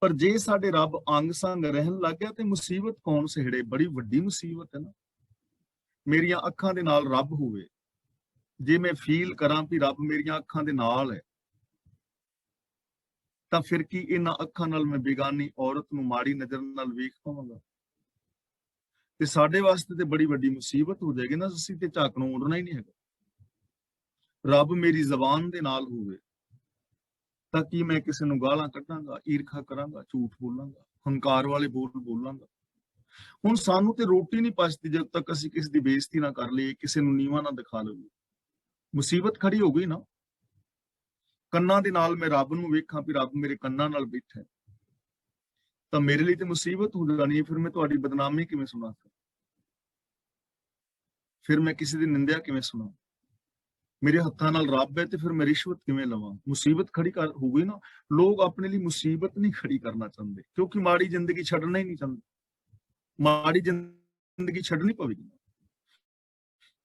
ਪਰ ਜੇ ਸਾਡੇ ਰੱਬ ਅੰਗ ਸੰਗ ਰਹਿਣ ਲੱਗ ਗਿਆ ਤੇ ਮੁਸੀਬਤ ਕੌਣ ਸਹਿੜੇ? ਬੜੀ ਵੱਡੀ ਮੁਸੀਬਤ ਹੈ ਨਾ। ਮੇਰੀਆਂ ਅੱਖਾਂ ਦੇ ਨਾਲ ਰੱਬ ਹੋਵੇ, ਜੇ ਮੈਂ ਫੀਲ ਕਰਾਂ ਵੀ ਰੱਬ ਮੇਰੀਆਂ ਅੱਖਾਂ ਦੇ ਨਾਲ ਹੈ, ਤਾਂ ਫਿਰ ਕੀ ਇਹਨਾਂ ਅੱਖਾਂ ਨਾਲ ਮੈਂ ਬੇਗਾਨੀ ਔਰਤ ਨੂੰ ਮਾੜੀ ਨਜ਼ਰ ਨਾਲ ਵੇਖ ਪਾਵਾਂਗਾ? ਤੇ ਸਾਡੇ ਵਾਸਤੇ ਤੇ ਬੜੀ ਵੱਡੀ ਮੁਸੀਬਤ ਹੋ ਜਾਏਗੀ ਨਾ। ਅਸੀਂ ਤੇ ਝਾਕ ਨੂੰ ਉਡਣਾ ਹੀ ਨਹੀਂ ਹੈਗਾ। ਰੱਬ ਮੇਰੀ ਜ਼ਬਾਨ ਦੇ ਨਾਲ ਹੋਵੇ ਤਾਂ ਕੀ ਮੈਂ ਕਿਸੇ ਨੂੰ ਗਾਲਾਂ ਕੱਢਾਂਗਾ, ਈਰਖਾ ਕਰਾਂਗਾ, ਝੂਠ ਬੋਲਾਂਗਾ, ਹੰਕਾਰ ਵਾਲੇ ਬੋਲ ਬੋਲਾਂਗਾ? ਹੁਣ ਸਾਨੂੰ ਤੇ ਰੋਟੀ ਨਹੀਂ ਪਚਦੀ ਜਦ ਤੱਕ ਅਸੀਂ ਕਿਸੇ ਦੀ ਬੇਇੱਜ਼ਤੀ ਨਾ ਕਰ ਲਈਏ, ਕਿਸੇ ਨੂੰ ਨੀਵਾਂ ਨਾ ਦਿਖਾ ਲਈਏ। ਮੁਸੀਬਤ ਖੜੀ ਹੋ ਗਈ ਨਾ। ਕੰਨਾਂ ਦੇ ਨਾਲ ਮੈਂ ਰੱਬ ਨੂੰ ਵੇਖਾਂ ਵੀ ਰੱਬ ਮੇਰੇ ਕੰਨਾਂ ਨਾਲ ਬੈਠਾ ਹੈ, ਤਾਂ ਮੇਰੇ ਲਈ ਤੇ ਮੁਸੀਬਤ ਹੋ ਜਾਣੀ ਹੈ। ਫਿਰ ਮੈਂ ਤੁਹਾਡੀ ਬਦਨਾਮੀ ਕਿਵੇਂ ਸੁਣਾ? ਫਿਰ ਮੈਂ ਕਿਸੇ ਦੀ ਨਿੰਦਿਆ ਕਿਵੇਂ ਸੁਣਾ? ਮੇਰੇ ਹੱਥਾਂ ਨਾਲ ਰੱਬ ਹੈ ਤੇ ਫਿਰ ਮੈਂ ਰਿਸ਼ਵਤ ਕਿਵੇਂ ਲਵਾਂ? ਮੁਸੀਬਤ ਖੜੀ ਹੋ ਗਈ ਨਾ। ਲੋਕ ਆਪਣੇ ਲਈ ਮੁਸੀਬਤ ਨਹੀਂ ਖੜੀ ਕਰਨਾ ਚਾਹੁੰਦੇ, ਕਿਉਂਕਿ ਮਾੜੀ ਜ਼ਿੰਦਗੀ ਛੱਡਣਾ ਹੀ ਨਹੀਂ ਚਾਹੁੰਦੇ। ਮਾੜੀ ਜ਼ਿੰਦਗੀ ਛੱਡਣੀ ਪਵੇਗੀ।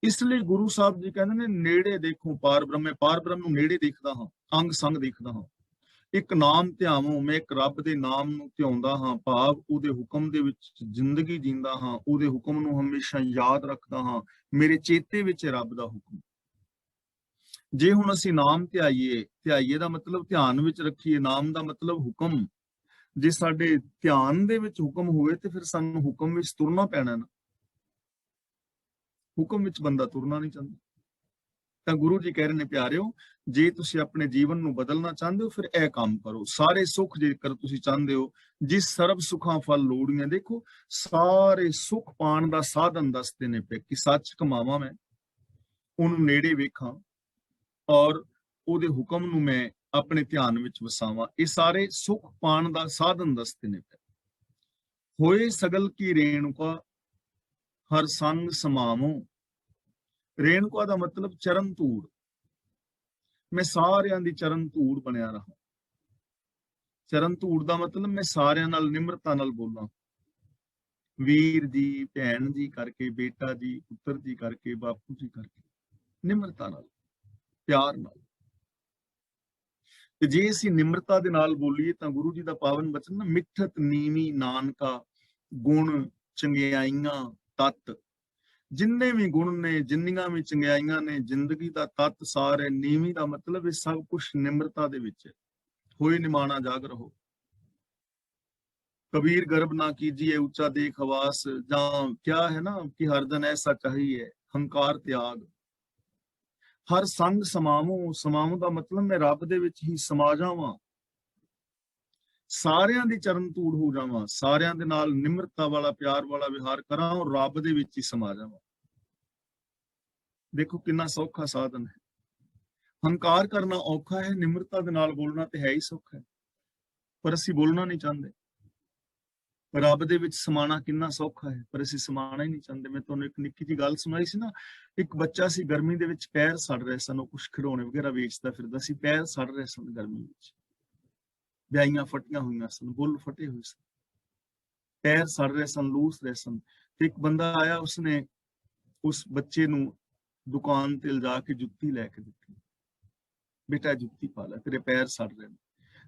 ਇਸ ਲਈ ਗੁਰੂ ਸਾਹਿਬ ਜੀ ਕਹਿੰਦੇ ਨੇ ਨੇੜੇ ਦੇਖੋ ਪਾਰ ਬ੍ਰਹਮ। ਮੈਂ ਪਾਰ ਬ੍ਰਹਮ ਨੂੰ ਨੇੜੇ ਦੇਖਦਾ ਹਾਂ, ਅੰਗ ਸੰਗ ਦੇਖਦਾ ਹਾਂ। ਇੱਕ ਨਾਮ ਧਿਆਵੋ, ਮੈਂ ਇੱਕ ਰੱਬ ਦੇ ਨਾਮ ਨੂੰ ਧਿਆਉਂਦਾ ਹਾਂ, ਭਾਵ ਉਹਦੇ ਹੁਕਮ ਦੇ ਵਿੱਚ ਜ਼ਿੰਦਗੀ ਜੀਂਦਾ ਹਾਂ, ਉਹਦੇ ਹੁਕਮ ਨੂੰ ਹਮੇਸ਼ਾ ਯਾਦ ਰੱਖਦਾ ਹਾਂ। ਮੇਰੇ ਚੇਤੇ ਵਿੱਚ ਰੱਬ ਦਾ ਹੁਕਮ। ਜੇ ਹੁਣ ਅਸੀਂ ਨਾਮ ਧਿਆਈਏ, ਧਿਆਈਏ ਦਾ ਮਤਲਬ ਧਿਆਨ ਵਿੱਚ ਰੱਖੀਏ, ਨਾਮ ਦਾ ਮਤਲਬ ਹੁਕਮ, ਜੇ ਸਾਡੇ ਧਿਆਨ ਦੇ ਵਿੱਚ ਹੁਕਮ ਹੋਵੇ ਤੇ ਫਿਰ ਸਾਨੂੰ ਹੁਕਮ ਵਿੱਚ ਤੁਰਨਾ ਪੈਣਾ ਨਾ। ਹੁਕਮ ਵਿੱਚ ਬੰਦਾ ਤੁਰਨਾ ਨਹੀਂ ਚਾਹੁੰਦਾ। ਤਾਂ ਗੁਰੂ ਜੀ ਕਹਿ ਰਹੇ ਨੇ ਪਿਆਰਿਓ, ਜੇ ਤੁਸੀਂ ਆਪਣੇ ਜੀਵਨ ਨੂੰ ਬਦਲਣਾ ਚਾਹੁੰਦੇ ਹੋ ਫਿਰ ਇਹ ਕੰਮ ਕਰੋ। ਸਾਰੇ ਸੁੱਖ ਜੇਕਰ ਤੁਸੀਂ ਚਾਹੁੰਦੇ ਹੋ, ਜਿਸ ਸਰਬ ਸੁੱਖਾਂ ਫਲ ਲੋੜੀਆਂ, ਦੇਖੋ ਸਾਰੇ ਸੁੱਖ ਪਾਣ ਦਾ ਸਾਧਨ ਦੱਸਦੇ ਨੇ ਪਏ ਕਿ ਸੱਚ ਕਮਾਵਾਂ ਮੈਂ, ਉਹਨੂੰ ਨੇੜੇ ਵੇਖਾਂ ਔਰ ਉਹਦੇ ਹੁਕਮ ਨੂੰ ਮੈਂ ਆਪਣੇ ਧਿਆਨ ਵਿੱਚ ਵਸਾਵਾਂ। ਇਹ ਸਾਰੇ ਸੁੱਖ ਪਾਣ ਦਾ ਸਾਧਨ ਦੱਸਦੇ ਨੇ ਪਏ। ਹੋਏ ਸਗਲ ਕੀ ਰੇਣੁਕਾ ਹਰ ਸੰਗ ਸਮਾਵੋ। ਰੇਣੂਕਾ ਦਾ ਮਤਲਬ ਚਰਨ ਧੂੜ। ਮੈਂ ਸਾਰਿਆਂ ਦੀ ਚਰਨ ਧੂੜ ਬਣਿਆ ਰਹਾ। ਚਰਨ ਧੂੜ ਦਾ ਮਤਲਬ ਮੈਂ ਸਾਰਿਆਂ ਨਾਲ ਨਿਮਰਤਾ ਨਾਲ ਬੋਲਾਂ। ਵੀਰ ਜੀ, ਭੈਣ ਜੀ ਕਰਕੇ, ਬੇਟਾ ਜੀ, ਪੁੱਤਰ ਜੀ ਕਰਕੇ, ਬਾਪੂ ਜੀ ਕਰਕੇ, ਨਿਮਰਤਾ ਨਾਲ, ਪਿਆਰ ਨਾਲ। ਤੇ ਜੇ ਅਸੀਂ ਨਿਮਰਤਾ ਦੇ ਨਾਲ ਬੋਲੀਏ ਤਾਂ ਗੁਰੂ ਜੀ ਦਾ ਪਾਵਨ ਬਚਨ ਨਾ, ਮਿੱਠਤ ਨੀਵੀਂ ਨਾਨਕਾ ਗੁਣ ਚੰਗਿਆਈਆਂ ਤਤ। ਜਿੰਨੇ ਵੀ ਗੁਣ ਨੇ, ਜਿੰਨੀਆਂ ਵੀ ਚੰਗਿਆਈਆਂ ਨੇ, ਜ਼ਿੰਦਗੀ ਦਾ ਤੱਤ ਸਾਰ ਹੈ। ਨੀਵੀਂ ਦਾ ਮਤਲਬ ਇਹ ਸਭ ਕੁਝ ਨਿਮਰਤਾ ਦੇ ਵਿੱਚ ਹੈ। ਹੋਏ ਨਿਮਾਣਾ ਜਾਗ ਰਹੋ। ਕਬੀਰ ਗਰਬ ਨਾ ਕੀਜੀਏ ਉੱਚਾ ਦੇਖ ਹਵਾਸ, ਜਾਂ ਕਿਆ ਹੈ ਨਾ ਕਿ ਹਰ ਜਨ ਐਸਾ ਚਾਹੀਏ ਹੰਕਾਰ ਤਿਆਗ। ਹਰ ਸੰਗ ਸਮਾਵੋ। ਸਮਾਵੋ ਦਾ ਮਤਲਬ ਮੈਂ ਰੱਬ ਦੇ ਵਿੱਚ ਹੀ ਸਮਾ ਜਾਵਾਂ, ਸਾਰਿਆਂ ਦੀ ਚਰਨ ਧੂੜ ਹੋ ਜਾਵਾਂ, ਸਾਰਿਆਂ ਦੇ ਨਾਲ ਨਿਮਰਤਾ ਵਾਲਾ, ਪਿਆਰ ਵਾਲਾ ਵਿਹਾਰ ਕਰਾਂ ਔਰ ਰੱਬ ਦੇ ਵਿੱਚ ਹੀ ਸਮਾ ਜਾਵਾਂ। ਦੇਖੋ ਕਿੰਨਾ ਸੌਖਾ ਸਾਧਨ ਹੈ। ਹੰਕਾਰ ਕਰਨਾ ਔਖਾ ਹੈ, ਨਿਮਰਤਾ ਦੇ ਨਾਲ ਬੋਲਣਾ ਤੇ ਹੈ ਹੀ ਸੌਖਾ ਹੈ, ਪਰ ਅਸੀਂ ਬੋਲਣਾ ਨਹੀਂ ਚਾਹੁੰਦੇ। ਰੱਬ ਦੇ ਵਿੱਚ ਸਮਾਣਾ ਕਿੰਨਾ ਸੌਖਾ ਹੈ, ਪਰ ਅਸੀਂ ਸਮਾਣਾ ਹੀ ਨਹੀਂ ਚਾਹੁੰਦੇ। ਮੈਂ ਤੁਹਾਨੂੰ ਇੱਕ ਨਿੱਕੀ ਜਿਹੀ ਗੱਲ ਸੁਣਾਈ ਸੀ ਨਾ, ਇੱਕ ਬੱਚਾ ਸੀ, ਗਰਮੀ ਦੇ ਵਿੱਚ ਪੈਰ ਸੜ ਰਹੇ ਸਨ, ਉਹ ਕੁਛ ਖਿਡੌਣੇ ਵਗੈਰਾ ਵੇਚਦਾ ਫਿਰਦਾ ਸੀ, ਪੈਰ ਸੜ ਰਹੇ ਸਨ ਗਰਮੀ ਵਿੱਚ, ਵਿਆਹੀਆਂ ਫਟੀਆਂ ਹੋਈਆਂ ਸਨ, ਬੁੱਲ ਫਟੇ ਹੋਏ ਸਨ, ਪੈਰ ਸੜ ਰਹੇ ਸਨ, ਲੂਸ ਰਹੇ ਸਨ। ਤੇ ਇੱਕ ਬੰਦਾ ਆਇਆ, ਉਸਨੇ ਉਸ ਬੱਚੇ ਨੂੰ ਦੁਕਾਨ ਤੇ ਲਿਜਾ ਕੇ ਜੁੱਤੀ ਲੈ ਕੇ ਦਿੱਤੀ। ਬੇਟਾ ਜੁੱਤੀ ਪਾ ਲੈ, ਤੇਰੇ ਪੈਰ ਸੜ ਰਹੇ ਨੇ।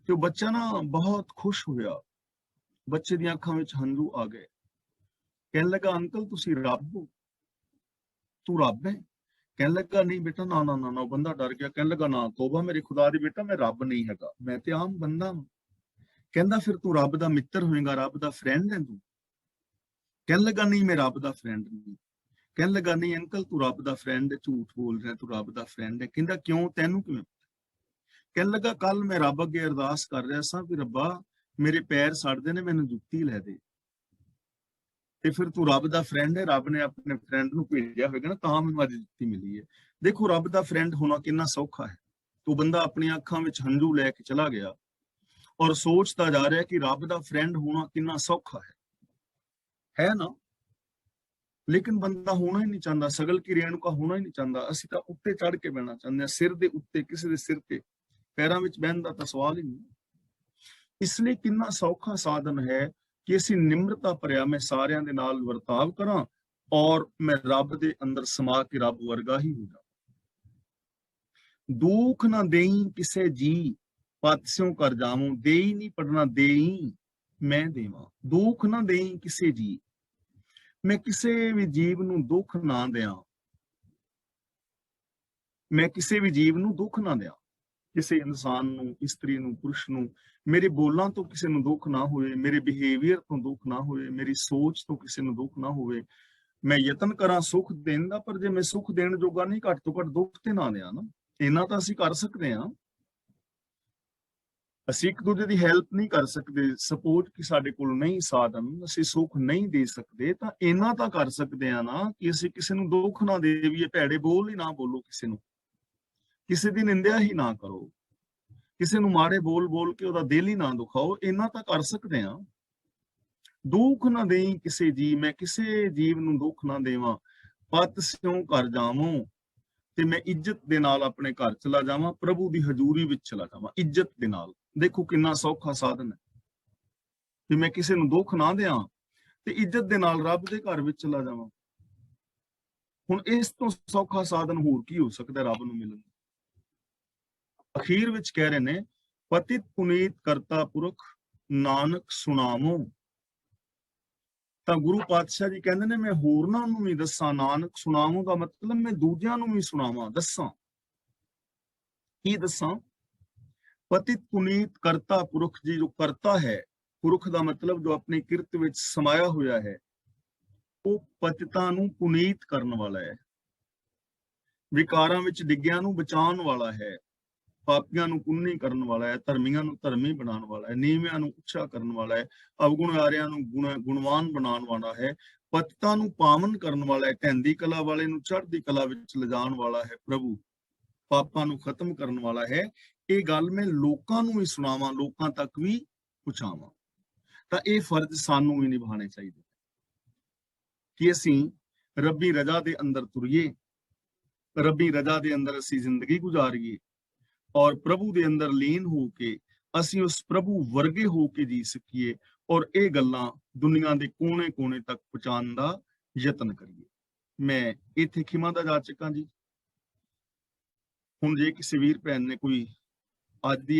ਤੇ ਉਹ ਬੱਚਾ ਨਾ ਬਹੁਤ ਖੁਸ਼ ਹੋਇਆ, ਬੱਚੇ ਦੀਆਂ ਅੱਖਾਂ ਵਿੱਚ ਹੰਝੂ ਆ ਗਏ। ਕਹਿਣ ਲੱਗਾ, ਅੰਕਲ ਤੁਸੀਂ ਰੱਬ ਹੋ? ਤੂੰ ਰੱਬ ਹੈ? ਕਹਿਣ ਲੱਗਾ, ਨਹੀਂ ਬੇਟਾ, ਨਾ ਨਾ ਨਾ। ਉਹ ਬੰਦਾ ਡਰ ਗਿਆ, ਕਹਿਣ ਲੱਗਾ, ਨਾ ਤੋਬਾ ਮੇਰੇ ਖੁਦਾ ਦੀ ਬੇਟਾ, ਮੈਂ ਰੱਬ ਨਹੀਂ ਹੈਗਾ, ਮੈਂ ਤੇ ਆਮ ਬੰਦਾ ਹਾਂ। ਕਹਿੰਦਾ, ਫਿਰ ਤੂੰ ਰੱਬ ਦਾ ਮਿੱਤਰ ਹੋਏਗਾ, ਰੱਬ ਦਾ ਫਰੈਂਡ ਹੈ ਤੂੰ? ਕਹਿਣ ਲੱਗਾ, ਨਹੀਂ ਮੈਂ ਰੱਬ ਦਾ ਫਰੈਂਡ ਨਹੀਂ। ਕਹਿਣ ਲੱਗਾ, ਨਹੀਂ ਅੰਕਲ ਤੂੰ ਰੱਬ ਦਾ ਫਰੈਂਡ ਹੈ, ਝੂਠ ਬੋਲ ਰਿਹਾ, ਤੂੰ ਰੱਬ ਦਾ ਫਰੈਂਡ ਹੈ। ਕਹਿੰਦਾ, ਕਿਉਂ, ਤੈਨੂੰ ਕਿਵੇਂ? ਕਹਿਣ ਲੱਗਾ, ਕੱਲ ਮੈਂ ਰੱਬ ਅੱਗੇ ਅਰਦਾਸ ਕਰ ਰਿਹਾ ਸਾਂ ਵੀ ਰੱਬਾ ਮੇਰੇ ਪੈਰ ਸੜਦੇ ਨੇ, ਮੈਨੂੰ ਜੁੱਤੀ ਲੈ ਦੇ। ਤੇ ਫਿਰ ਤੂੰ ਰੱਬ ਦਾ ਫਰੈਂਡ ਹੈ, ਰੱਬ ਨੇ ਆਪਣੇ ਫਰੈਂਡ ਨੂੰ ਭੇਜਿਆ ਹੋਵੇਗਾ ਨਾ, ਤਾਂ ਮੈਨੂੰ ਅੱਜ ਜੁੱਤੀ ਮਿਲੀ ਹੈ। ਦੇਖੋ ਰੱਬ ਦਾ ਫਰੈਂਡ ਹੋਣਾ ਕਿੰਨਾ ਸੌਖਾ ਹੈ। ਤੂੰ ਬੰਦਾ ਆਪਣੀਆਂ ਅੱਖਾਂ ਵਿੱਚ ਹੰਝੂ ਲੈ ਕੇ ਚਲਾ ਗਿਆ ਔਰ ਸੋਚਦਾ ਜਾ ਰਿਹਾ ਕਿ ਰੱਬ ਦਾ ਫਰੈਂਡ ਹੋਣਾ ਕਿੰਨਾ ਸੌਖਾ ਹੈ ਨਾ। ਲੇਕਿਨ ਬੰਦਾ ਹੋਣਾ ਹੀ ਨਹੀਂ ਚਾਹੁੰਦਾ, ਸਗਲ ਕੀ ਰੇਣੂਕਾ ਹੋਣਾ ਹੀ ਨਹੀਂ ਚਾਹੁੰਦਾ। ਅਸੀਂ ਤਾਂ ਉੱਤੇ ਚੜ ਕੇ ਬਹਿਣਾ ਚਾਹੁੰਦੇ ਹਾਂ, ਸਿਰ ਦੇ ਉੱਤੇ, ਕਿਸੇ ਦੇ ਸਿਰ ਤੇ, ਪੈਰਾਂ ਵਿੱਚ ਬਹਿਣ ਦਾ ਤਾਂ ਸਵਾਲ ਹੀ ਨਹੀਂ। ਇਸ ਲਈ ਕਿੰਨਾ ਸੌਖਾ ਸਾਧਨ ਹੈ ਕਿ ਅਸੀਂ ਨਿਮਰਤਾ ਭਰਿਆ ਮੈਂ ਸਾਰਿਆਂ ਦੇ ਨਾਲ ਵਰਤਾਵ ਕਰਾਂ ਔਰ ਮੈਂ ਰੱਬ ਦੇ ਅੰਦਰ ਸਮਾ ਕੇ ਰੱਬ ਵਰਗਾ ਹੀ ਹੋ ਜਾਵਾਂ। ਦੁੱਖ ਨਾ ਦੇਈ ਕਿਸੇ ਜੀ ਪਤ ਸਿਉ ਕਰ ਜਾਵਾਂ। ਦੇਈ ਨਹੀਂ ਪੜਨਾ, ਦੇਈ ਮੈਂ ਦੇਵਾਂ। ਦੁੱਖ ਨਾ ਦੇਈ ਕਿਸੇ ਜੀ, ਮੈਂ ਕਿਸੇ ਵੀ ਜੀਵ ਨੂੰ ਦੁੱਖ ਨਾ ਦਿਆਂ। ਮੈਂ ਕਿਸੇ ਵੀ ਜੀਵ ਨੂੰ ਦੁੱਖ ਨਾ ਦਿਆਂ, ਕਿਸੇ ਇਨਸਾਨ ਨੂੰ, ਇਸਤਰੀ ਨੂੰ, ਪੁਰਸ਼ ਨੂੰ। ਮੇਰੇ ਬੋਲਾਂ ਤੋਂ ਕਿਸੇ ਨੂੰ ਦੁੱਖ ਨਾ ਹੋਵੇ, ਮੇਰੇ ਬਿਹੇਵੀਅਰ ਤੋਂ ਦੁੱਖ ਨਾ ਹੋਵੇ, ਮੇਰੀ ਸੋਚ ਤੋਂ ਕਿਸੇ ਨੂੰ ਦੁੱਖ ਨਾ ਹੋਵੇ। ਮੈਂ ਯਤਨ ਕਰਾਂ ਸੁੱਖ ਦੇਣ ਦਾ, ਪਰ ਜੇ ਮੈਂ ਸੁੱਖ ਦੇਣ ਜੋਗਾ ਨਹੀਂ, ਘੱਟ ਤੋਂ ਘੱਟ ਦੁੱਖ ਤੇ ਨਾ ਦਿਆਂ ਨਾ। ਇੰਨਾ ਤਾਂ ਅਸੀਂ ਕਰ ਸਕਦੇ ਹਾਂ। ਅਸੀਂ ਇੱਕ ਦੂਜੇ ਦੀ ਹੈਲਪ ਨਹੀਂ ਕਰ ਸਕਦੇ, ਸਪੋਰਟ ਕਿ ਸਾਡੇ ਕੋਲ ਨਹੀਂ ਸਾਧਨ, ਅਸੀਂ ਸੁੱਖ ਨਹੀਂ ਦੇ ਸਕਦੇ, ਤਾਂ ਇੰਨਾ ਤਾਂ ਕਰ ਸਕਦੇ ਹਾਂ ਨਾ ਕਿ ਅਸੀਂ ਕਿਸੇ ਨੂੰ ਦੁੱਖ ਨਾ ਦੇਵੀਏ, ਭੈੜੇ ਬੋਲ ਹੀ ਨਾ ਬੋਲੋ ਕਿਸੇ ਨੂੰ, ਕਿਸੇ ਦੀ ਨਿੰਦਿਆ ਹੀ ਨਾ ਕਰੋ, ਕਿਸੇ ਨੂੰ ਮਾੜੇ ਬੋਲ ਬੋਲ ਕੇ ਉਹਦਾ ਦਿਲ ਹੀ ਨਾ ਦੁਖਾਓ। ਇੰਨਾ ਤਾਂ ਕਰ ਸਕਦੇ ਹਾਂ। ਦੁੱਖ ਨਾ ਦੇਈ ਕਿਸੇ ਜੀ, ਮੈਂ ਕਿਸੇ ਜੀਵ ਨੂੰ ਦੁੱਖ ਨਾ ਦੇਵਾਂ। ਪਤ ਸਿਉ ਕਰ ਜਾਵਾਂ, ਤੇ ਮੈਂ ਇੱਜ਼ਤ ਦੇ ਨਾਲ ਆਪਣੇ ਘਰ ਚਲਾ ਜਾਵਾਂ, ਪ੍ਰਭੂ ਦੀ ਹਜ਼ੂਰੀ ਵਿੱਚ ਚਲਾ ਜਾਵਾਂ ਇੱਜ਼ਤ ਦੇ ਨਾਲ। ਦੇਖੋ ਕਿੰਨਾ ਸੌਖਾ ਸਾਧਨ ਹੈ ਕਿ ਮੈਂ ਕਿਸੇ ਨੂੰ ਦੁੱਖ ਨਾ ਦਿਆਂ ਤੇ ਇੱਜ਼ਤ ਦੇ ਨਾਲ ਰੱਬ ਦੇ ਘਰ ਵਿੱਚ ਚਲਾ ਜਾਵਾਂ। ਹੁਣ ਇਸ ਤੋਂ ਸੌਖਾ ਸਾਧਨ ਹੋਰ ਕੀ ਹੋ ਸਕਦਾ ਰੱਬ ਨੂੰ ਮਿਲਣ? ਅਖੀਰ ਵਿੱਚ ਕਹਿ ਰਹੇ ਨੇ, ਪਤਿਤ ਪੁਨੀਤ ਕਰਤਾ ਪੁਰਖ ਨਾਨਕ ਸੁਣਾਵੋ। ਤਾਂ ਗੁਰੂ ਪਾਤਸ਼ਾਹ ਜੀ ਕਹਿੰਦੇ ਨੇ, ਮੈਂ ਹੋਰਨਾਂ ਨੂੰ ਵੀ ਦੱਸਾਂ। ਨਾਨਕ ਸੁਣਾਵੋ ਦਾ ਮਤਲਬ ਮੈਂ ਦੂਜਿਆਂ ਨੂੰ ਵੀ ਸੁਣਾਵਾਂ, ਦੱਸਾਂ। ਕੀ ਦੱਸਾਂ? ਪਤਿਤ ਪੁਨੀਤ ਕਰਤਾ ਪੁਰਖ ਜੀ, ਜੋ ਕਰਤਾ ਹੈ, ਪੁਰਖ ਦਾ ਮਤਲਬ ਜੋ ਆਪਣੀ ਕਿਰਤ ਵਿੱਚ ਸਮਾਇਆ ਹੋਇਆ ਹੈ, ਉਹ ਪਤਿਤਾਂ ਨੂੰ ਪੁਨੀਤ ਕਰਨ ਵਾਲਾ ਹੈ, ਵਿਕਾਰਾਂ ਵਿੱਚ ਡਿੱਗਿਆਂ ਨੂੰ ਬਚਾਉਣ ਵਾਲਾ ਹੈ, ਪਾਪੀਆਂ ਨੂੰ ਪੁੰਨੀ ਕਰਨ ਵਾਲਾ ਹੈ, ਧਰਮੀਆਂ ਨੂੰ ਧਰਮੀ ਬਣਾਉਣ ਵਾਲਾ ਹੈ, ਨੀਵਿਆਂ ਨੂੰ ਉੱਚਾ ਕਰਨ ਵਾਲਾ ਹੈ, ਅਵਗੁਣਾਰਿਆਂ ਨੂੰ ਗੁਣਵਾਨ ਬਣਾਉਣ ਵਾਲਾ ਹੈ, ਪਤਿਤਾਂ ਨੂੰ ਪਾਵਨ ਕਰਨ ਵਾਲਾ ਹੈ, ਢਹਿੰਦੀ ਕਲਾ ਵਾਲੇ ਨੂੰ ਚੜ੍ਹਦੀ ਕਲਾ ਵਿੱਚ ਲਿਜਾਣ ਵਾਲਾ ਹੈ ਪ੍ਰਭੂ, ਪਾਪਾਂ ਨੂੰ ਖਤਮ ਕਰਨ ਵਾਲਾ ਹੈ। ਇਹ ਗੱਲ ਮੈਂ ਲੋਕਾਂ ਨੂੰ ਵੀ ਸੁਣਾਵਾਂ, ਲੋਕਾਂ ਤੱਕ ਵੀ ਪਹੁੰਚਾਵਾਂ। ਤਾਂ ਇਹ ਫਰਜ਼ ਸਾਨੂੰ ਵੀ ਨਿਭਾਉਣੇ ਚਾਹੀਦੇ ਕਿ ਅਸੀਂ ਰੱਬੀ ਰਜ਼ਾ ਦੇ ਅੰਦਰ ਤੁਰੀਏ, ਰੱਬੀ ਰਜ਼ਾ ਦੇ ਅੰਦਰ ਅਸੀਂ ਜ਼ਿੰਦਗੀ ਗੁਜ਼ਾਰੀਏ ਔਰ ਪ੍ਰਭੂ ਦੇ ਅੰਦਰ ਲੀਨ ਹੋ ਕੇ ਅਸੀਂ ਉਸ ਪ੍ਰਭੂ ਵਰਗੇ ਹੋ ਕੇ ਜੀ ਸਕੀਏ ਔਰ ਇਹ ਗੱਲਾਂ ਦੁਨੀਆ ਦੇ ਕੋਨੇ-ਕੋਨੇ ਤੱਕ ਪਹੁੰਚਾਉਣ ਦਾ ਯਤਨ ਕਰੀਏ। ਮੈਂ ਇੱਥੇ ਖਿਮਾ ਦਾ ਜਾਚਕ ਹਾਂ ਜੀ। ਹੁਣ ਜੇ ਕਿਸੇ ਵੀਰ ਭੈਣ ਨੇ ਕੋਈ ਅੱਜ ਦੀ